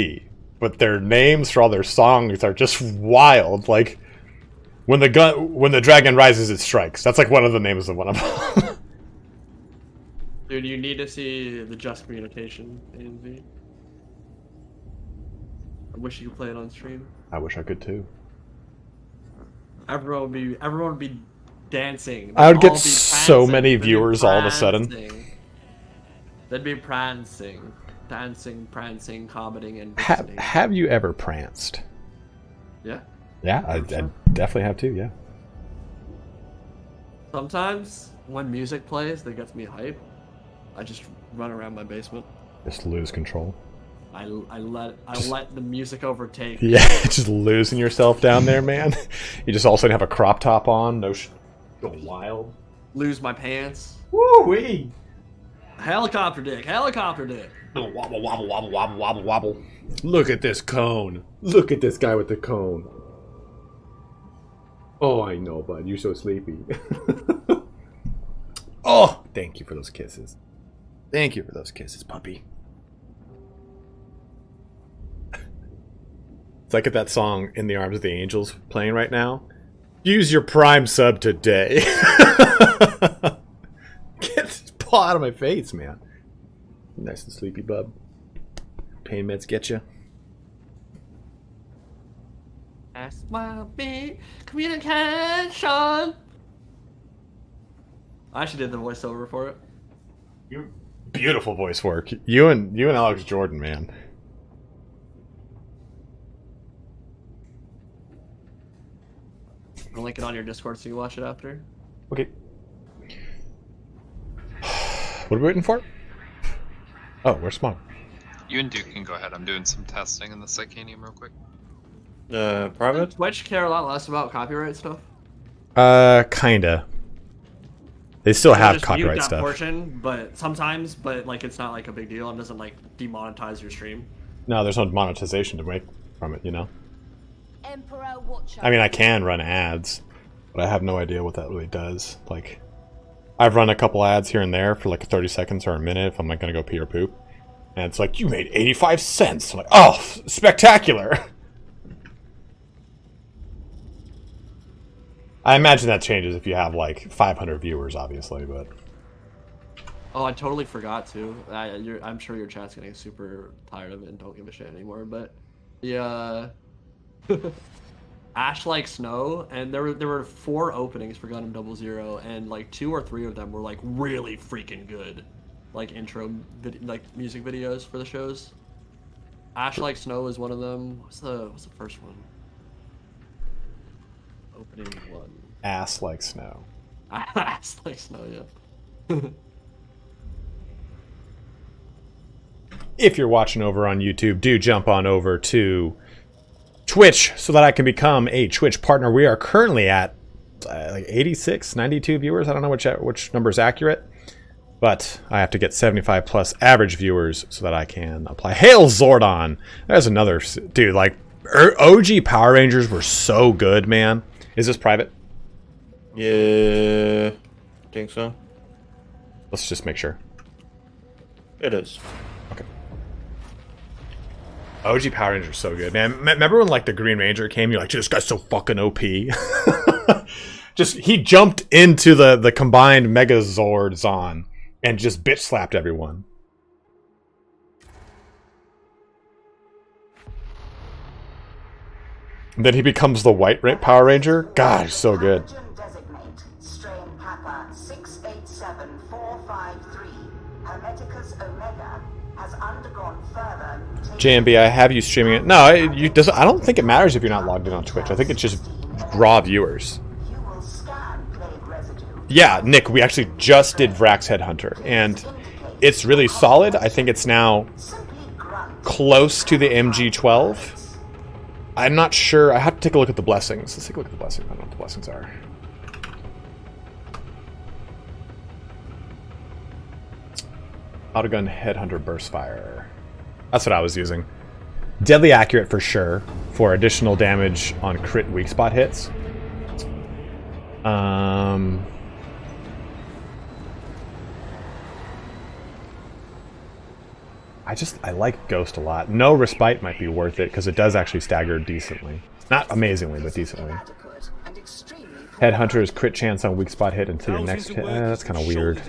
But their names for all their songs are just wild. Like when the dragon rises, it strikes. That's like one of the names of one of them. Dude, you need to see the Just Communication AMV. I wish you could play it on stream. I wish I could too. Everyone would be dancing. I would They'd all get be so prancing. many They'd be viewers all of a sudden. prancing. They'd be prancing, dancing, prancing, commenting, and Have you ever pranced? Yeah. Yeah, I definitely have too. Yeah. Sometimes when music plays that gets me hype, I just run around my basement. Just lose control. I let the music overtake. Yeah, just losing yourself down there, man. You just all of a sudden have a crop top on, going wild. Lose my pants. Woo wee! Helicopter dick, helicopter dick. Wobble, wobble, wobble, wobble, wobble, wobble. Look at this cone. Look at this guy with the cone. Oh, I know, bud. You're so sleepy. Oh, thank you for those kisses. Thank you for those kisses, puppy. It's like that song "In the Arms of the Angels" playing right now. Use your Prime sub today. Get this paw out of my face, man. Nice and sleepy, bub. Pain meds get you. That's my big communication. I actually did the voiceover for it. Beautiful voice work. You and Alex Jordan, man. I'll link it on your Discord so you watch it after. Okay. What are we waiting for? Oh, where's Smog? You and Duke can go ahead. I'm doing some testing in the Psychanium real quick. Private? Twitch care a lot less about copyright stuff. Kinda. They still have Just copyright mute that stuff. portion, but sometimes, like it's not like a big deal and doesn't like demonetize your stream. No, there's no monetization to make from it, you know? Emperor, watch I mean, I can run ads, but I have no idea what that really does. Like, I've run a couple ads here and there for like 30 seconds or a minute if I'm like gonna go pee or poop. And it's like, you made 85 cents. I'm like, oh, spectacular. I imagine that changes if you have like 500 viewers, obviously, but... Oh, I totally forgot to. I'm sure your chat's getting super tired of it and don't give a shit anymore, but... Yeah... Ash Like Snow, and there were 4 openings for Gundam 00, and like 2 or 3 of them were like really freaking good, like intro music videos for the shows. Ash Like Snow is one of them. What's the first one? Opening 1. Ass Like Snow. Ass Like Snow, yeah. If you're watching over on YouTube, do jump on over to Twitch so that I can become a Twitch partner. We are currently at like 86, 92 viewers. I don't know which number is accurate, but I have to get 75 plus average viewers so that I can apply. Hail Zordon! There's another dude. Like OG Power Rangers were so good, man. Is this private? Yeah, I think so. Let's just make sure. It is. Okay. OG Power Rangers are so good, man. Remember when like the Green Ranger came? You're like, this guy's so fucking OP. He jumped into the combined Megazord Zon and just bitch slapped everyone. And then he becomes the White Power Ranger. Gosh, so good. Designate strain Kappa 687453. Hermeticus Omega has undergone further mutation. JMB, I have you streaming it. No, I don't think it matters if you're not logged in on Twitch. I think it's just raw viewers. You will scan plague residue. Yeah, Nick, we actually just did Vrax Headhunter, and it's really solid. I think it's now close to the MG12. I'm not sure. I have to take a look at the blessings. Let's take a look at the blessings. I don't know what the blessings are. Autogun Headhunter Burst Fire. That's what I was using. Deadly accurate for sure, for additional damage on crit weak spot hits. I like Ghost a lot. No Respite might be worth it because it does actually stagger decently. Not amazingly, but decently. Headhunter's crit chance on weak spot hit until your next hit. That's kind of weird.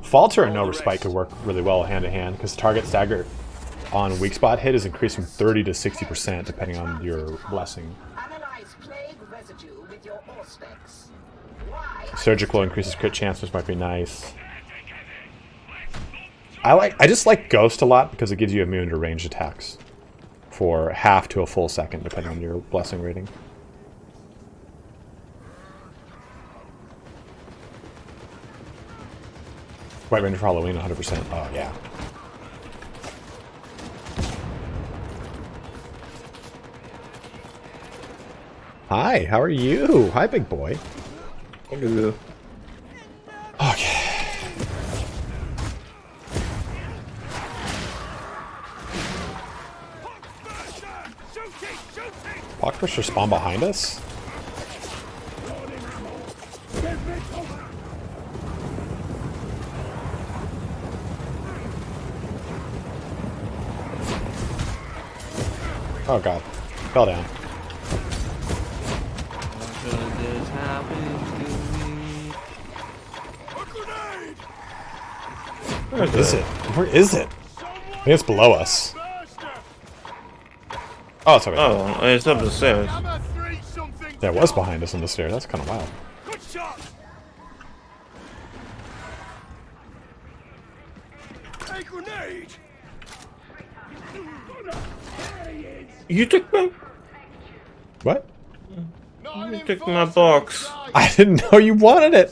Falter and No Respite could work really well hand to hand because target stagger on weak spot hit is increased from 30 to 60% depending on your blessing. Surgical increases crit chance, which might be nice. I just like Ghost a lot because it gives you immune to ranged attacks for half to a full second, depending on your blessing rating. White Ranger for Halloween, 100%. Oh, yeah. Hi, how are you? Hi, big boy. Hello. Okay. Pockburster spawn behind us? Oh god. Fell down. Where is it? Where is it? I think it's below us. Oh, it's okay. Oh, it's up the stairs. That was behind us on the stairs. That's kind of wild. shot! A grenade! You took my... What? You took my box. I didn't know you wanted it.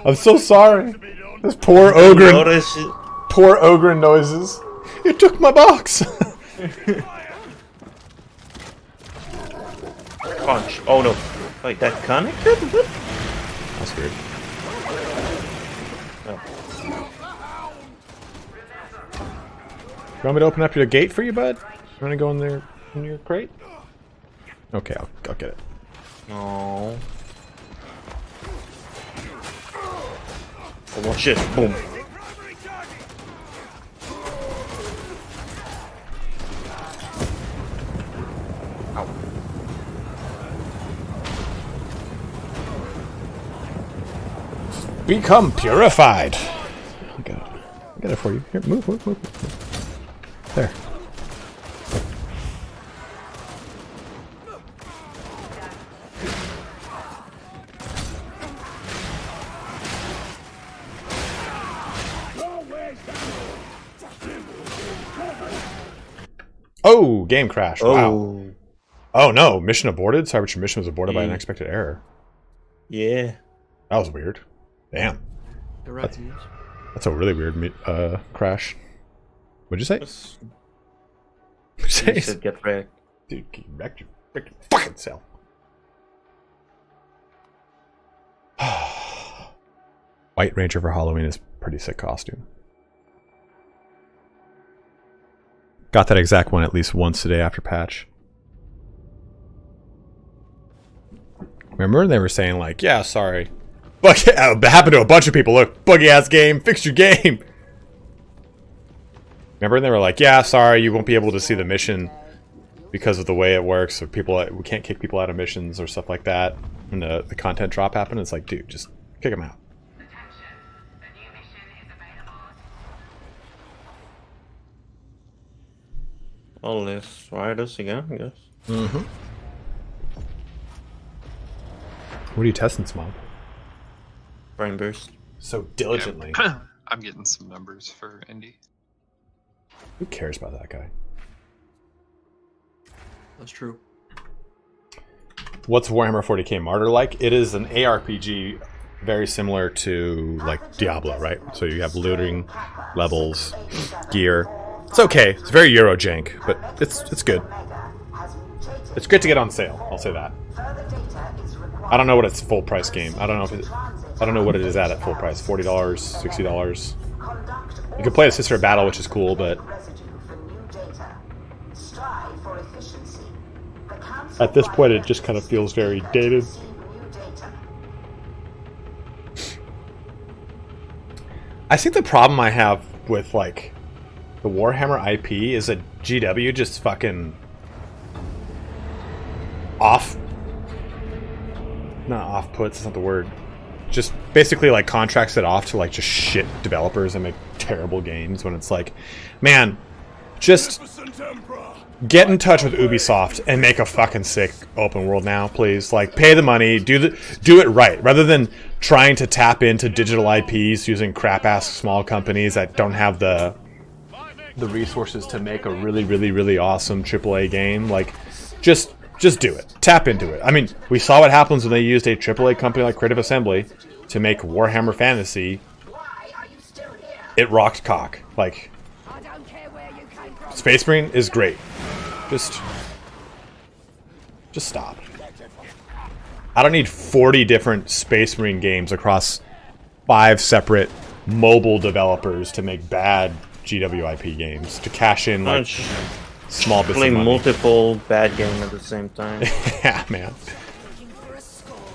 I'm so sorry. This poor ogre. Notice it. Poor ogre noises. You took my box. Punch. Oh no. Wait, that connected? That's weird. Oh. You want me to open up your gate for you, bud? You want to go in there in your crate? Okay, I'll get it. No. Oh, watch it. Boom. Ow. Become purified. I'll get it. I'll get it for you. Here, move. There. Oh, game crash. Wow. Oh no, mission aborted? Sorry, but your mission was aborted by an unexpected error. Yeah. That was weird. Damn. That's a really weird crash. What'd you say? You said get wrecked. Dude, get wrecked your fucking self. White Ranger for Halloween is a pretty sick costume. Got that exact one at least once today after patch. Remember they were saying like, yeah, sorry. But it happened to a bunch of people. Look, buggy ass game, fix your game. Remember they were like, yeah, sorry, you won't be able to see the mission because of the way it works. Or we can't kick people out of missions or stuff like that. When the content drop happened, it's like, dude, just kick them out. Well, let's try this again, I guess. Mm-hmm. What are you testing, Smog? Frame burst. So diligently. Yeah. I'm getting some numbers for Indy. Who cares about that guy? That's true. What's Warhammer 40k Martyr like? It is an ARPG very similar to like Diablo, right? So you have looting, levels, gear. It's okay. It's very Euro jank, but it's good. It's great to get on sale. I'll say that. I don't know what its full price game. I don't know what it is at full price. $40, $60. You can play a Sister of Battle, which is cool, but at this point, it just kind of feels very dated. I think the problem I have with like the Warhammer IP is that GW just fucking puts, it's not the word. Just basically like contracts it off to like just shit developers and make terrible games when it's like, man, just get in touch with Ubisoft and make a fucking sick open world now, please. Like, pay the money, do it right, rather than trying to tap into digital IPs using crap-ass small companies that don't have the resources to make a really awesome AAA game. Like, just do it. Tap into it. I mean, we saw what happens when they used a AAA company like Creative Assembly to make Warhammer Fantasy. It rocked cock. Like, Space Marine is great. Just stop. I don't need 40 different Space Marine games across 5 separate mobile developers to make bad GWIP games to cash in like small bits of money. Play multiple bad games at the same time. Yeah, man.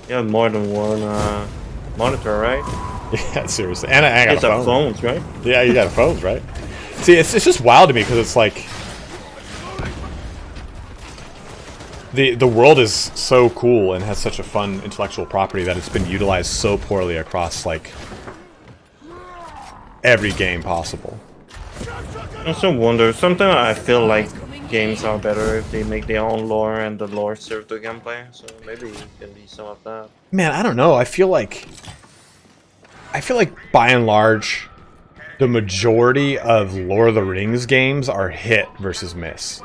You have more than one monitor, right? Yeah, seriously. And I got a phone. Phones, right? Yeah, you got phones, right? See, it's just wild to me because it's like the world is so cool and has such a fun intellectual property that it's been utilized so poorly across like every game possible. I also wonder, sometimes I feel like games are better if they make their own lore and the lore serve the gameplay. So maybe it can be some of that. Man, I don't know. I feel like by and large, the majority of Lord of the Rings games are hit versus miss.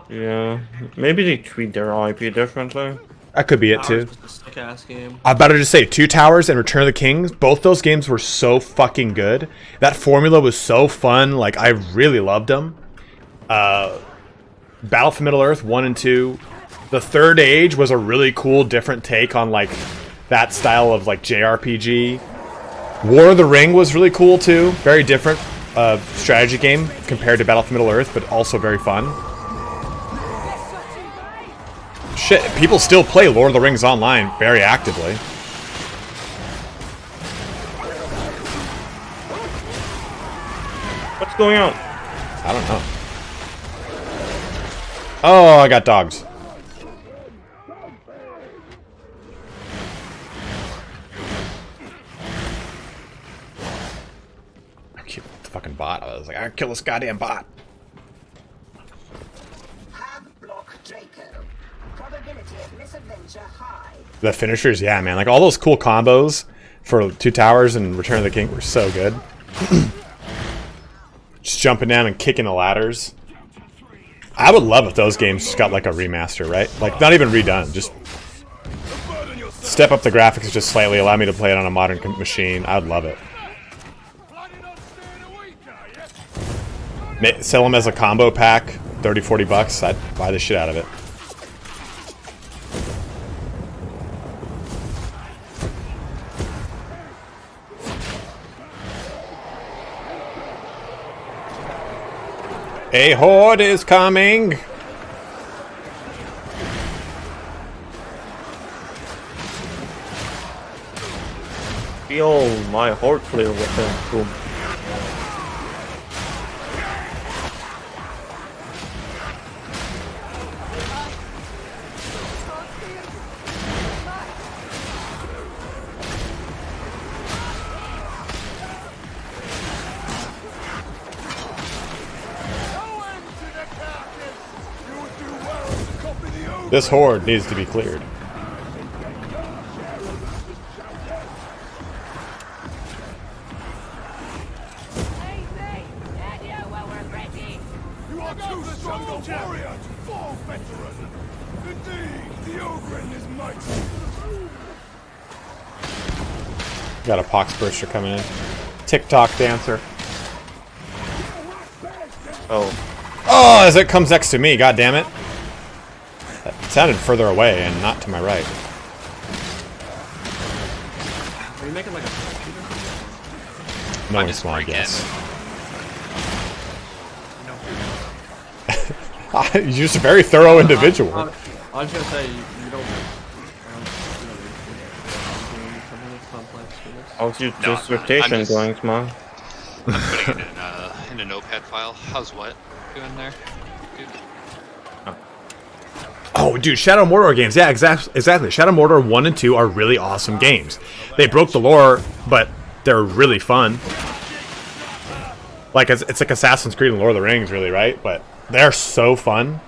Yeah, maybe they treat their IP differently. That could be it too. Sick-ass game. I'm about to just say, Two Towers and Return of the Kings, both those games were so fucking good. That formula was so fun. Like, I really loved them. Battle for Middle-earth 1 and 2. The Third Age was a really cool, different take on, like, that style of, like, JRPG. War of the Ring was really cool, too. Very different strategy game compared to Battle for Middle-earth, but also very fun. Shit, people still play Lord of the Rings online very actively. What's going on? I don't know. Oh, I got dogs. I killed the fucking bot. I was like, I gotta kill this goddamn bot. The finishers, yeah, man. Like, all those cool combos for Two Towers and Return of the King were so good. Just jumping down and kicking the ladders. I would love if those games just got, like, a remaster, right? Like, not even redone. Just step up the graphics just slightly. Allow me to play it on a modern machine. I would love it. Sell them as a combo pack. 30-40 bucks. I'd buy the shit out of it. A horde is coming! Feel my heart clear with them. Boom. This horde needs to be cleared. You are too strong a warrior to fall, veteran. Indeed, the Ogren is mighty. Got a pox burster coming in. TikTok dancer. Oh, as it comes next to me, god damn it. That sounded further away and not to my right. Are you making like a No one's small, I guess. You're just a very thorough individual. I was gonna say, you don't... How's your rotation going, Smog? I'm putting it in a notepad file. How's what doing there? Good. Oh, dude, Shadow Mordor games. Yeah, exactly. Shadow Mordor 1 and 2 are really awesome games. They broke the lore, but they're really fun. Like, it's like Assassin's Creed and Lord of the Rings, really, right? But they're so fun.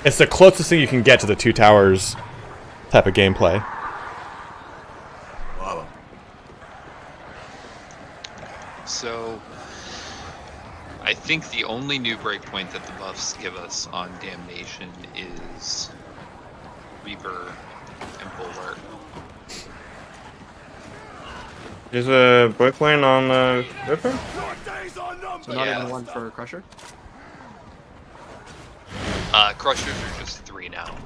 It's the closest thing you can get to the Two Towers type of gameplay. Wow. So, I think the only new breakpoint that the buffs give us on Damnation is Reaper and Bulwark. There's a breakpoint on Ripper? So not even one for Crusher? Crushers are just 3 now.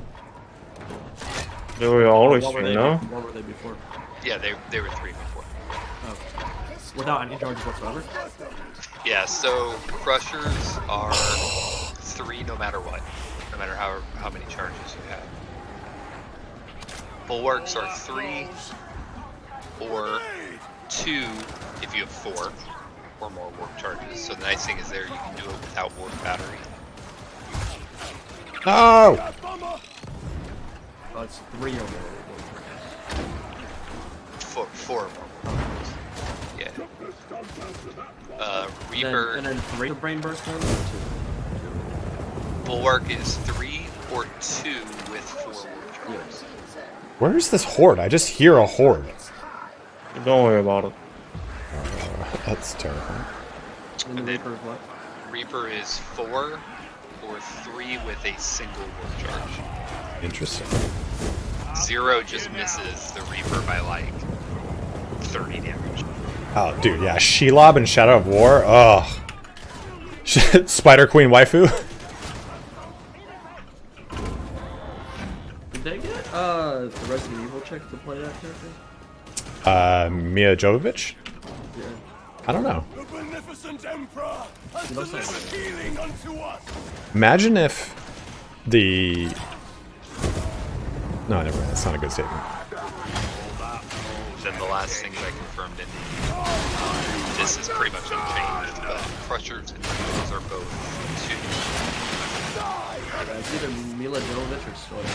They were always 3, no? What were they before? Yeah, they were 3 before. Oh. Without any charges whatsoever? Yeah, so Crushers are 3 no matter what. No matter how many charges you have. Bulwarks are 3 or 2 if you have 4 or more warp charges. So the nice thing is there you can do it without warp battery. No! Oh, it's 3 or more. 4 or more warp charges. Yeah. Reaper. And then 3 brain burst ones? Bulwark is 3 or 2 with 4 warp charges. Where is this horde? I just hear a horde. Don't worry about it. That's terrifying. And the Reaper is what? Reaper is 4 or 3 with a single warp charge. Interesting. 0 just misses the Reaper by like 30 damage. Oh, dude, yeah. Shelob and Shadow of War. Oh. Spider Queen waifu. Did they get the Resident Evil chick to play that character? Mia Jovovich? Yeah. I don't know. The beneficent Emperor has delivered healing unto us. Imagine if the... No, never mind. That's not a good statement. Then the last thing that I confirmed in this is pretty much unchanged, but Crushers and Reapers are both 2. It's either Mila Jovovich or Soya.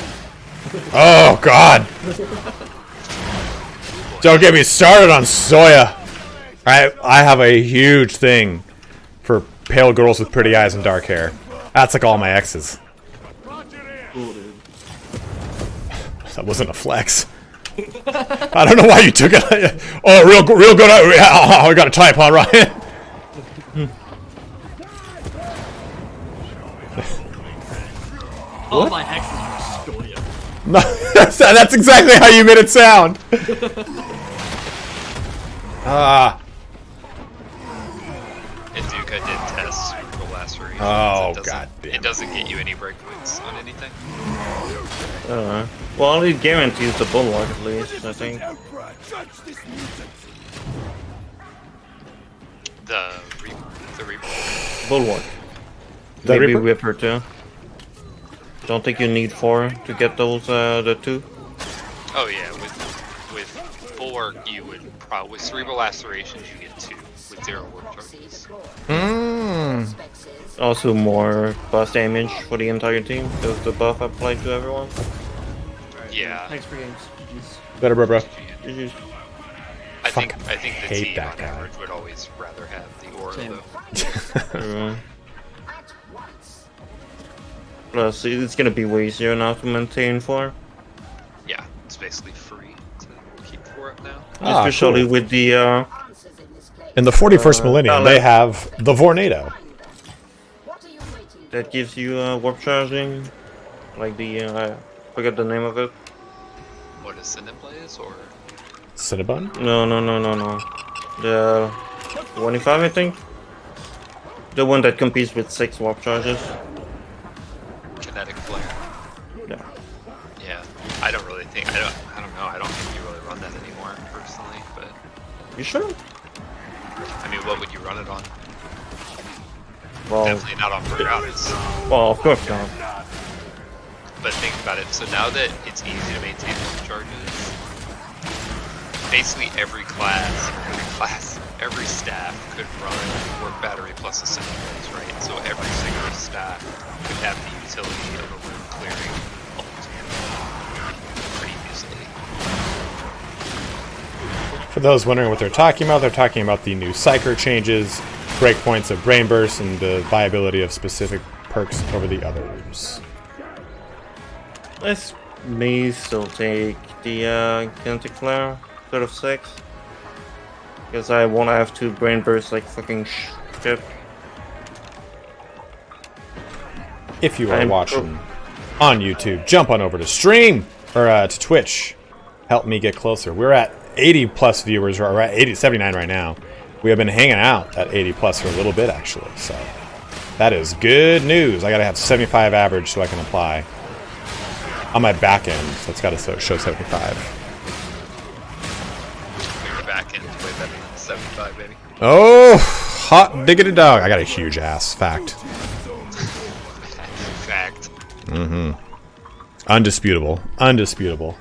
Oh, God! Don't get me started on Soya! I have a huge thing for pale girls with pretty eyes and dark hair. That's like all my exes. Cool, dude. That wasn't a flex. I don't know why you took it. Oh, real good. Oh, I got a type, huh, Ryan? All my exes are Soya. No, that's exactly how you made it sound. Izuka did test cerebral laceration. Oh, God damn. It doesn't get you any breakaways on anything. Well, it guarantees the Bulwark at least, I think. The Reaper. Bulwark. The Maybe Reaper? Whipper too. Don't think you need 4 to get those, the 2. Oh yeah, with Bulwark you would probably, with cerebral lacerations you get 2 with 0 warp charges. Also more buff damage for the entire team. Does the buff apply to everyone? Yeah. Thanks for games. GG's. Better, bro. GG's. I think Fucking the hate team that on guy. average would always rather have the aura Same. though. Plus, it's gonna be way easier now to maintain 4. Yeah, it's basically free to keep 4 up now. Especially cool. with the, In the 41st millennium, they have the Vornado. that gives you, warp charging. Like the, I forget the name of it. What is Cineplays or Cinnabon? No. The 25, I think. The one that competes with 6 warp charges. Kinetic Flare? Yeah. Yeah. I don't really think I don't know, I don't think you really run that anymore personally, but You sure? I mean what would you run it on? Well, Definitely not on Borealis. well, of course not. But think about it, so now that it's easy to maintain warp charges, basically every staff could run warp battery plus a Cineplays, right? So every single staff could have the utility of a room clearing ult pretty easily. For those wondering what they're talking about the new Psyker changes, breakpoints of Brain Burst, and the viability of specific perks over the others. Let's me still take the Kinetic Flare instead of 6. Because I want to have 2 Brain Bursts like fucking shit. If you are watching on YouTube, jump on over to stream or to Twitch. Help me get closer. We're at 80 plus viewers, or we're at 79 right now. We have been hanging out at 80 plus for a little bit actually, so that is good news. I gotta have 75 average so I can apply on my back end, so it's gotta show 75. Your back end's way better than 75, baby. Oh, hot diggity dog! I got a huge ass. Fact. Fact. Mm-hmm. Undisputable. Undisputable.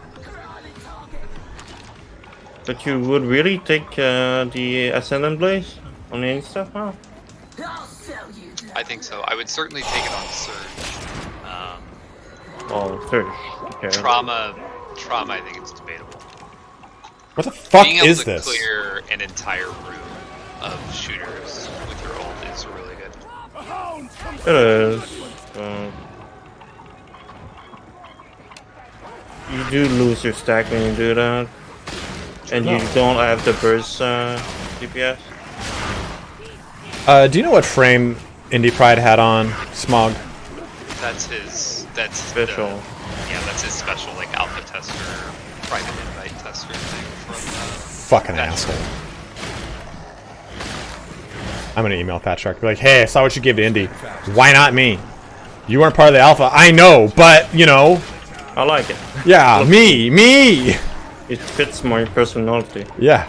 But you would really take the Ascendant Blaze on any stuff, huh? I think so. I would certainly take it on Surge. Oh, Surge. Okay. Trauma, I think it's debatable. What the fuck Being able is to this? clear an entire room of shooters with your ult is really good. It is. You do lose your stack when you do that. And you don't have the burst DPS. Do you know what frame Indie Pride had on, Smog? That's his. That's Special. Yeah, that's his special like alpha tester, private invite tester thing from. Fucking asshole. I'm gonna email Fat Shark. Be like, hey, I saw what you gave to Indy. Why not me? You weren't part of the alpha. I know, but you know. I like it. Yeah, me. It fits my personality. Yeah.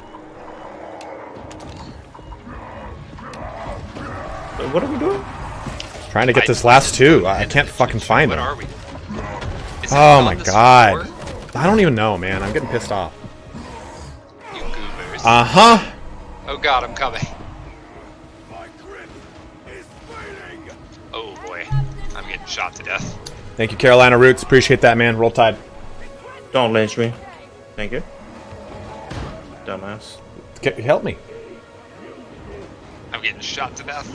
So what are we doing? Trying to get this last two. I can't fucking find them. What are we? Is it Oh on my this god. floor? I don't even know, man. I'm getting pissed off. You goobers. Uh-huh. Oh god, I'm coming. My grip is failing. Oh boy, I'm getting shot to death. Thank you, Carolina Roots. Appreciate that, man. Roll Tide. Don't lynch me. Thank you. Dumbass. Help me. I'm getting shot to death.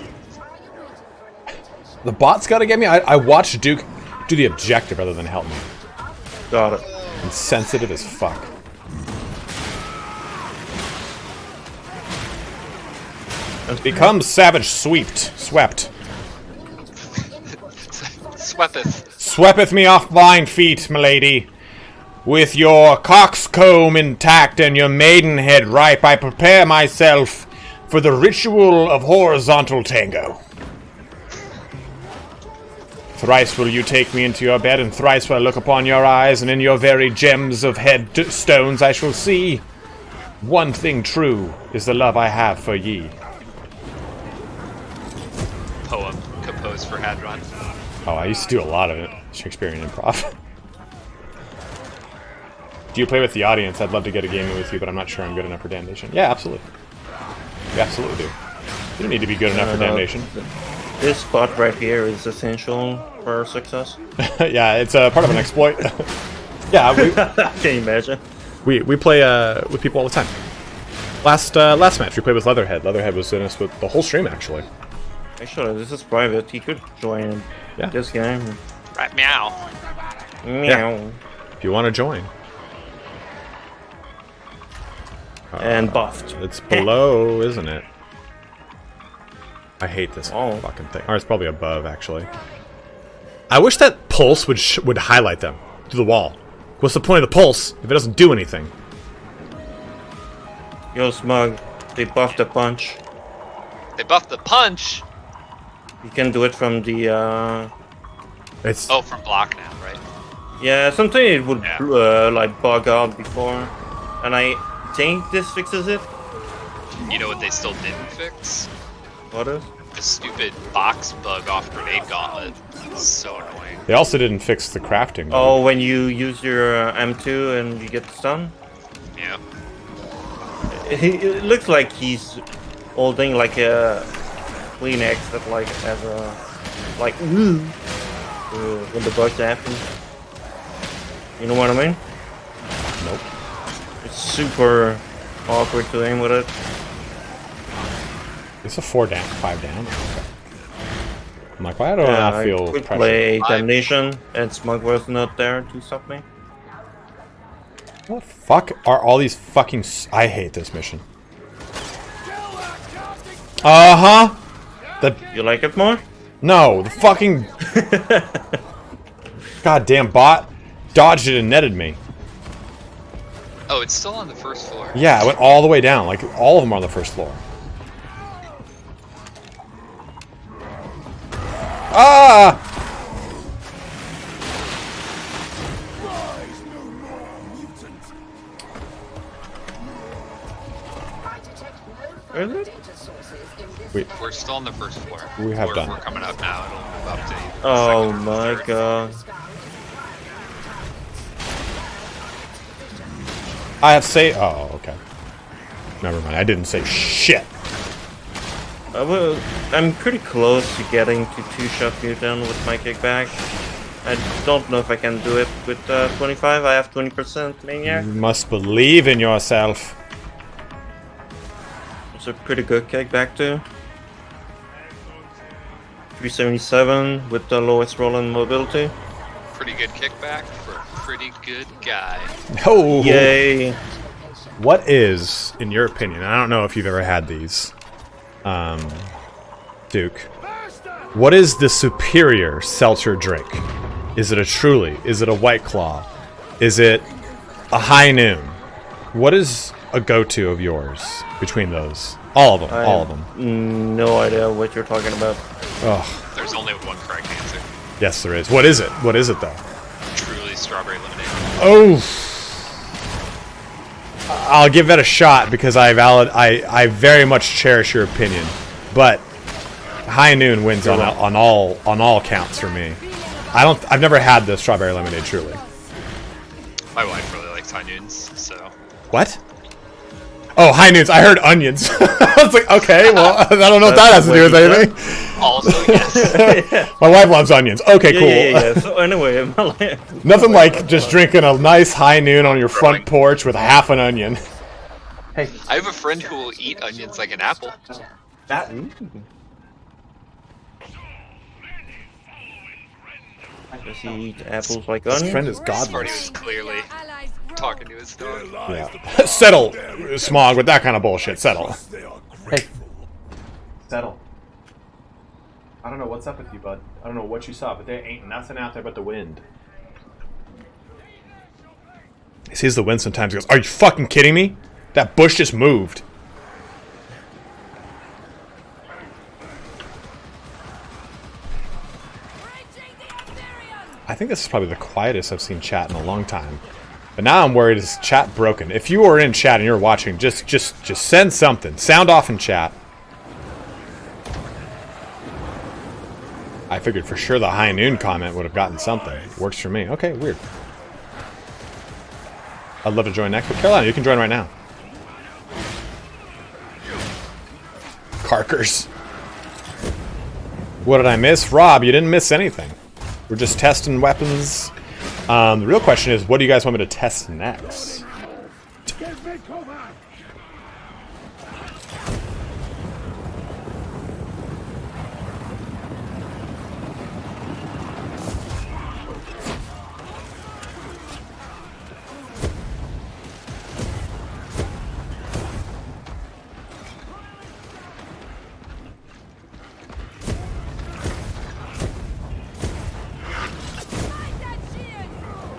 The bot's gotta get me. I watched Duke do the objective rather than help me. Got it. Insensitive as fuck. Become savage swept. Sweepeth me off blind feet, milady. With your coxcomb intact and your maidenhead ripe, I prepare myself for the ritual of horizontal tango. Thrice will you take me into your bed, and thrice will I look upon your eyes, and in your very gems of head stones I shall see. One thing true is the love I have for ye. Poem composed for Hadron. Oh, I used to do a lot of it. Shakespearean improv. Do you play with the audience? I'd love to get a game with you, but I'm not sure I'm good enough for Damnation. Yeah, absolutely. You absolutely do. You don't need to be good enough for Damnation. This spot right here is essential for success. Yeah, it's part of an exploit. Yeah, can you imagine? We play with people all the time. Last match we played with Leatherhead. Leatherhead was in us with the whole stream actually. Actually, this is private. He could join this game. Right, meow. Meow. Yeah. If you want to join. And buffed. It's below, isn't it? I hate this fucking thing. Or it's probably above, actually. I wish that pulse would highlight them to the wall. What's the point of the pulse if it doesn't do anything? Yo, Smug, they buffed the punch. They buffed the punch? You can do it from the, It's... Oh, from block now, right? Yeah, sometimes it would, like, bug out before. And I think this fixes it. You know what they still didn't fix? What is? The stupid box bug off Grenade Gauntlet. It's so annoying. They also didn't fix the crafting. Oh, when you use your M2 and you get stunned? Yeah. It looks like he's holding like a Kleenex that like has a like when the bugs happen. You know what I mean? Nope. It's super awkward to aim with it. It's a 4 down, 5 down. Okay. I'm like, why do I not feel could pressure? play Damnation and Smug was not there to stop me. What the fuck are all these fucking... I hate this mission. Uh-huh! You like it more? No, the fucking... Goddamn bot dodged it and netted me. Oh, it's still on the first floor. Yeah, it went all the way down. Like, all of them are on the first floor. Ah! We're still on the first floor. We have done. We're coming up now. It'll move up to the Oh second, my third. god. I have say... Oh, okay. Never mind. I didn't say shit. I'm pretty close to getting to 2-shot Mutant with my kickback. I don't know if I can do it with 25. I have 20% Maniac. You must believe in yourself. It's a pretty good kickback too. 377 with the lowest roll in mobility. Pretty good kickback for a pretty good guy. Oh, Yay! what is, in your opinion? I don't know if you've ever had these, Duke. What is the superior seltzer drink? Is it a Truly? Is it a White Claw? Is it a High Noon? What is a go-to of yours between those? All of them. All of them. No idea what you're talking about. Oh. There's only one correct answer. Yes, there is. What is it? What is it though? Truly strawberry lemonade. Oh. I'll give that a shot because I very much cherish your opinion, but High Noon wins on all counts for me. I've never had the strawberry lemonade Truly. My wife really likes High Noons, so. What? Oh, High Noons. I heard onions. I was like, okay, well, I don't know what that has to do with anything. Also, yes. My wife loves onions. Okay, cool. Yeah. So anyway, Nothing like just drinking a nice High Noon on your front porch with half an onion. Hey, I have a friend who will eat onions like an apple. That. Does he eat apples like onions? His friend is Party godless. was clearly talking to his dog. Yeah. Settle, Smog, with that kind of bullshit. Settle. Hey. Settle. I don't know what's up with you, bud. I don't know what you saw, but there ain't nothing out there but the wind. He sees the wind sometimes. He goes, "Are you fucking kidding me? That bush just moved." I think this is probably the quietest I've seen chat in a long time. But now I'm worried, is chat broken? If you are in chat and you're watching, just send something. Sound off in chat. I figured for sure the High Noon comment would have gotten something. Works for me. Okay, weird. I'd love to join next, but Carolina, you can join right now. Carkers. What did I miss? Rob, you didn't miss anything. We're just testing weapons. The real question is, what do you guys want me to test next?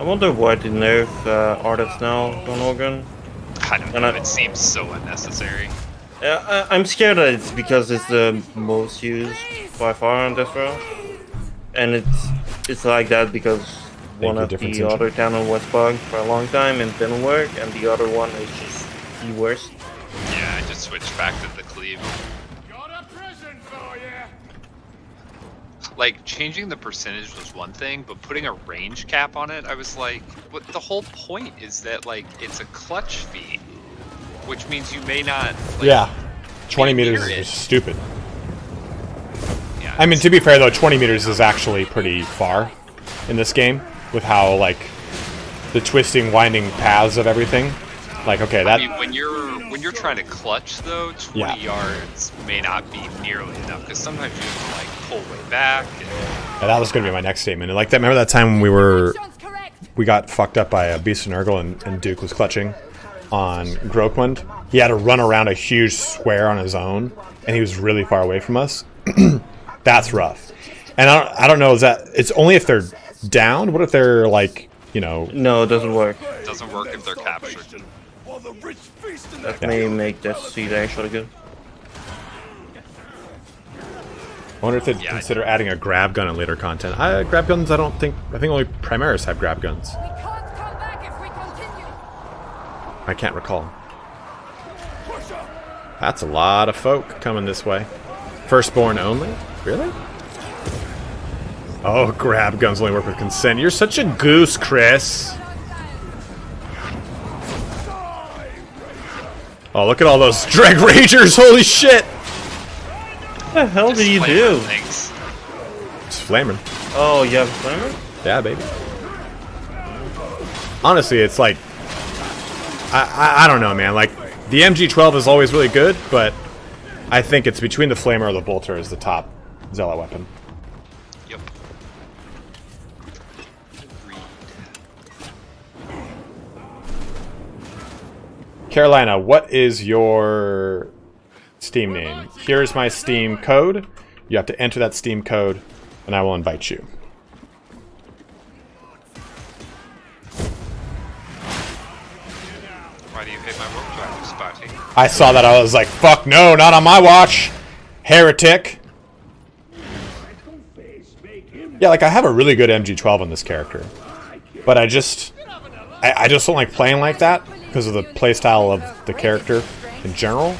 I wonder why they nerf artists now on Organ. I don't know, it seems so unnecessary. I'm scared that it's because it's the most used by far on this round. And it's like that because one of the other channel was bugged for a long time and didn't work, and the other one is just the worst. Yeah, I just switched back to the cleave. Like, changing the percentage was one thing, but putting a range cap on it, I was like, what, the whole point is that, like, it's a clutch feed, which means you may not, like, yeah, 20 meters is stupid. Yeah, I mean, to be fair, though, 20 meters is actually pretty far in this game, with how, like, the twisting, winding paths of everything. Like, okay, that... I mean, when you're trying to clutch, though, 20 yards may not be nearly enough, because sometimes you have to, like, pull way back. Yeah, that was going to be my next statement. And like that, remember that time when we got fucked up by a Beast of Nurgle and Duke was clutching on Grokmund? He had to run around a huge square on his own, and he was really far away from us. That's rough. And I don't know, is that... It's only if they're downed? What if they're, like, you know... No, it doesn't work. It doesn't work if they're captured. That may make this seed actually good. I wonder if they'd consider adding a grab gun in later content. Grab guns, I think only Primaris have grab guns. I can't recall. That's a lot of folk coming this way. Firstborn only? Really? Oh, grab guns only work with consent. You're such a goose, Chris. Oh, look at all those Dreg Ragers! Holy shit! What the hell did you do? Things. It's flaming. Oh, you have a flamer? Yeah, baby. Honestly, it's like... I don't know, man. Like, the MG12 is always really good, but I think it's between the flamer or the bolter is the top Zealot weapon. Carolina, what is your Steam name? Here's my Steam code. You have to enter that Steam code, and I will invite you. Why do you hate my warp drive, Spotty? I saw that. I was like, fuck no, not on my watch. Heretic. Yeah, like I have a really good MG12 on this character. But I just don't like playing like that because of the playstyle of the character in general.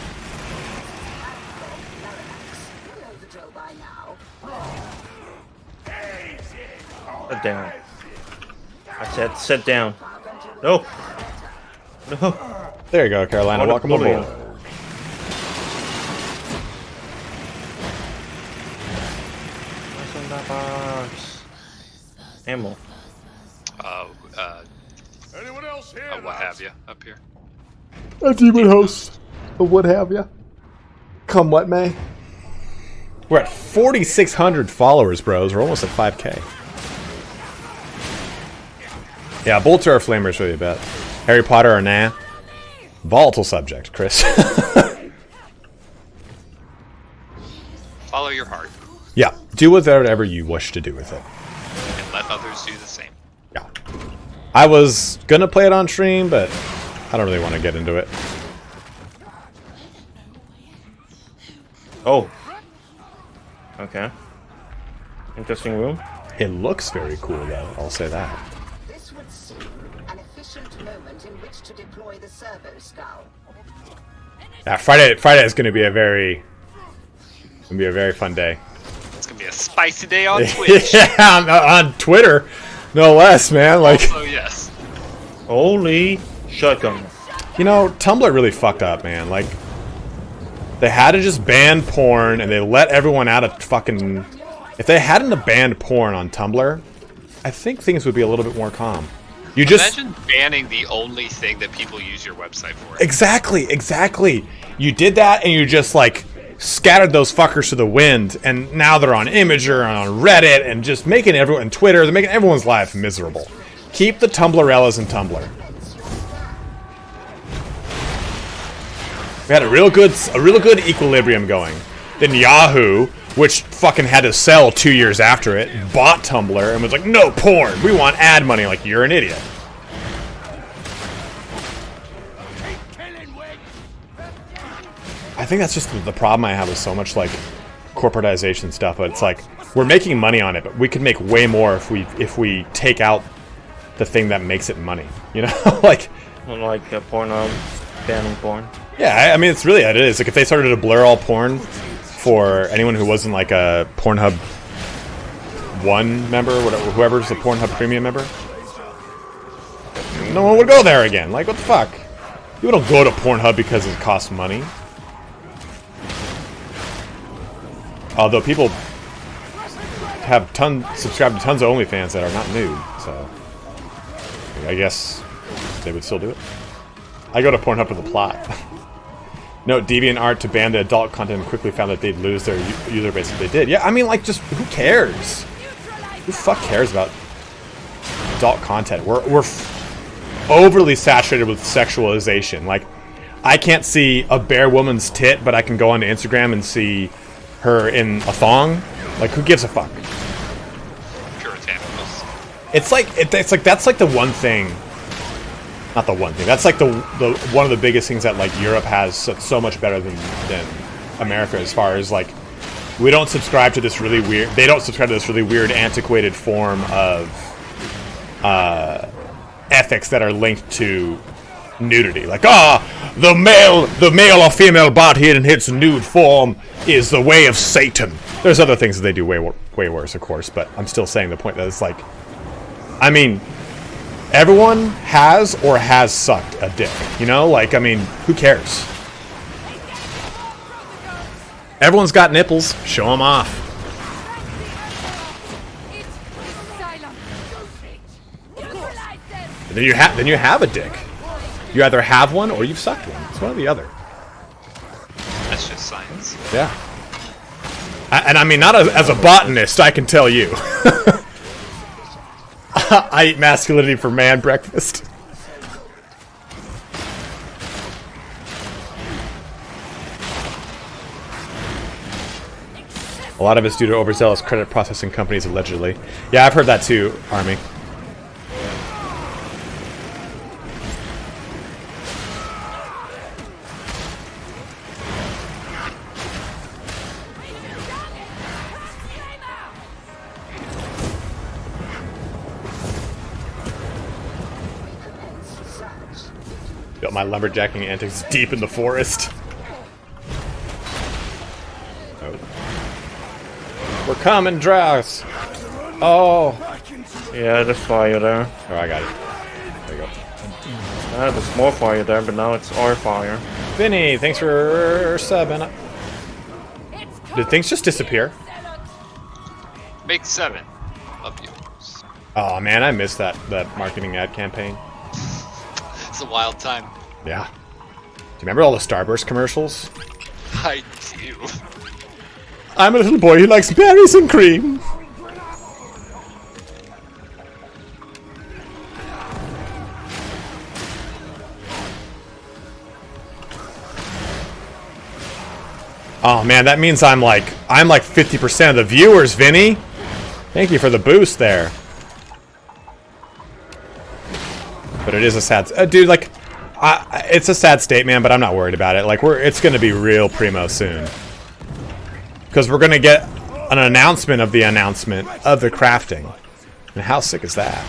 Sit down. I said sit down. No. No. There you go, Carolina. Welcome aboard. What's in that box? Ammo. Anyone else here? What have you up here? A demon host. Or what have you. Come what may. We're at 4,600 followers, bros. We're almost at 5K. Yeah, Bolter or Flamers really bet. Harry Potter or nah? Volatile subject, Chris. Follow your heart. Yeah, do whatever you wish to do with it. And let others do the same. Yeah. I was gonna play it on stream, but I don't really want to get into it. Oh. Okay. Interesting room. It looks very cool, though. I'll say that. This would seem an efficient moment in which to deploy the servo skull. Friday is gonna be a very fun day. It's gonna be a spicy day on Twitch. Yeah, on Twitter, no less, man. Like, Oh yes. Holy shotgun. you know, Tumblr really fucked up, man. Like, they had to just ban porn, and they let everyone out of fucking. If they hadn't have banned porn on Tumblr, I think things would be a little bit more calm. You just imagine banning the only thing that people use your website for. exactly. You did that, and you just like scattered those fuckers to the wind, and now they're on Imager and on Reddit, and just making everyone and Twitter. They're making everyone's life miserable. Keep the Tumblrellas in Tumblr. We had a real good equilibrium going. Then Yahoo, which fucking had to sell 2 years after it, bought Tumblr and was like, no porn, we want ad money. Like, you're an idiot. I think that's just the problem I have with so much like corporatization stuff. But it's like we're making money on it, but we could make way more if we take out the thing that makes it money. You know, like Pornhub banning porn. Yeah, I mean it is. Like if they started to blur all porn for anyone who wasn't like a Pornhub 1 member, whatever, whoever's the Pornhub Premium member, no one would go there again. Like what the fuck? You don't go to Pornhub because it costs money. Although people have subscribe to tons of OnlyFans that are not nude, so I guess they would still do it. I go to Pornhub for the plot. Note, DeviantArt to ban the adult content and quickly found that they'd lose their user base if they did. Yeah, I mean, like, just who cares? Who the fuck cares about adult content? We're overly saturated with sexualization. Like, I can't see a bare woman's tit, but I can go onto Instagram and see her in a thong. Like, who gives a fuck? Puritanical. It's like that's like the one thing. Not the one thing. That's like the one of the biggest things that like Europe has that's so much better than America as far as like we don't subscribe to this really weird. They don't subscribe to this really weird, antiquated form of ethics that are linked to nudity. Like, the male or female body in its nude form is the way of Satan. There's other things that they do way worse, of course, but I'm still saying the point that it's like, I mean, everyone has or has sucked a dick, you know? Like, I mean, who cares? Everyone's got nipples. Show them off. And then you have a dick. You either have one or you've sucked one. It's one or the other. That's just science. Yeah. And I mean, not as a botanist, I can tell you. I eat masculinity for man breakfast. A lot of it's due to overzealous credit processing companies, allegedly. Yeah, I've heard that too, Army. Got my lumberjacking antics deep in the forest. Oh. We're coming, Draus! Oh! Yeah, there's fire there. Oh, I got it. There you go. There's more fire there, but now it's our fire. Vinny, thanks for subbing. Did things just disappear? Make 7 of yours. Oh man, I missed that marketing ad campaign. It's a wild time. Yeah. Do you remember all the Starburst commercials? I do. I'm a little boy who likes berries and cream. Oh man, that means I'm like 50% of the viewers, Vinny. Thank you for the boost there. But it is a sad, dude. Like, it's a sad state, man. But I'm not worried about it. Like, it's gonna be real primo soon, because we're gonna get an announcement of the announcement of the crafting. And how sick is that?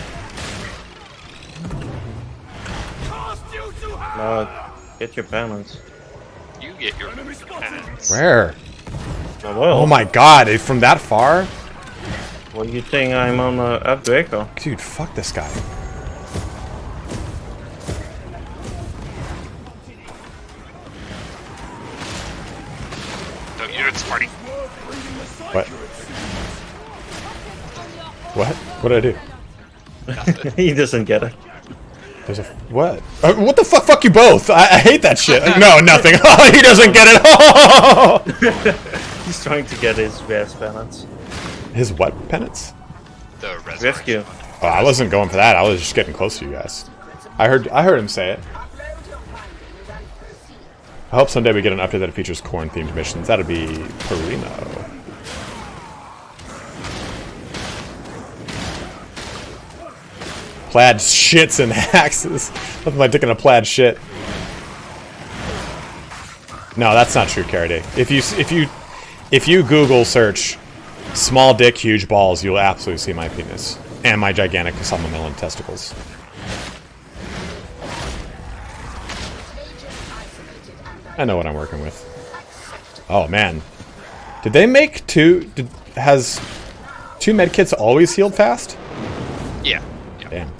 Get your penance. You get your penance. Where? Oh my god, from that far? What do you think I'm on up vehicle? Dude, fuck this guy. Don't units party. What? What? What did I do? He doesn't get it. There's a what? What the fuck? Fuck you both! I hate that shit. No, nothing. Oh, he doesn't get it. Oh! He's trying to get his best penance. His what penance? The rescue. Oh, I wasn't going for that. I was just getting close to you guys. I heard him say it. I hope someday we get an update that features corn-themed missions. That'd be primo. Plaid shits and axes. Nothing like taking a plaid shit. No, that's not true, Caraday. If you Google search small dick, huge balls, you'll absolutely see my penis and my gigantic melon testicles. I know what I'm working with. Oh man, did they make two? Has 2 medkits always healed fast? Yeah. Damn.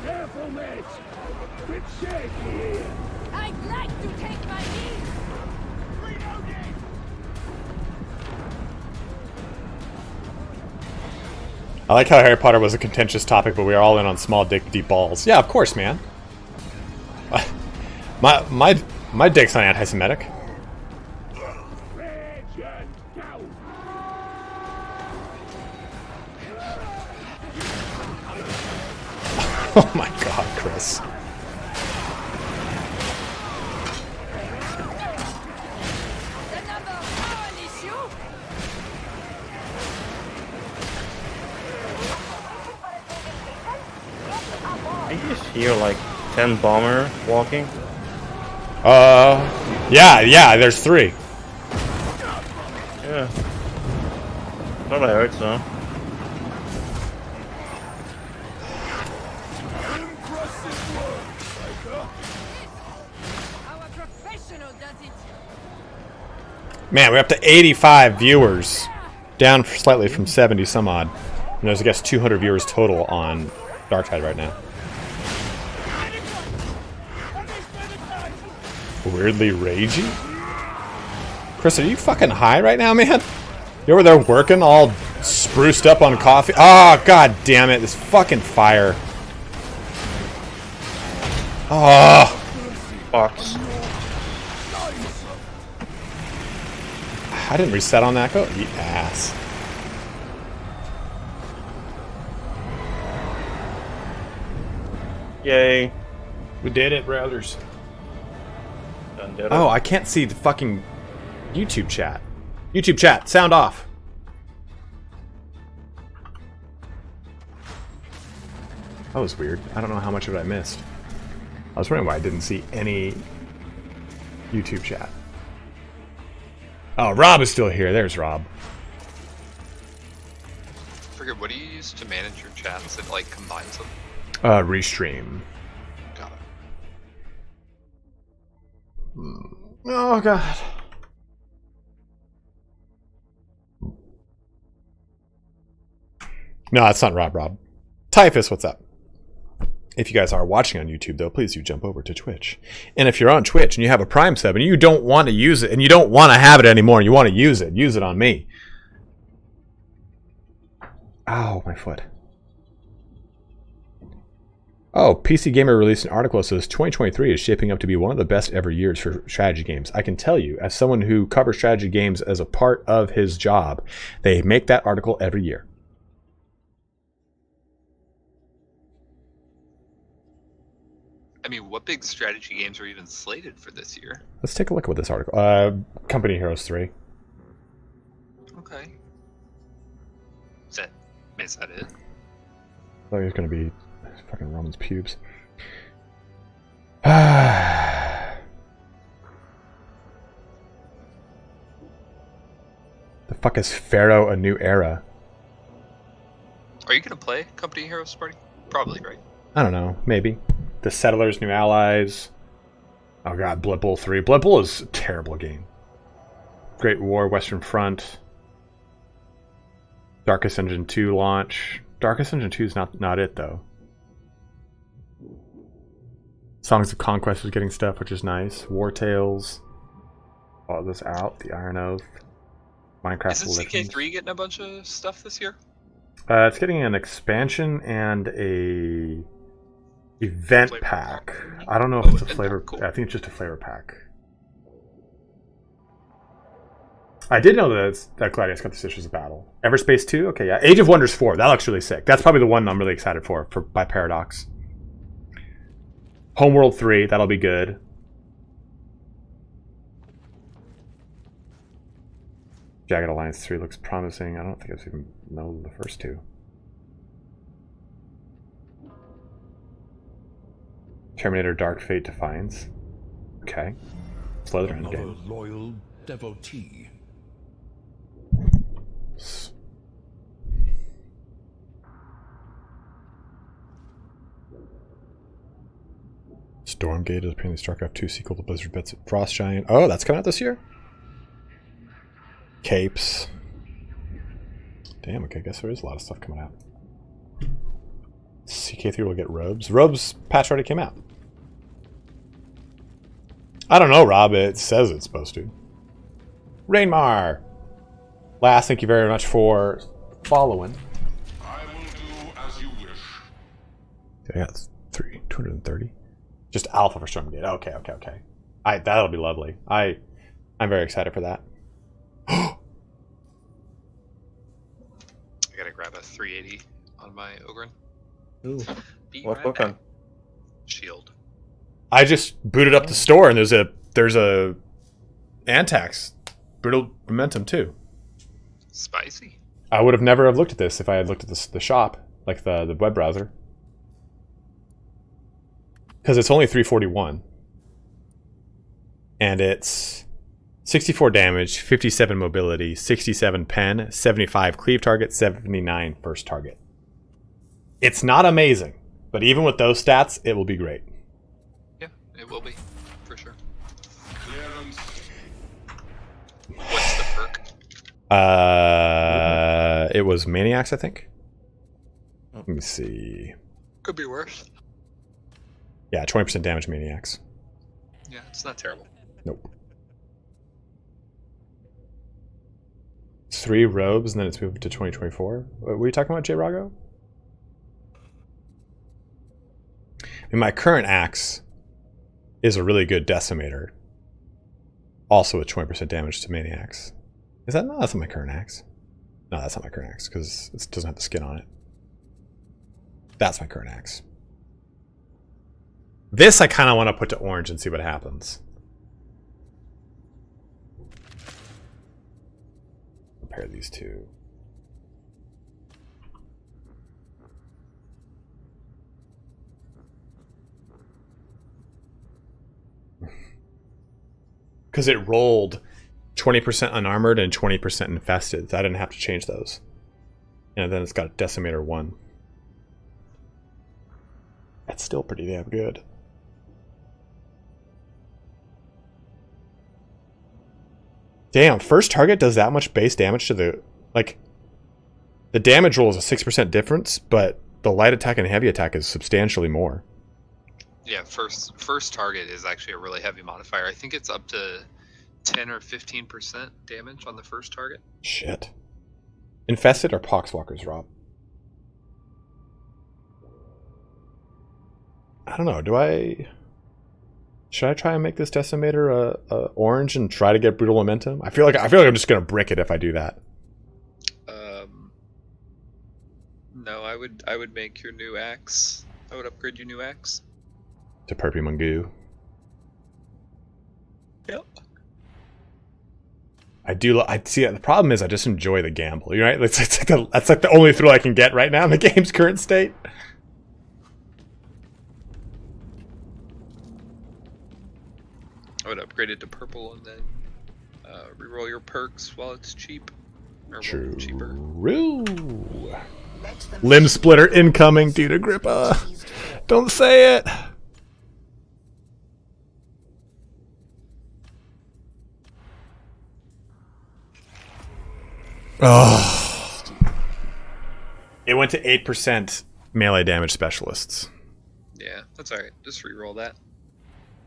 Careful, mate. Bit shaky here. I'd like to take my leave. I like how Harry Potter was a contentious topic, but we are all in on small dick, deep balls. Yeah, of course, man. My dick's not anti-Semitic. Oh my god, Chris. I just hear like 10 bomber walking. Yeah, there's 3. Yeah. Thought I heard so. Man, we're up to 85 viewers. Down slightly from 70 some odd. And there's, I guess, 200 viewers total on Darktide right now. Weirdly ragey? Chris, are you fucking high right now, man? You over there working all spruced up on coffee? Oh, god damn it. This fucking fire. Oh. Box. I didn't reset on that. Go eat ass. Yay. We did it, brothers. Vendetta. Oh, I can't see the fucking YouTube chat. YouTube chat, sound off. That was weird. I don't know how much of it I missed. I was wondering why I didn't see any YouTube chat. Oh, Rob is still here. There's Rob. I forget, what do you use to manage your chats? It like combines them? Restream. Got it. Oh, God. No, that's not Rob. Typhus, what's up? If you guys are watching on YouTube, though, please do jump over to Twitch. And if you're on Twitch and you have a Prime sub and you don't want to use it and you don't want to have it anymore and you want to use it on me. Ow, my foot. Oh, PC Gamer released an article that says 2023 is shaping up to be one of the best ever years for strategy games. I can tell you, as someone who covers strategy games as a part of his job, they make that article every year. I mean, what big strategy games are even slated for this year? Let's take a look at what this article. Company Heroes 3. Okay. Is that it? I thought it was going to be fucking Roman's pubes. The fuck is Pharaoh a new era? Are you going to play Company Heroes Party? Probably, right? I don't know. Maybe. The Settlers, New Allies. Oh god, Blood Bowl 3. Blood Bowl is a terrible game. Great War, Western Front. Darkest Engine 2 launch. Darkest Engine 2 is not it, though. Songs of Conquest is getting stuff, which is nice. War Tales. All this out. The Iron Oath. Minecraft. Isn't CK3 getting a bunch of stuff this year? It's getting an expansion and a event pack. I don't know if it's a flavor. Cool. I think it's just a flavor pack. I did know that Gladius got the Sisters of Battle. Everspace 2? Okay, yeah. Age of Wonders 4. That looks really sick. That's probably the one I'm really excited for by Paradox. Homeworld 3. That'll be good. Jagged Alliance 3 looks promising. I don't think I've even known the first two. Terminator Dark Fate Defiance. Okay. Slytherin game. Loyal devotee. Stormgate is apparently StarCraft 2 sequel to Blizzard Bits Frost Giant. Oh, that's coming out this year? Capes. Damn, okay, I guess there is a lot of stuff coming out. CK3 will get Robes. Robes patch already came out. I don't know, Rob. It says it's supposed to. Rainmar. Last, thank you very much for following. I will do as you wish. I got 230. Just alpha for Stormgate. Okay. That'll be lovely. I'm very excited for that. I gotta grab a 380 on my Ogren. Ooh. What weapon? Shield. I just booted up the store and there's a Antax. Brutal Momentum too. Spicy. I would have never have looked at this if I had looked at the shop, like the web browser. Because it's only 341. And it's 64 damage, 57 mobility, 67 pen, 75 cleave target, 79 first target. It's not amazing, but even with those stats, it will be great. Yeah, it will be, for sure. What's the perk? It was Maniacs, I think. Let me see. Could be worse. Yeah, 20% damage Maniacs. Yeah, it's not terrible. Nope. 3 robes, and then it's moved to 2024. What were you talking about, J. Rago? I mean, my current axe is a really good decimator. Also with 20% damage to Maniacs. Is that? No, that's not my current axe. No, that's not my current axe, because it doesn't have the skin on it. That's my current axe. This I kind of want to put to orange and see what happens. compare these two. Because it rolled 20% unarmored and 20% infested. So I didn't have to change those. And then it's got Decimator 1. That's still pretty damn good. Damn, first target does that much base damage to the... Like, the damage roll is a 6% difference, but the light attack and heavy attack is substantially more. Yeah, first target is actually a really heavy modifier. I think it's up to 10 or 15% damage on the first target. Shit. Infested or Poxwalkers, Rob? I don't know. Should I try and make this Decimator orange and try to get brutal momentum? I feel like I'm just gonna brick it if I do that. No, I would make your new axe. I would upgrade your new axe To Perpy Mungu. Yep. I see. The problem is I just enjoy the gamble. You know, right? That's like the only thrill I can get right now in the game's current state. I would upgrade it to purple and then reroll your perks while it's cheap. Or True. Cheaper. Limb splitter incoming, dude. Agrippa. Don't say it. Oh. It went to 8% melee damage specialists. Yeah, that's alright. Just reroll that.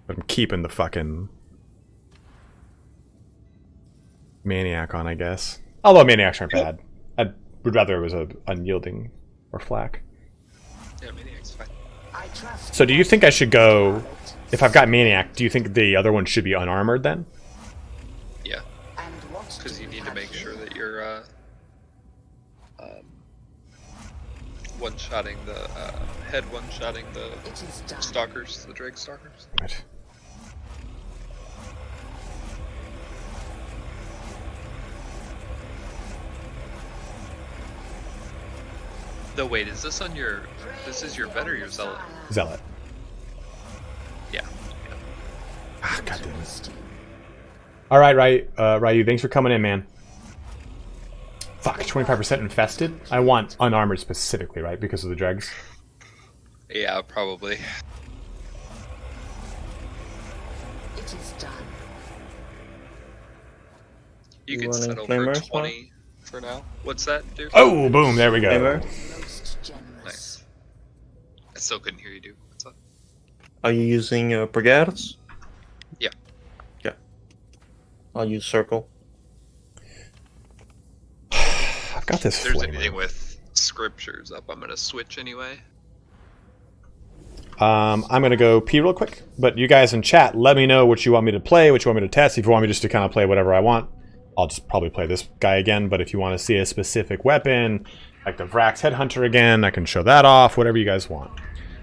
But I'm keeping the fucking Maniac on, I guess. Although Maniacs aren't bad. I would rather it was a unyielding or flak. Yeah, Maniac's fine. So do you think I should go... If I've got Maniac, do you think the other one should be unarmored then? Yeah. Because you need to make sure that you're one-shotting the head one-shotting the stalkers, the Drake stalkers. Right. No, wait, is this on your... This is your vet or your Zealot? Zealot. Yeah. Ah, God damn it. Alright, Ryu, thanks for coming in, man. Fuck, 25% infested? I want unarmored specifically, right? Because of the dregs? Yeah, probably. It is done. You You can want a settle for flamer 20 for now. What's that, dude? Oh, boom, there we go. Flavor? Nice. I still couldn't hear you, dude. What's up? Are you using Brigades? Yeah. Yeah. I'll use Circle. I've got this If there's flamer. anything with scriptures up, I'm gonna switch anyway. I'm going to go pee real quick, but you guys in chat, let me know what you want me to play, what you want me to test. If you want me just to kind of play whatever I want, I'll just probably play this guy again, but if you want to see a specific weapon, like the Vrax Headhunter again, I can show that off, whatever you guys want.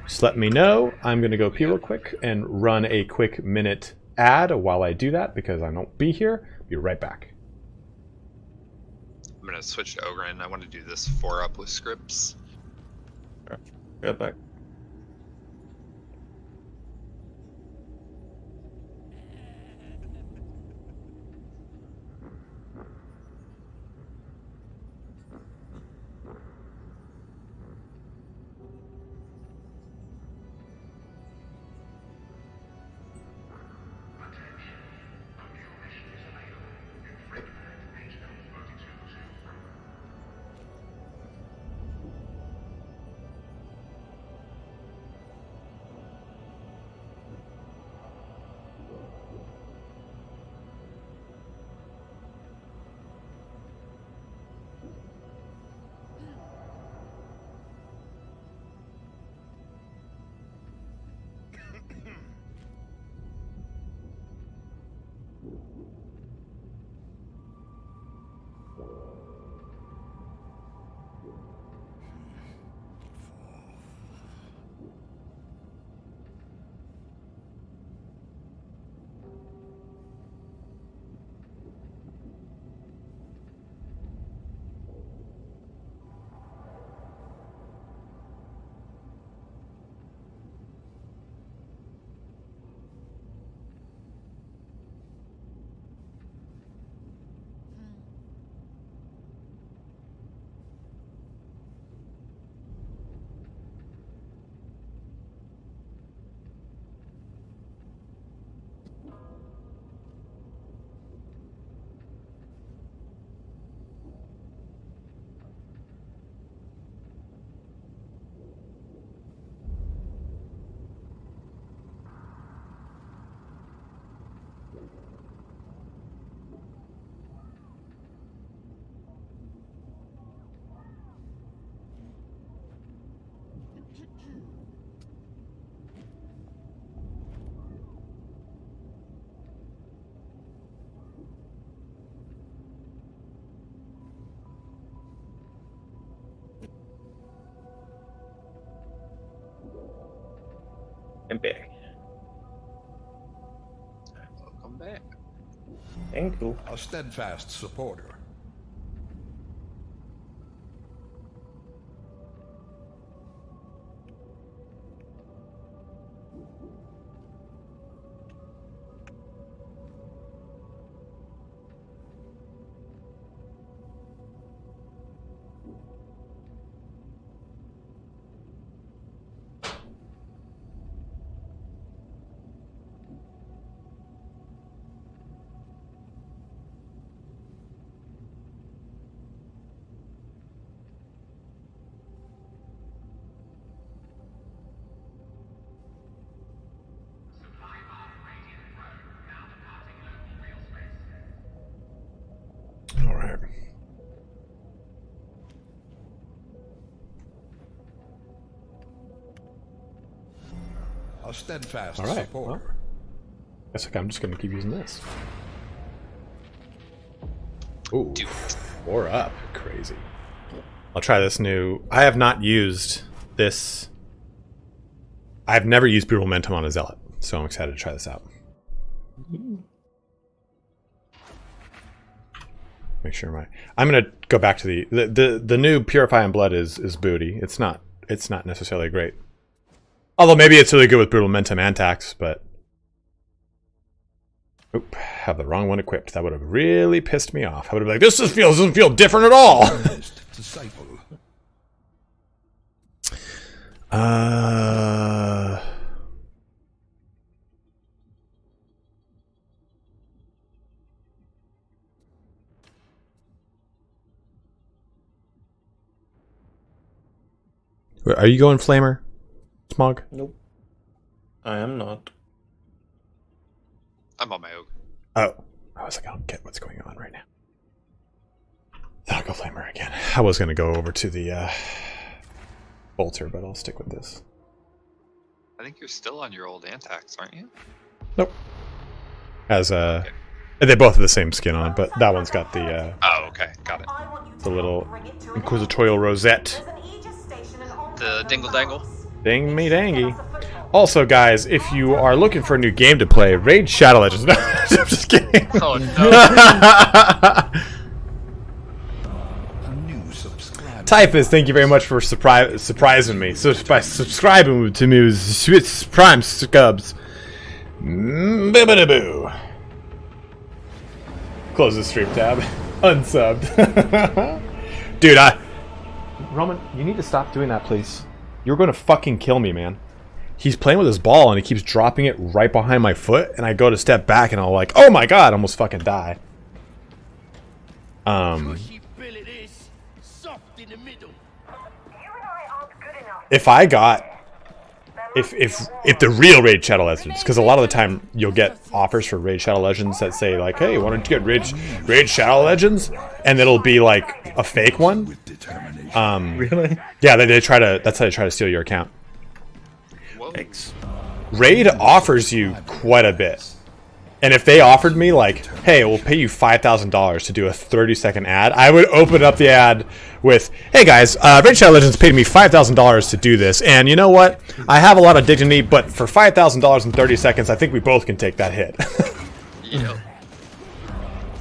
Just let me know. I'm going to go pee real quick and run a quick minute ad while I do that, because I won't be here. Be right back. I'm gonna switch to Ogren. I want to do this 4-up with scripts. Right back. I'm back. Welcome back. Thank you. A steadfast supporter. All right. A steadfast All right. supporter. Well, guess I'm just gonna keep using this. Ooh, 4 up, crazy. I'll try this new. I have not used this. I've never used Brutal Momentum on a Zealot, so I'm excited to try this out. Make sure I'm gonna go back to the new Purify and Blood is booty. It's not necessarily great. Although maybe it's really good with Brutal Momentum and Tax, but oop, have the wrong one equipped. That would have really pissed me off. I would have been like, this doesn't feel different at all. Disciple. Are you going Flamer, Smog? Nope. I am not. I'm on my oak. Oh, I was like, I don't get what's going on right now. Then I'll go Flamer again. I was gonna go over to the Bolter, but I'll stick with this. I think you're still on your old Antax, aren't you? Nope. As they both have the same skin on, but that one's got the Oh, okay, got it. the little inquisitorial rosette. The dingle dangle. Ding me dangy. Also, guys, if you are looking for a new game to play, Raid Shadow Legends. No, I'm just kidding. Oh A new subscriber. Typhus, thank you very much for surprising me. So by subscribing to me with Swiss Prime Scubs. Boo. Close the stream tab. Unsubbed. Dude, Roman, you need to stop doing that, please. You're going to fucking kill me, man. He's playing with his ball and he keeps dropping it right behind my foot, and I go to step back and I'll like, oh my god, almost fucking die. If I got, if the real Raid Shadow Legends, because a lot of the time you'll get offers for Raid Shadow Legends that say like, hey, why don't you get Raid Shadow Legends, and it'll be like a fake one. Really? Yeah, they try to. That's how they try to steal your account. Thanks. Raid offers you quite a bit. And if they offered me like, hey, we'll pay you $5,000 to do a 30-second ad, I would open up the ad with, hey guys, Raid Shadow Legends paid me $5,000 to do this, and you know what? I have a lot of dignity, but for $5,000 in 30 seconds, I think we both can take that hit. Yep.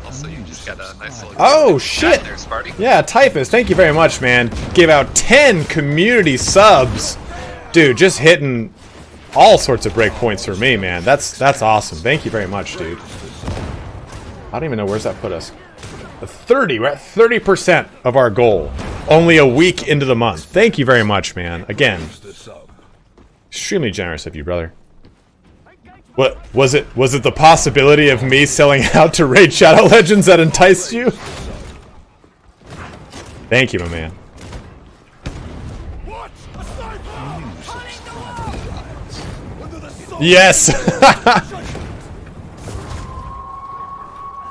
Also, you just got a nice little. Oh shit! There, Sparty. Yeah, Typhus, thank you very much, man. Gave out 10 community subs. Dude, just hitting all sorts of breakpoints for me, man. That's awesome. Thank you very much, dude. I don't even know where's that put us. 30, we're at 30% of our goal. Only a week into the month. Thank you very much, man. Again, extremely generous of you, brother. What was it? Was it the possibility of me selling out to Raid Shadow Legends that enticed you? Thank you, my man. Yes!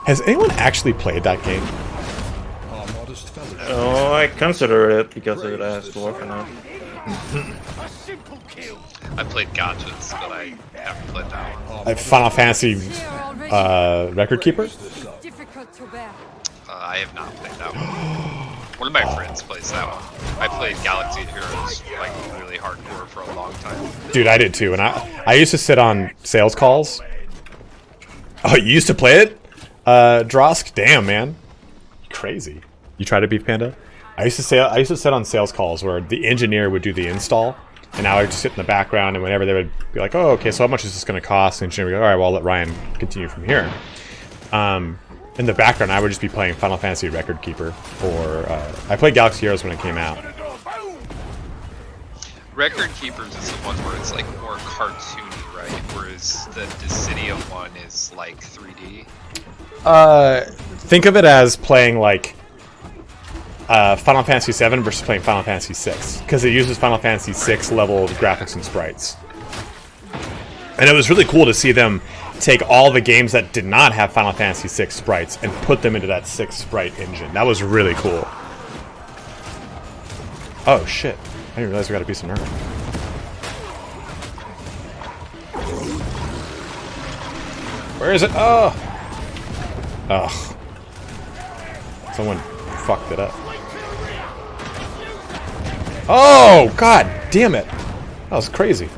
Has anyone actually played that game? Oh, I consider it because it has dwarf in it. I played Gotchas, but I haven't played that one. Final Fantasy Record Keeper? Difficult to bear. I have not played that one. One of my friends plays that one. I played Galaxy Heroes like really hardcore for a long time. Dude, I did too, and I used to sit on sales calls. Oh, you used to play it? Drosk? Damn, man. Crazy. You tried to beef Panda? I used to sit on sales calls where the engineer would do the install, and I would just sit in the background, and whenever they would be like, oh, okay, so how much is this going to cost? And the engineer would go, alright, well, I'll let Ryan continue from here. In the background, I would just be playing Final Fantasy Record Keeper, or I played Galaxy Heroes when it came out. Record Keepers is the one where it's like more cartoony, right? Whereas the Dissidia one is like 3D. Think of it as playing like Final Fantasy VII versus playing Final Fantasy VI, because it uses Final Fantasy VI level of graphics and sprites. And it was really cool to see them take all the games that did not have Final Fantasy VI sprites and put them into that 6 sprite engine. That was really cool. Oh shit. I didn't realize we got a piece of nerf. Where is it? Oh! Ugh. Someone fucked it up. Oh! God damn it! That was crazy.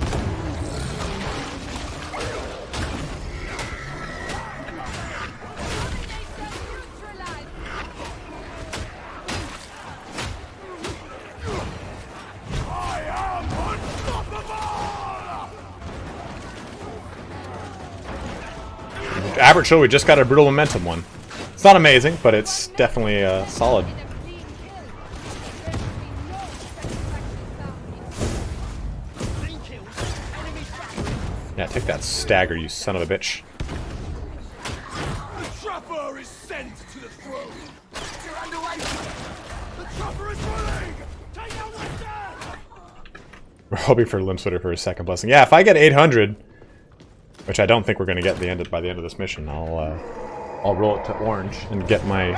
Average show, we just got a brutal momentum one. It's not amazing, but it's definitely solid. Yeah, take that stagger, you son of a bitch. The trapper is sent to the throne. You're underway. The trapper is running. Take out that down. We're hoping for Limb Splitter for his second blessing. Yeah, if I get 800, which I don't think we're going to get by the end of this mission, I'll roll it to orange and get my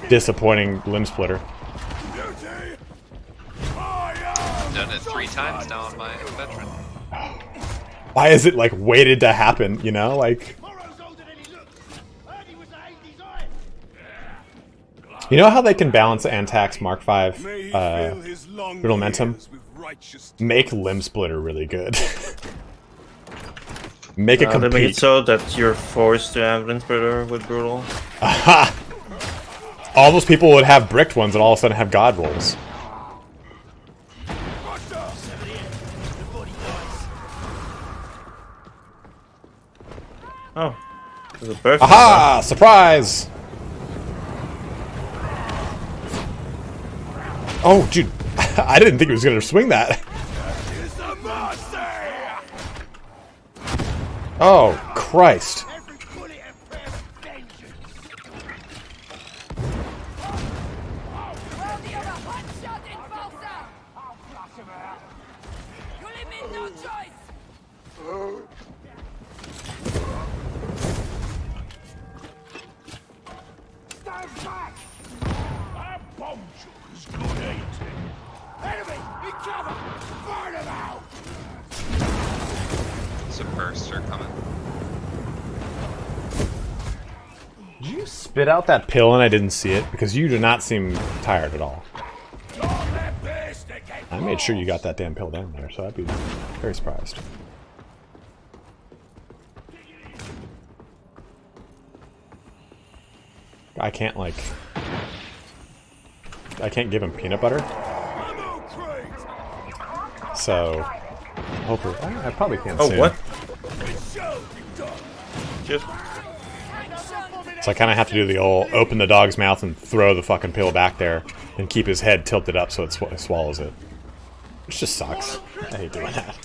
disappointing Limb Splitter. I've done it 3 times now on my veteran. Why is it like waited to happen? You know, like. You know how they can balance Antax Mark V brutal momentum? Make Limb Splitter really good. Make it compete. They make it so that you're forced to have Limb Splitter with brutal. Aha! All those people would have bricked ones and all of a sudden have god rolls. Oh, there's a bird. Aha! Surprise! Oh, dude, I didn't think he was gonna swing that. Oh, Christ. Did you spit out that pill and I didn't see it? Because you do not seem tired at all. I made sure you got that damn pill down there, so I'd be very surprised. I can't, like... I can't give him peanut butter. So... hopefully... I probably can't soon. What? Just... So I kind of have to do the old open the dog's mouth and throw the fucking pill back there and keep his head tilted up so it swallows it. Which just sucks. I hate doing that.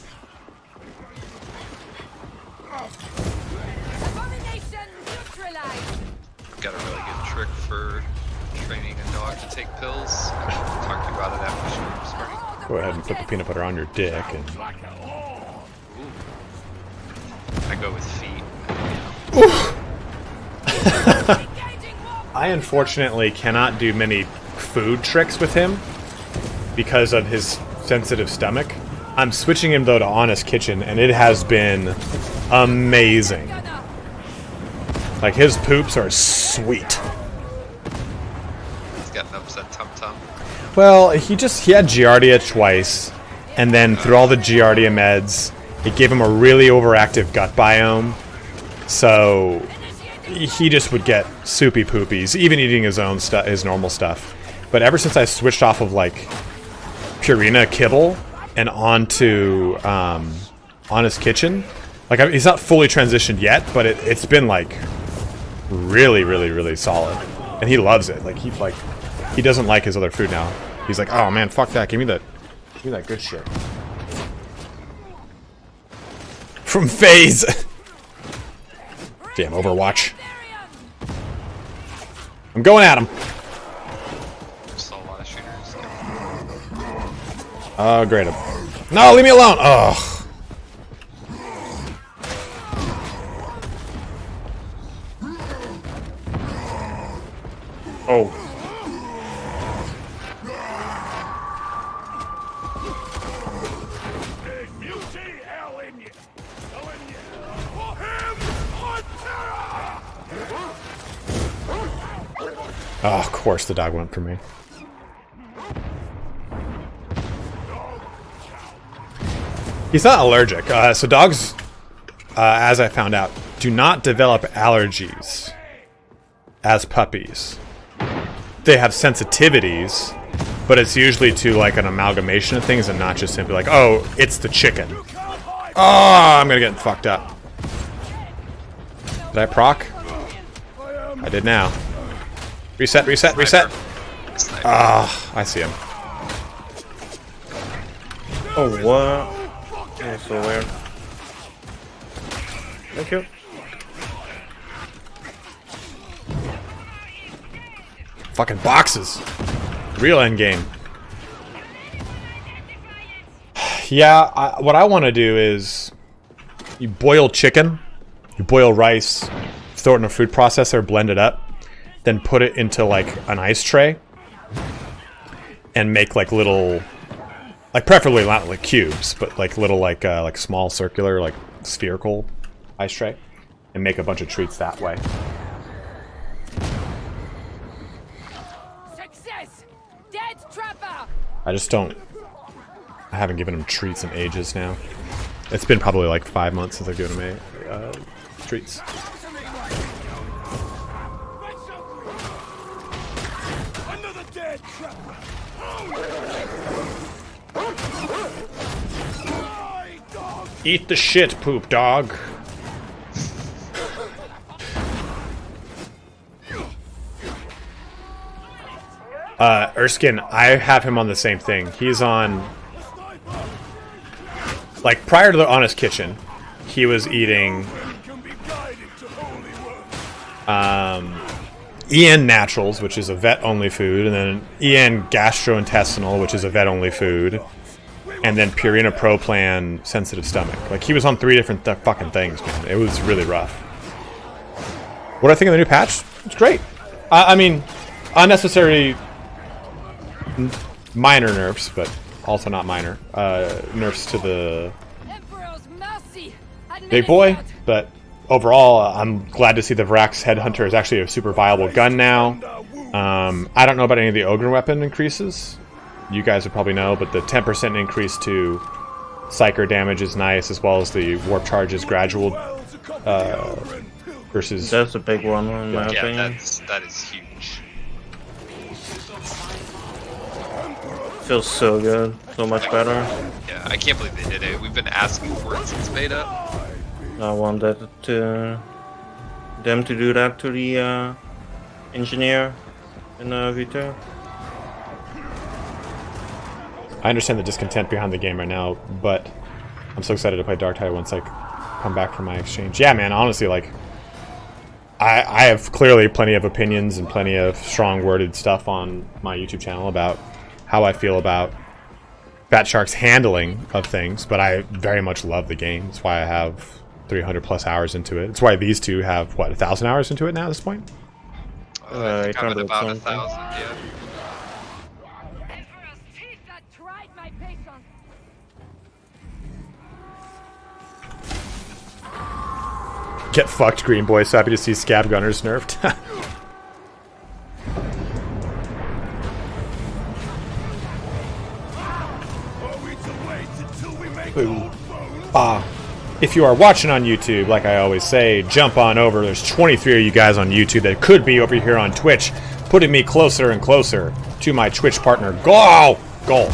Got a really good trick for training a dog to take pills. Talk to you about it after stream starting. Go ahead and put the peanut butter on your dick and... I go with feet. I unfortunately cannot do many food tricks with him because of his sensitive stomach. I'm switching him though to Honest Kitchen and it has been amazing. Like his poops are sweet. He's got upset Tum Tum. Well, he had Giardia twice, and then through all the Giardia meds, it gave him a really overactive gut biome. So he just would get soupy poopies, even eating his own stuff, his normal stuff. But ever since I switched off of like Purina kibble and onto Honest Kitchen, like he's not fully transitioned yet, but it's been like really, really, really solid, and he loves it. Like he doesn't like his other food now. He's like, oh man, fuck that. Give me that good shit. From FaZe. Damn, Overwatch. I'm going at him. Saw a lot of shooters. Oh, great. No, leave me alone. Oh. Oh. Oh, of course the dog went for me. He's not allergic. So dogs, as I found out, do not develop allergies as puppies. They have sensitivities, but it's usually to like an amalgamation of things and not just simply like, oh, it's the chicken. Oh, I'm gonna get fucked up. Did I proc? I did now. Reset, reset, reset. Ah, I see him. Oh, what? That's so weird. Thank you. Fucking boxes. Real endgame. Yeah, what I want to do is you boil chicken, you boil rice, throw it in a food processor, blend it up, then put it into like an ice tray and make like little, like preferably not like cubes, but like little like small circular, like spherical ice tray, and make a bunch of treats that way. I just don't... I haven't given him treats in ages now. It's been probably like 5 months since I've given him treats. Eat the shit, poop dog. Erskine, I have him on the same thing. He's on... Like, prior to the Honest Kitchen, he was eating... EN Naturals, which is a vet-only food, and then EN Gastrointestinal, which is a vet-only food, and then Purina Pro Plan Sensitive Stomach. Like, he was on 3 different fucking things, man. It was really rough. What do I think of the new patch? It's great. I mean, unnecessary... minor nerfs, but also not minor. Nerfs to the big boy, but overall, I'm glad to see the Vrax Headhunter is actually a super viable gun now. I don't know about any of the Ogre weapon increases. You guys would probably know, but the 10% increase to Psyker damage is nice, as well as the Warp Charge is gradual versus... That's a big one, in my opinion. That is huge. Feels so good, so much better. Yeah, I can't believe they did it. We've been asking for it since beta. I want that them to do that to the engineer in V2. I understand the discontent behind the game right now, but I'm so excited to play Darktide once I come back from my exchange. Yeah, man, honestly, like, I have clearly plenty of opinions and plenty of strong-worded stuff on my YouTube channel about how I feel about Fat Shark's handling of things, but I very much love the game. That's why I have 300 plus hours into it. It's why these two have, what, 1,000 hours into it now at this point? I think I'm at about 1,000, yeah. Get fucked, Green Boy. So happy to see Scab Gunners nerfed. If you are watching on YouTube, like I always say, jump on over. There's 23 of you guys on YouTube that could be over here on Twitch, putting me closer and closer to my Twitch partner. Goal! Goal.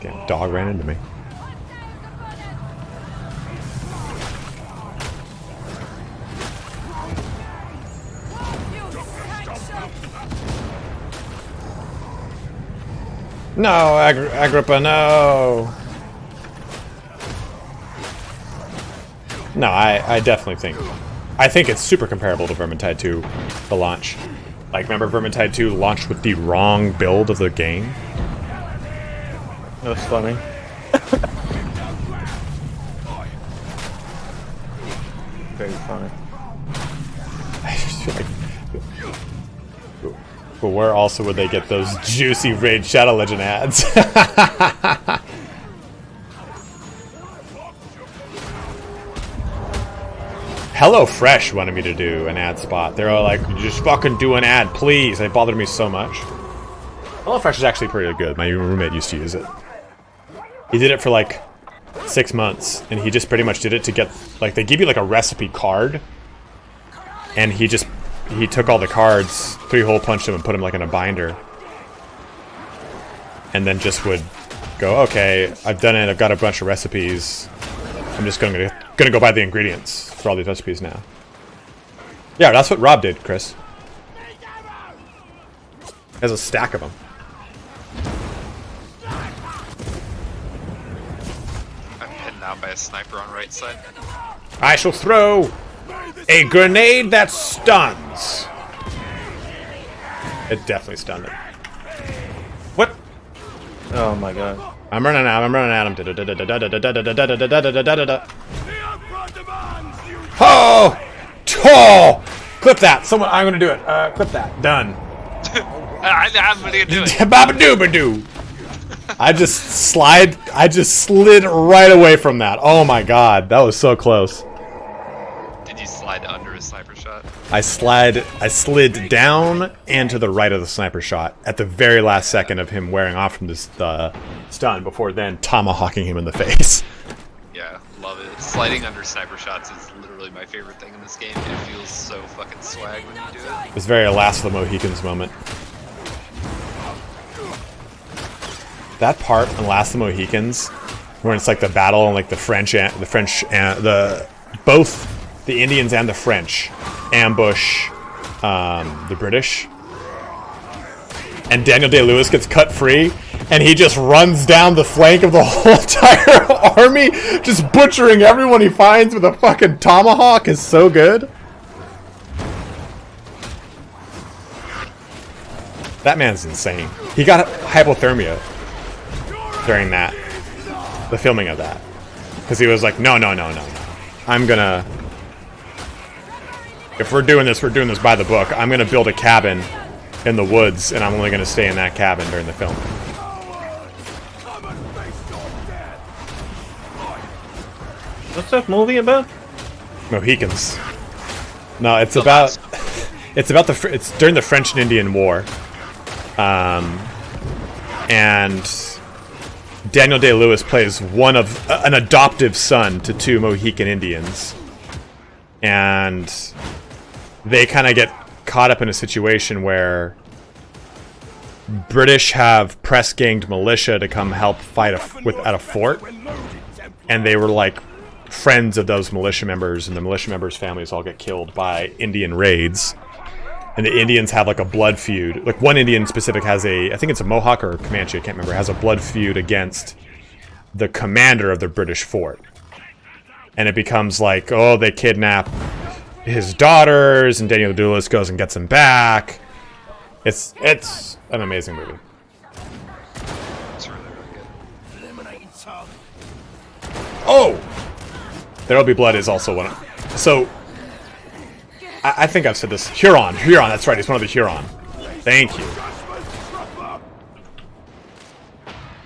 Damn, dog ran into me. No, Agrippa, no. No, I definitely think. I think it's super comparable to Vermintide 2, the launch. Like, remember Vermintide 2 launched with the wrong build of the game? That was funny. Very funny. I just feel like... But where also would they get those juicy Raid Shadow Legend ads? HelloFresh wanted me to do an ad spot. They were like, just fucking do an ad, please. They bothered me so much. HelloFresh is actually pretty good. My roommate used to use it. He did it for like 6 months, and he just pretty much did it to get, like, they give you like a recipe card, and he took all the cards, 3-hole punched them, and put them like in a binder, and then just would go, okay, I've done it, I've got a bunch of recipes, I'm just gonna go buy the ingredients for all these recipes now. Yeah, that's what Rob did, Chris. He has a stack of them. I'm pinned now by a sniper on right side. I shall throw a grenade that stuns. It definitely stunned it. What? Oh my god. I'm running out. I'm running at him. Oh! Oh! Clip that. Someone. I'm gonna do it. Clip that. Done. I'm gonna do it. Babadoo-badoo. I just slid right away from that. Oh my god, that was so close. Did you slide under a sniper shot? I slid down and to the right of the sniper shot at the very last second of him wearing off from the stun before then tomahawking him in the face. Yeah, love it. Sliding under sniper shots is literally my favorite thing in this game. It feels so fucking swag when you do it. It was very Last of the Mohicans moment. That part in Last of the Mohicans, where it's like the battle and like both the Indians and the French ambush the British, and Daniel Day-Lewis gets cut free, and he just runs down the flank of the whole entire army, just butchering everyone he finds with a fucking tomahawk is so good. That man's insane. He got hypothermia during the filming of that, because he was like, no, I'm gonna, if we're doing this by the book. I'm gonna build a cabin in the woods, and I'm only gonna stay in that cabin during the film. What's that movie about? Mohicans. No, it's about it's during the French and Indian War, and Daniel Day-Lewis plays an adoptive son to 2 Mohican Indians, and they kind of get caught up in a situation where British have press-ganged militia to come help fight at a fort, and they were like friends of those militia members, and the militia members' families all get killed by Indian raids. And the Indians have like a blood feud. Like one Indian specific has I think it's a Mohawk or a Comanche, I can't remember, has a blood feud against the commander of the British fort. And it becomes like, oh, they kidnap his daughters, and Daniel Day-Lewis goes and gets them back. It's an amazing movie. It's really, really good. Oh! There'll Be Blood is also one. So I think I've said this. Huron, that's right, he's one of the Huron. Thank you.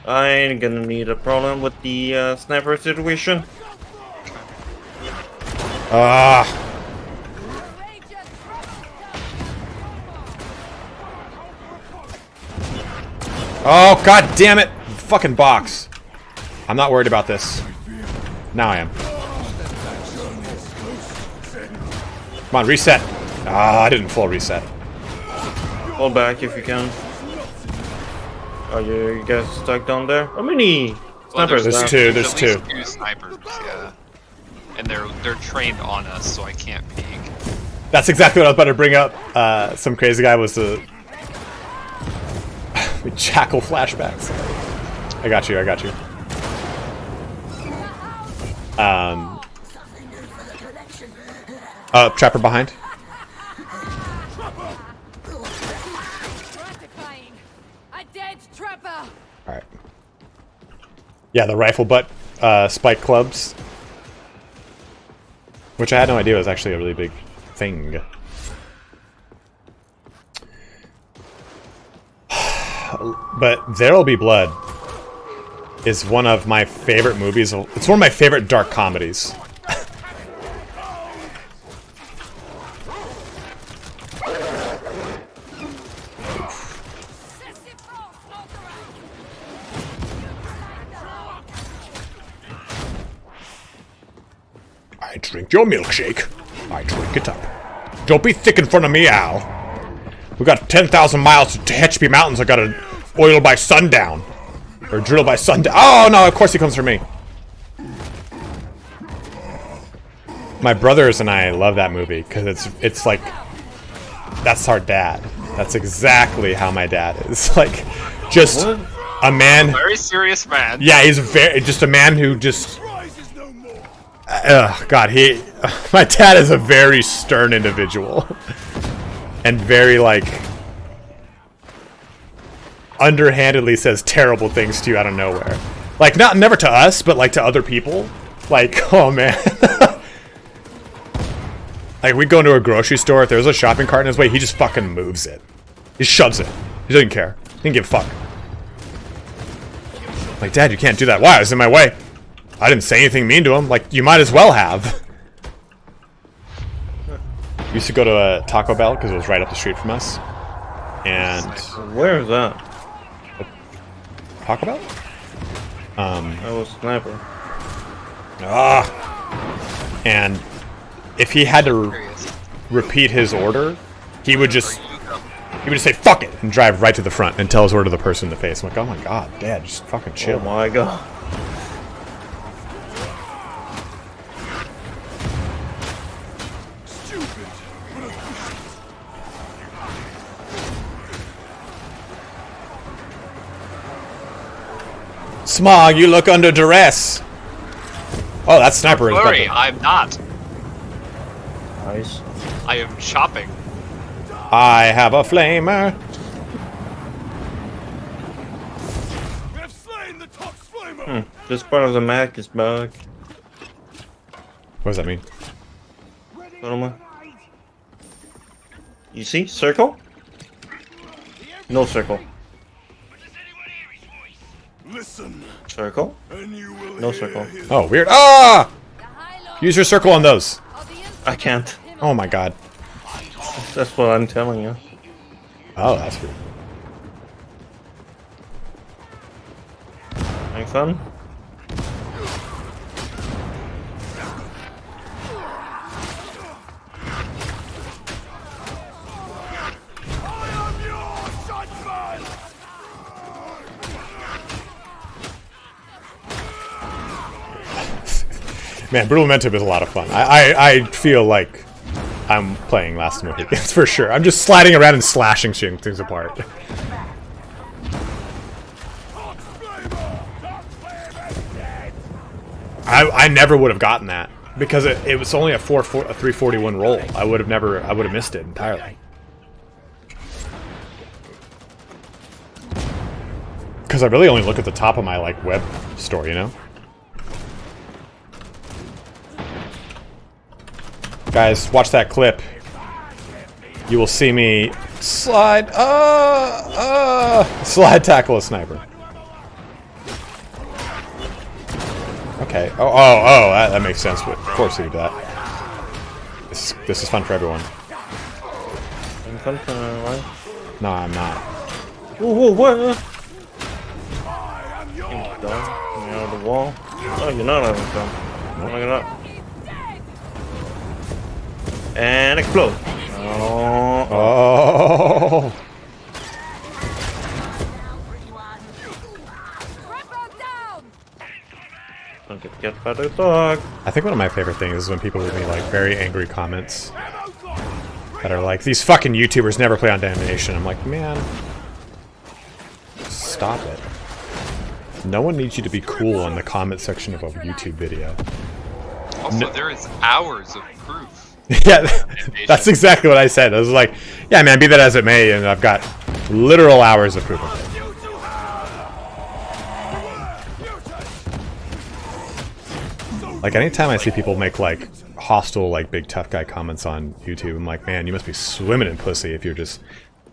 I ain't gonna need a problem with the sniper situation. Oh, god damn it! Fucking box. I'm not worried about this. Now I am. Come on, reset. Ah, I didn't full reset. Hold back if you can. Are you guys stuck down there? How many snipers? There's now? two. There's two. Two snipers, yeah. And they're trained on us, so I can't peek. That's exactly what I was about to bring up. Some crazy guy was the jackal flashbacks. I got you. I got you. Trapper behind. Gratifying. A dead trapper. All right. Yeah, the rifle butt spike clubs, which I had no idea was actually a really big thing. But There'll Be Blood is one of my favorite movies. It's one of my favorite dark comedies. I drink your milkshake. I drink it up. Don't be thick in front of me, Al. We got 10,000 miles to Tehachapi Mountains. I gotta oil by sundown. Or drill by sundown. Oh, no, of course he comes for me. My brothers and I love that movie because it's like, that's our dad. That's exactly how my dad is. Like, just a man. Very serious man. Yeah, he's just a man who just. God, my dad is a very stern individual, and very like underhandedly says terrible things to you out of nowhere. Like never to us, but like to other people. Like, oh man. Like we go into a grocery store, if there's a shopping cart in his way, he just fucking moves it. He shoves it. He doesn't care. He doesn't give a fuck. Like, Dad, you can't do that. Why? I was in my way. I didn't say anything mean to him. Like, you might as well have. We used to go to a Taco Bell because it was right up the street from us. And where is that? Taco Bell? I was sniper. And if he had to repeat his order, he would just say "fuck it" and drive right to the front and tell his order to the person in the face. I'm like, oh my god, Dad, just fucking chill. Oh my god. Smog, you look under duress. Oh, that sniper is Sorry, I'm not. Nice. I am chopping. I have a flamer. We have slain the Tox Flamer. This part of the map is bug. What does that mean? You see? Circle? No circle. Listen, Circle? and you will No hear circle. his Oh, weird. Ah! Use your circle on those. I can't. Oh my god. That's what I'm telling you. Oh, that's weird. Having fun? Man, Brutal Momentum is a lot of fun. I feel like I'm playing Last of Mohicans for sure. I'm just sliding around and slashing things apart. I never would have gotten that because it was only a 341 roll. I would have missed it entirely. Because I really only look at the top of my like web store, you know. Guys, watch that clip. You will see me slide tackle a sniper. Okay. Oh, that makes sense. Of course you do that. This is fun for everyone. Having fun for a while? No, I'm not. Whoa, what? You're out of the wall. Oh, you're not having fun. Oh my god. And explode. Oh. Oh. Don't get by the dog. I think one of my favorite things is when people leave me like very angry comments that are like, these fucking YouTubers never play on Damnation. I'm like, man, stop it. No one needs you to be cool in the comment section of a YouTube video. Also, there is hours of proof. Yeah, that's exactly what I said. I was like, yeah, man, be that as it may, and I've got literal hours of proof of it. Like, anytime I see people make, like, hostile, like, big tough guy comments on YouTube, I'm like, man, you must be swimming in pussy if you're just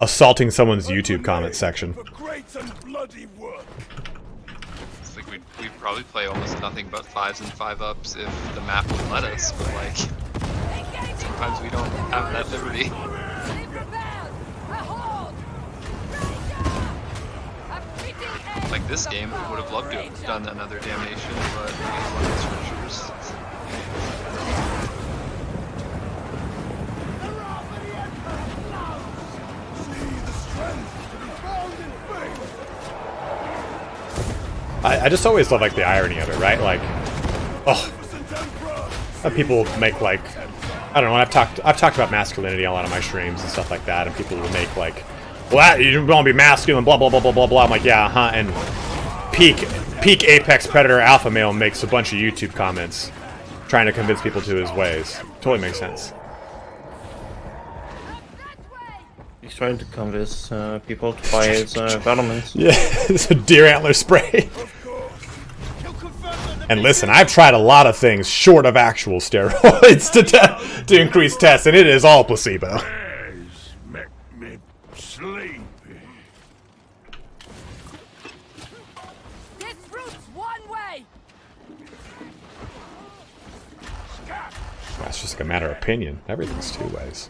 assaulting someone's YouTube comment section. It's like we'd probably play almost nothing but 5s and 5-ups if the map would let us, but, like, sometimes we don't have that liberty. Like this game, would have loved to have done another Damnation, but we have one of the scriptures. I just always love, like, the irony of it, right? Like, oh, people make, like, I don't know, I've talked about masculinity on a lot of my streams and stuff like that, and people will make, like, well, you don't want to be masculine, blah, blah, blah, blah, blah, blah. I'm like, yeah, and peak apex predator alpha male makes a bunch of YouTube comments trying to convince people to his ways. Totally makes sense. He's trying to convince people to buy his vitamins. Yeah, it's a deer antler spray. And listen, I've tried a lot of things short of actual steroids to increase tests, and it is all placebo. That's just like a matter of opinion. Everything's two ways.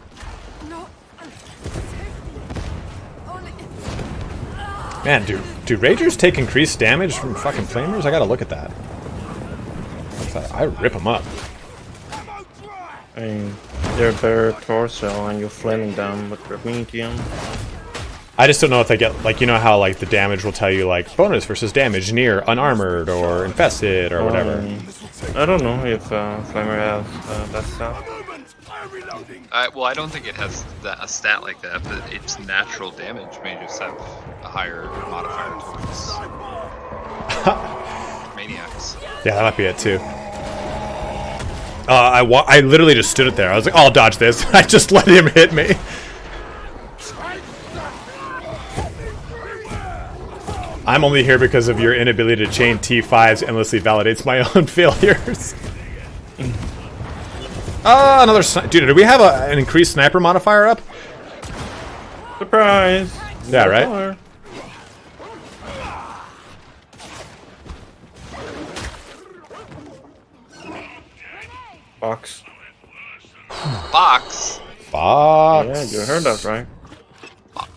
Man, do Ragers take increased damage from fucking flamers? I gotta look at that. I rip them up. I mean, they're better torso and you're flaming them with Vermintide. I just don't know if they get, like, you know how, like, the damage will tell you, like, bonus versus damage near unarmored or infested or whatever. I don't know if Flamer has that stuff. Well, I don't think it has a stat like that, but its natural damage may just have a higher modifier towards maniacs. Yeah, that might be it too. I literally just stood it there. I was like, oh, I'll dodge this. I just let him hit me. I'm only here because of your inability to chain T5s endlessly validates my own failures. Another dude. Do we have an increased sniper modifier up? Surprise! Yeah, right. Box. Box. Box. Yeah, you heard that right.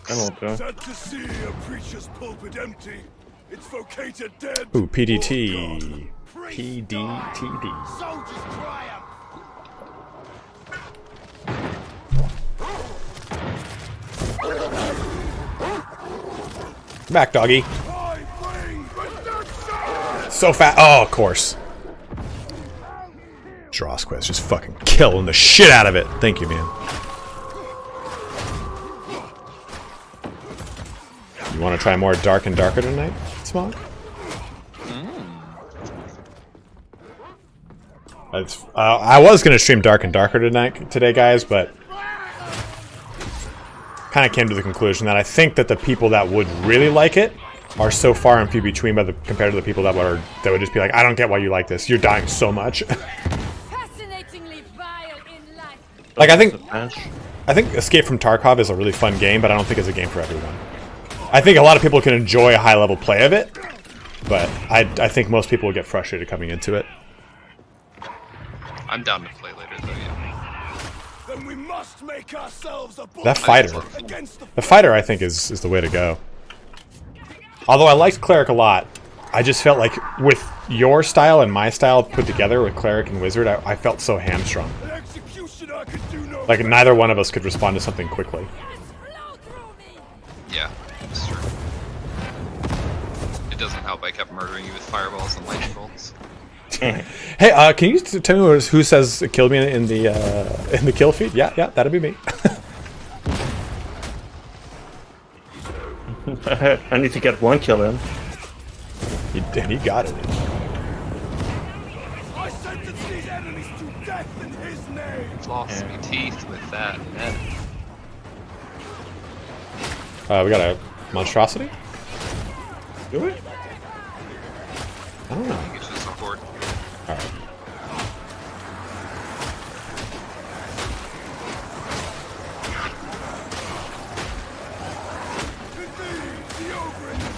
Sad to see a preacher's pulpit empty. It's vocated dead. Ooh, PDT. PDTD. Soldiers triumph. Back, doggy. So fast. Oh, of course. Drosquest just fucking killing the shit out of it. Thank you, man. You want to try more Dark and Darker tonight, Smog? I was going to stream Dark and Darker today, guys, but kind of came to the conclusion that I think that the people that would really like it are so far and few between compared to the people that would just be like, I don't get why you like this. You're dying so much. Like, I think Escape from Tarkov is a really fun game, but I don't think it's a game for everyone. I think a lot of people can enjoy a high-level play of it, but I think most people will get frustrated coming into it. I'm down to play later, though, yeah. Then we must make ourselves a That fighter. The fighter, I think, is the way to go. Although I liked Cleric a lot. I just felt like with your style and my style put together with Cleric and Wizard, I felt so hamstrung. Like neither one of us could respond to something quickly. Yeah, that's true. It doesn't help. I kept murdering you with fireballs and lightning bolts. Hey, can you tell me who says it killed me in the kill feed? Yeah, that'd be me. I need to get 1 kill in. He got it. I sentence these enemies to death in his name. Lost me teeth with that. We got a monstrosity. Do we? I don't know. I think it's just support. All right.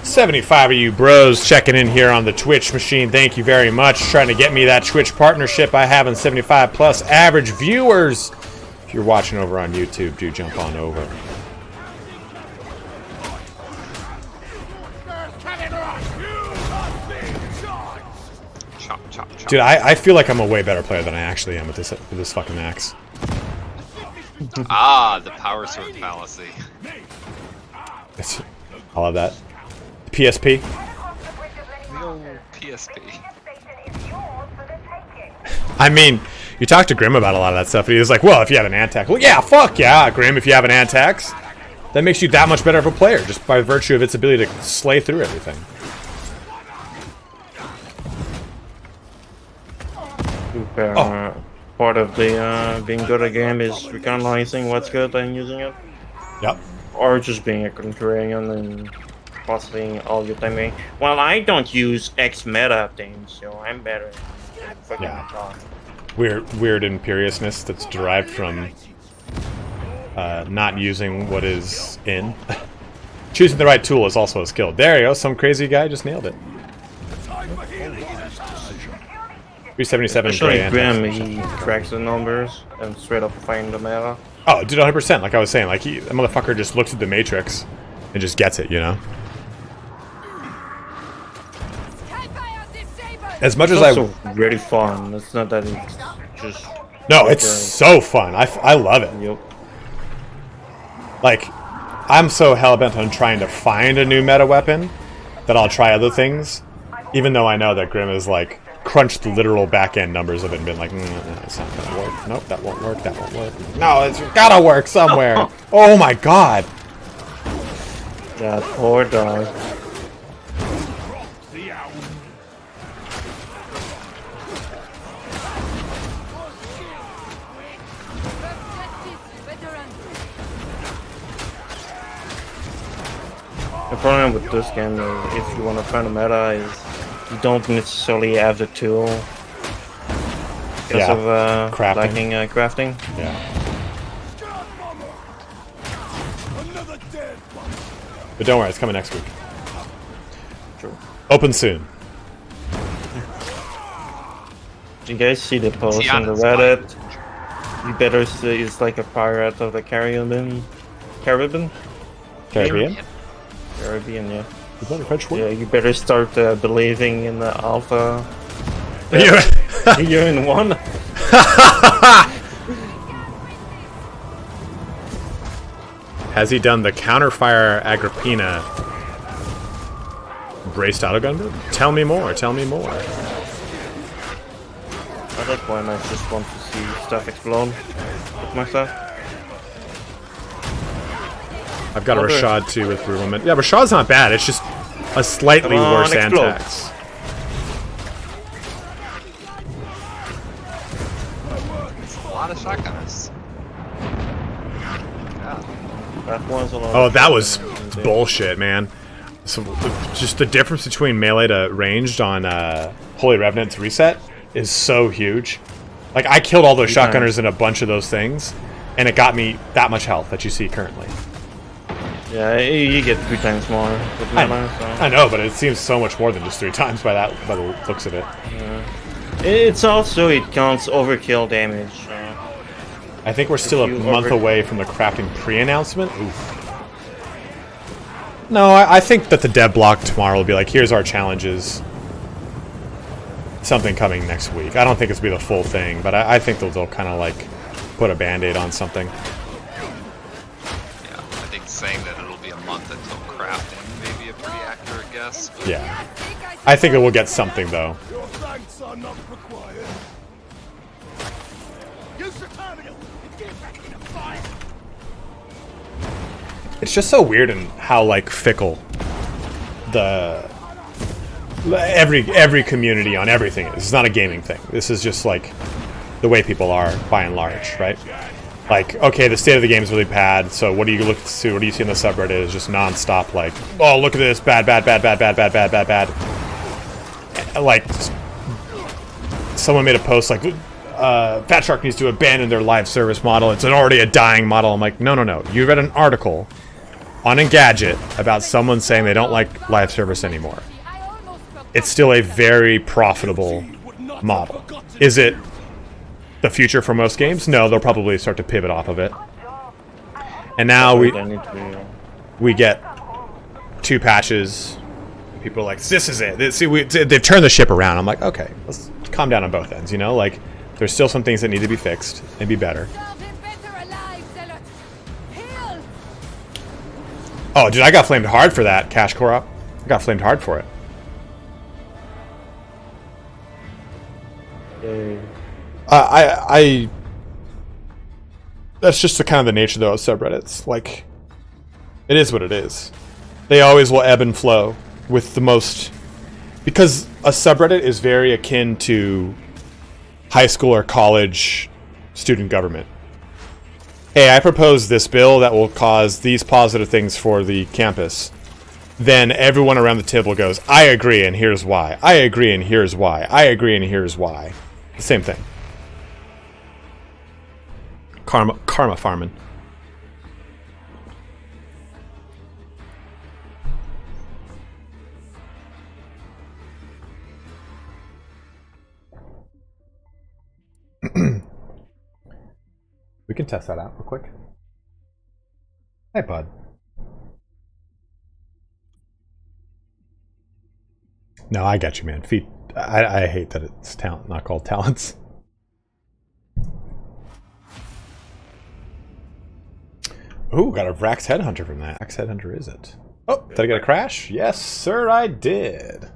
$75 of you bros checking in here on the Twitch machine. Thank you very much. Trying to get me that Twitch partnership I have in 75 plus average viewers. If you're watching over on YouTube, do jump on over. Dude, I feel like I'm a way better player than I actually am with this fucking axe. The power sword fallacy. I love that. PSP. PSP. I mean, you talk to Grim about a lot of that stuff, and he was like, well, if you have an Antax. Well, yeah, fuck yeah, Grim, if you have an Antax. That makes you that much better of a player, just by virtue of its ability to slay through everything. Part of the being good at game is recognizing what's good and using it. Yep. Or just being a contrarian and possibly all your timing. Well, I don't use X meta things, so I'm better. Yeah. Weird imperiousness that's derived from not using what is in. Choosing the right tool is also a skill. There you go, some crazy guy just nailed it. 377 Especially Grim, he tracks the numbers and straight up find the meta. Oh, dude, 100%. Like I was saying, like the motherfucker just looks at the matrix and just gets it, you know. As much as also really fun. It's not that it's just. No, it's so fun. I love it. Yep. Like, I'm so hellbent on trying to find a new meta weapon that I'll try other things, even though I know that Grim is like crunched the literal back end numbers of it and been like, it's not gonna work. Nope, that won't work. That won't work. No, it's gotta work somewhere. Oh my god. That poor dog. The problem with this game, if you want to find a meta, is you don't necessarily have the tool because of lacking crafting. Yeah. But don't worry, it's coming next week. True. Open soon. Did you guys see the post on the Reddit? You better say it's like a pirate of the Caribbean. Caribbean, yeah. Yeah, you better start believing in the alpha. You're in one. Has he done the counterfire Agrippina braced autogun? Tell me more. Tell me more. At that point, I just want to see stuff explode with my stuff. I've got a Rashad too with Rulement. Yeah, Rashad's not bad. It's just a slightly worse Antax. It's a lot of shotguns. That was a lot. Oh, that was bullshit, man. So just the difference between melee to ranged on Holy Revenant's reset is so huge. Like, I killed all those shotgunners in a bunch of those things, and it got me that much health that you see currently. Yeah, you get 3 times more with mana, I know, but it seems so much more than just 3 times by the looks of it. Yeah. It's also, it counts overkill damage. I think we're still a month away from the crafting pre-announcement. Oof. No, I think that the dev block tomorrow will be like, here's our challenges. Something coming next week. I don't think it's going to be the full thing, but I think they'll kind of like put a band-aid on something. Yeah, I think saying that it'll be a month until crafting may be a pretty accurate guess. But Yeah. I think it will get something, though. Your thanks are not required. Use the terminal and get back in the fight. It's just so weird and how, like, fickle every community on everything is. It's not a gaming thing. This is just, like, the way people are, by and large, right? Like, okay, the state of the game is really bad, so what do you look to? What do you see in the subreddit is just non-stop, like, oh, look at this, bad, bad, bad, bad, bad, bad, bad, bad, bad. Like, someone made a post like, Fat Shark needs to abandon their live service model. It's already a dying model. I'm like, no, no, no. You read an article on Engadget about someone saying they don't like live service anymore. It's still a very profitable model. Is it the future for most games? No, they'll probably start to pivot off of it. And now we get 2 patches. People are like, this is it. They've turned the ship around. I'm like, okay, let's calm down on both ends, you know? Like, there's still some things that need to be fixed and be better. Oh, dude, I got flamed hard for that, Cash Corrupt. I got flamed hard for it. That's just the kind of the nature though of subreddits. Like, it is what it is. They always will ebb and flow with the most, because a subreddit is very akin to high school or college student government. Hey, I propose this bill that will cause these positive things for the campus. Then everyone around the table goes, I agree and here's why. I agree and here's why. I agree and here's why. The same thing. Karma farming. We can test that out real quick. Hey, bud. No, I got you, man. Feet. I hate that it's talent, not called talents. Ooh, got a Vrax Headhunter from that. Vrax Headhunter is it? Oh, did I get a crash? Yes, sir, I did.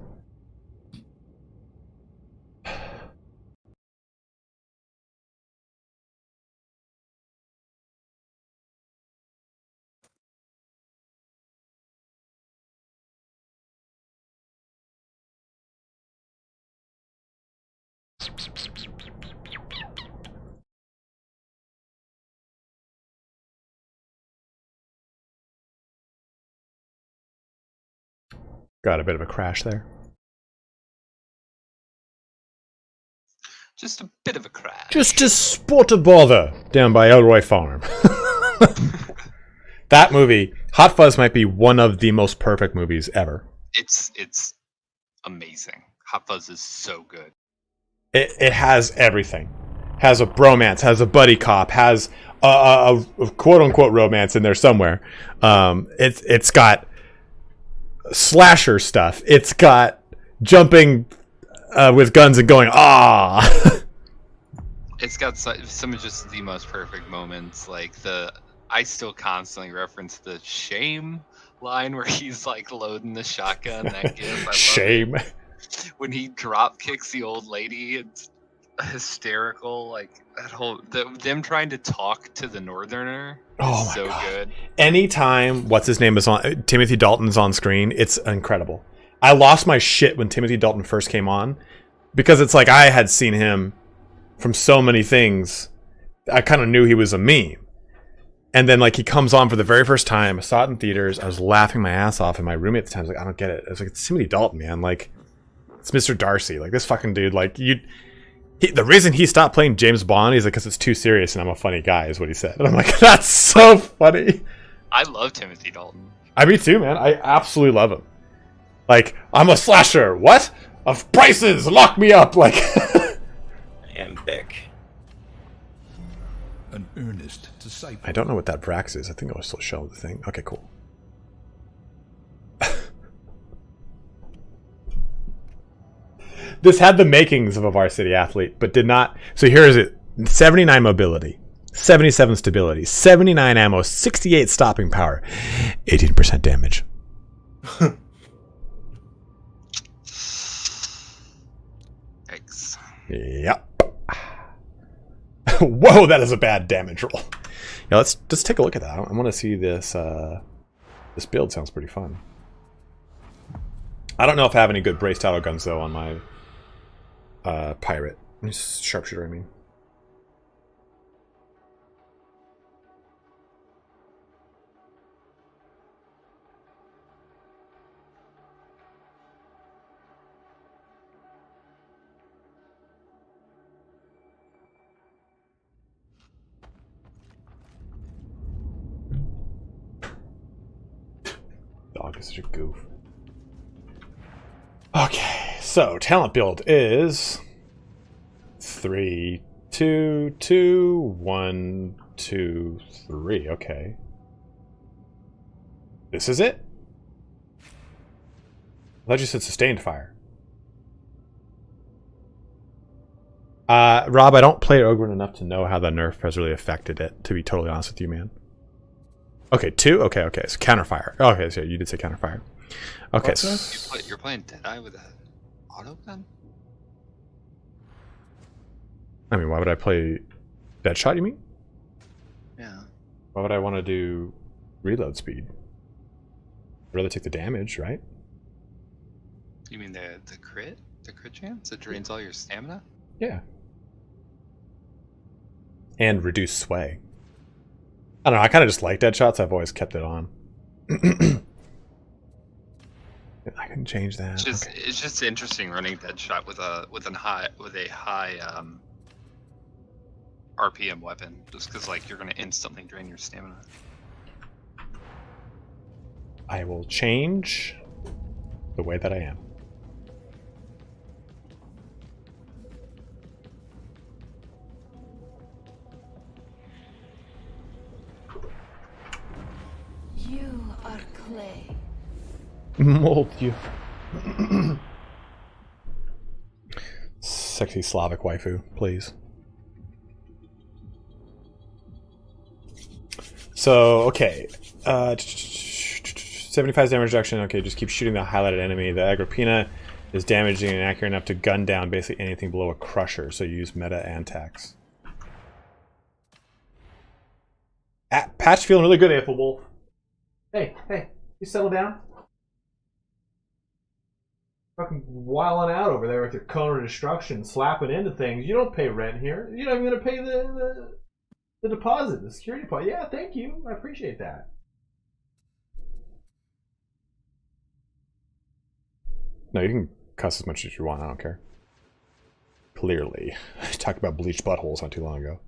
Got a bit of a crash there. Just a bit of a crash. Just a spot of bother down by Elroy Farm. That movie, Hot Fuzz, might be one of the most perfect movies ever. It's amazing. Hot Fuzz is so good. It has everything. Has a bromance, has a buddy cop, has a quote unquote romance in there somewhere. It's got slasher stuff. It's got jumping with guns and going ah. It's got some of just the most perfect moments. Like I still constantly reference the shame line where he's like loading the shotgun. That gif, I shame. love it. When he drop kicks the old lady, it's hysterical. Like that whole them trying to talk to the Northerner. Oh my so God. Good. Anytime what's his name is on, Timothy Dalton's on screen, it's incredible. I lost my shit when Timothy Dalton first came on because it's like I had seen him from so many things. I kind of knew he was a meme. And then like he comes on for the very first time. I saw it in theaters. I was laughing my ass off, and my roommate at the time was like, I don't get it. I was like, it's Timothy Dalton, man. Like, it's Mr. Darcy. Like, this fucking dude, like, the reason he stopped playing James Bond is like because it's too serious and I'm a funny guy, is what he said. And I'm like, that's so funny. I love Timothy Dalton. Me too, man. I absolutely love him. Like, I'm a slasher. What? Of prices, lock me up. Like, And Beck. An earnest disciple. I don't know what that Vrax is. I think I was still showing the thing. Okay, cool. This had the makings of a varsity athlete, but did not. So here is it: 79 mobility, 77 stability, 79 ammo, 68 stopping power, 18% damage. Yikes. Yep. Whoa, that is a bad damage roll. Yeah, let's just take a look at that. I want to see this. This build sounds pretty fun. I don't know if I have any good braced auto guns though on my pirate. Sharpshooter, I mean. Dog is such a goof. Okay, so talent build is 3, 2, 2, 1, 2, 3. Okay. This is it? I thought you said sustained fire. Rob, I don't play Ogren enough to know how the nerf has really affected it, to be totally honest with you, man. Okay, 2? Okay, okay. So counterfire. Okay, so you did say counterfire. Okay. So You're playing Deadeye with an auto gun? I mean, why would I play Deadshot, you mean? Yeah. Why would I want to do reload speed? I'd rather take the damage, right? You mean the crit? The crit chance? It drains all your stamina? Yeah. And reduce sway. I don't know, I kind of just like Deadshots. I've always kept it on. I can change that. It's just interesting running Deadshot with a high RPM weapon, just because like you're gonna instantly drain your stamina. I will change the way that I am. You are clay. Mold you. Sexy Slavic waifu, please. So, okay. 75 damage reduction. Okay, just keep shooting the highlighted enemy. The Agrippina is damaging and accurate enough to gun down basically anything below a crusher, so you use meta antax. Patch feeling really good, April Wolf. Hey, you settle down? Fucking wilding out over there with your cone of destruction, slapping into things. You don't pay rent here. You're not even going to pay the deposit, the security deposit. Yeah, thank you. I appreciate that. No, you can cuss as much as you want. I don't care. Clearly. I talked about bleached buttholes not too long ago.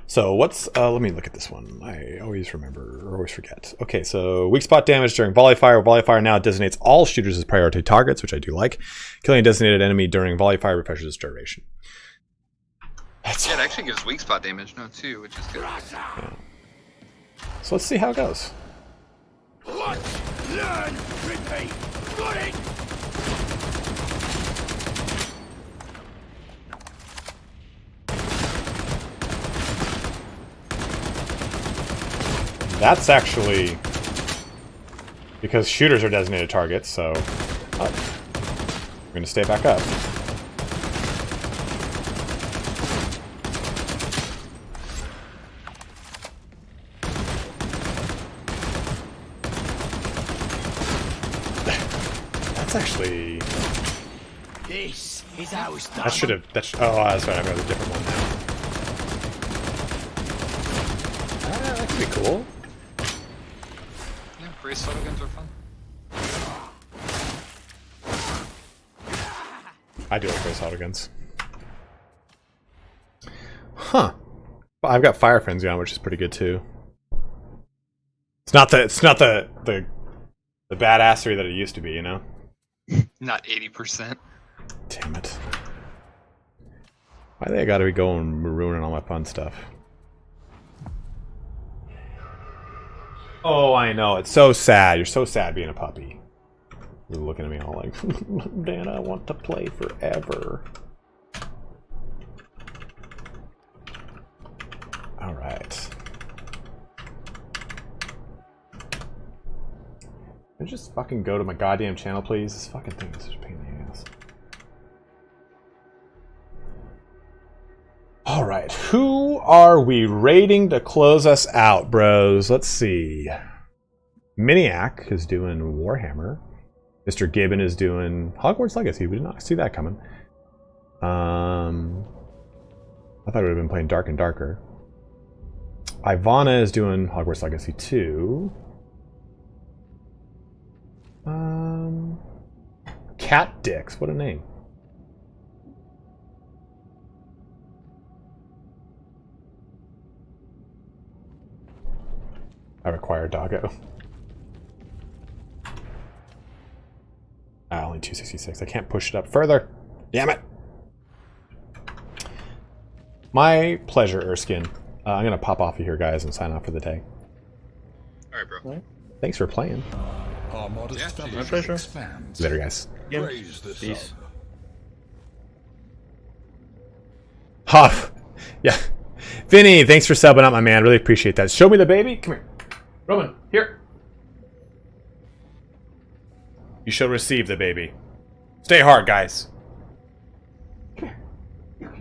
So what's, let me look at this one. I always remember, or always forget. Okay, so weak spot damage during volley fire. Volley fire now designates all shooters as priority targets, which I do like. Killing a designated enemy during volley fire refreshes its duration. Yeah, it actually gives weak spot damage now too, which is good. Yeah. So let's see how it goes. Watch, learn, repeat. Got it. That's actually because shooters are designated targets, so I'm going to stay back up. That's actually... This is how it's done. That should have... oh, that's right, I've got a different one now. That could be cool. Yeah, brace auto guns are fun. I do like brace auto guns. Huh. I've got Fire Frenzy on, which is pretty good too. It's not the badassery that it used to be, you know? Not 80%. Damn it. Why they gotta be going ruining all my fun stuff? Oh, I know. It's so sad. You're so sad being a puppy. You're looking at me all like, Dan, I want to play forever. All right. Can I just fucking go to my goddamn channel, please? This fucking thing is such a pain in the ass. All right, who are we raiding to close us out, bros? Let's see. Miniac is doing Warhammer. Mr. Gibbon is doing Hogwarts Legacy. We did not see that coming. I thought we would have been playing Dark and Darker. Ivana is doing Hogwarts Legacy 2. Cat Dicks, what a name. I require doggo. Only 266. I can't push it up further. Damn it. My pleasure, Erskine. I'm going to pop off of here, guys, and sign off for the day. Alright, bro. Right. Thanks for playing. Our modest My pleasure. expands. Later, guys. Praise the Peace. sun. Huff. Yeah. Vinny, thanks for subbing up, my man. Really appreciate that. Show me the baby. Come here. Roman, here. You shall receive the baby. Stay hard, guys. Come here.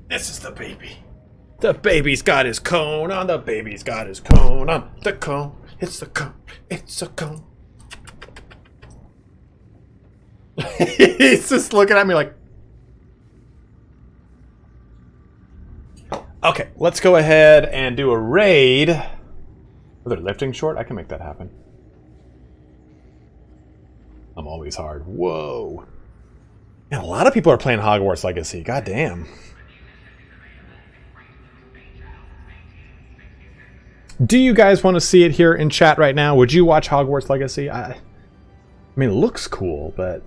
This is the baby. The baby's got his cone on. The baby's got his cone on. The cone. It's the cone. It's a cone. He's just looking at me like... Okay, let's go ahead and do a raid. Are they lifting short? I can make that happen. I'm always hard. Whoa. Man, a lot of people are playing Hogwarts Legacy. God damn. Do you guys want to see it here in chat right now? Would you watch Hogwarts Legacy? I mean, it looks cool, but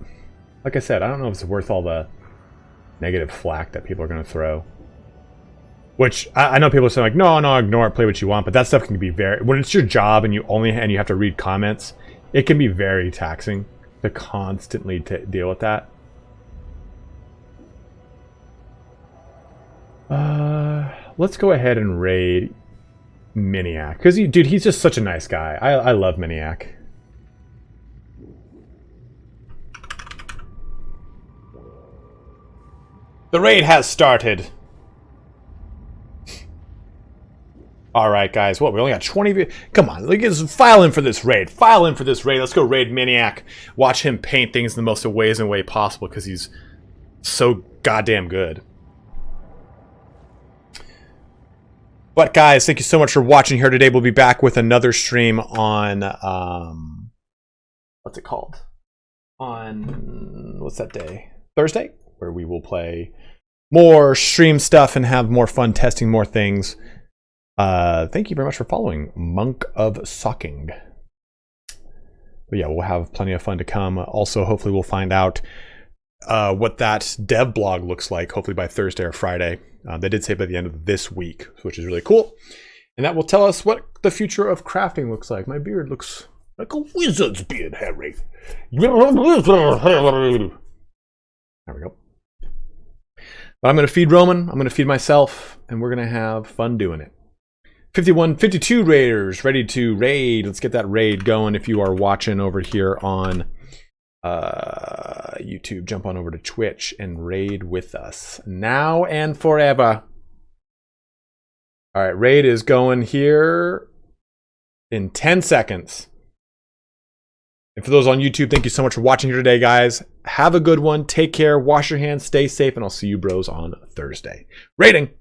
like I said, I don't know if it's worth all the negative flack that people are going to throw. Which, I know people are saying like, no, ignore it, play what you want, but that stuff can be very... When it's your job and you have to read comments, it can be very taxing to constantly deal with that. Let's go ahead and raid Miniac. Because, dude, he's just such a nice guy. I love Miniac. The raid has started. Alright, guys. What, we only got 20... Come on, let's file in for this raid. File in for this raid. Let's go raid Miniac. Watch him paint things in the most amazing way possible because he's so goddamn good. But, guys, thank you so much for watching here today. We'll be back with another stream on... what's it called? On... What's that day? Thursday? Where we will play more stream stuff and have more fun testing more things. Thank you very much for following Monk of Socking. But yeah, we'll have plenty of fun to come. Also, hopefully we'll find out what that dev blog looks like, hopefully by Thursday or Friday. They did say by the end of this week, which is really cool. And that will tell us what the future of crafting looks like. My beard looks like a wizard's beard, Harry. There we go. But I'm going to feed Roman, I'm going to feed myself, and we're going to have fun doing it. 52 raiders ready to raid. Let's get that raid going. If you are watching over here on YouTube, jump on over to Twitch and raid with us now and forever. All right, raid is going here in 10 seconds. And for those on YouTube, thank you so much for watching here today, guys. Have a good one. Take care. Wash your hands. Stay safe. And I'll see you bros on Thursday. Raiding.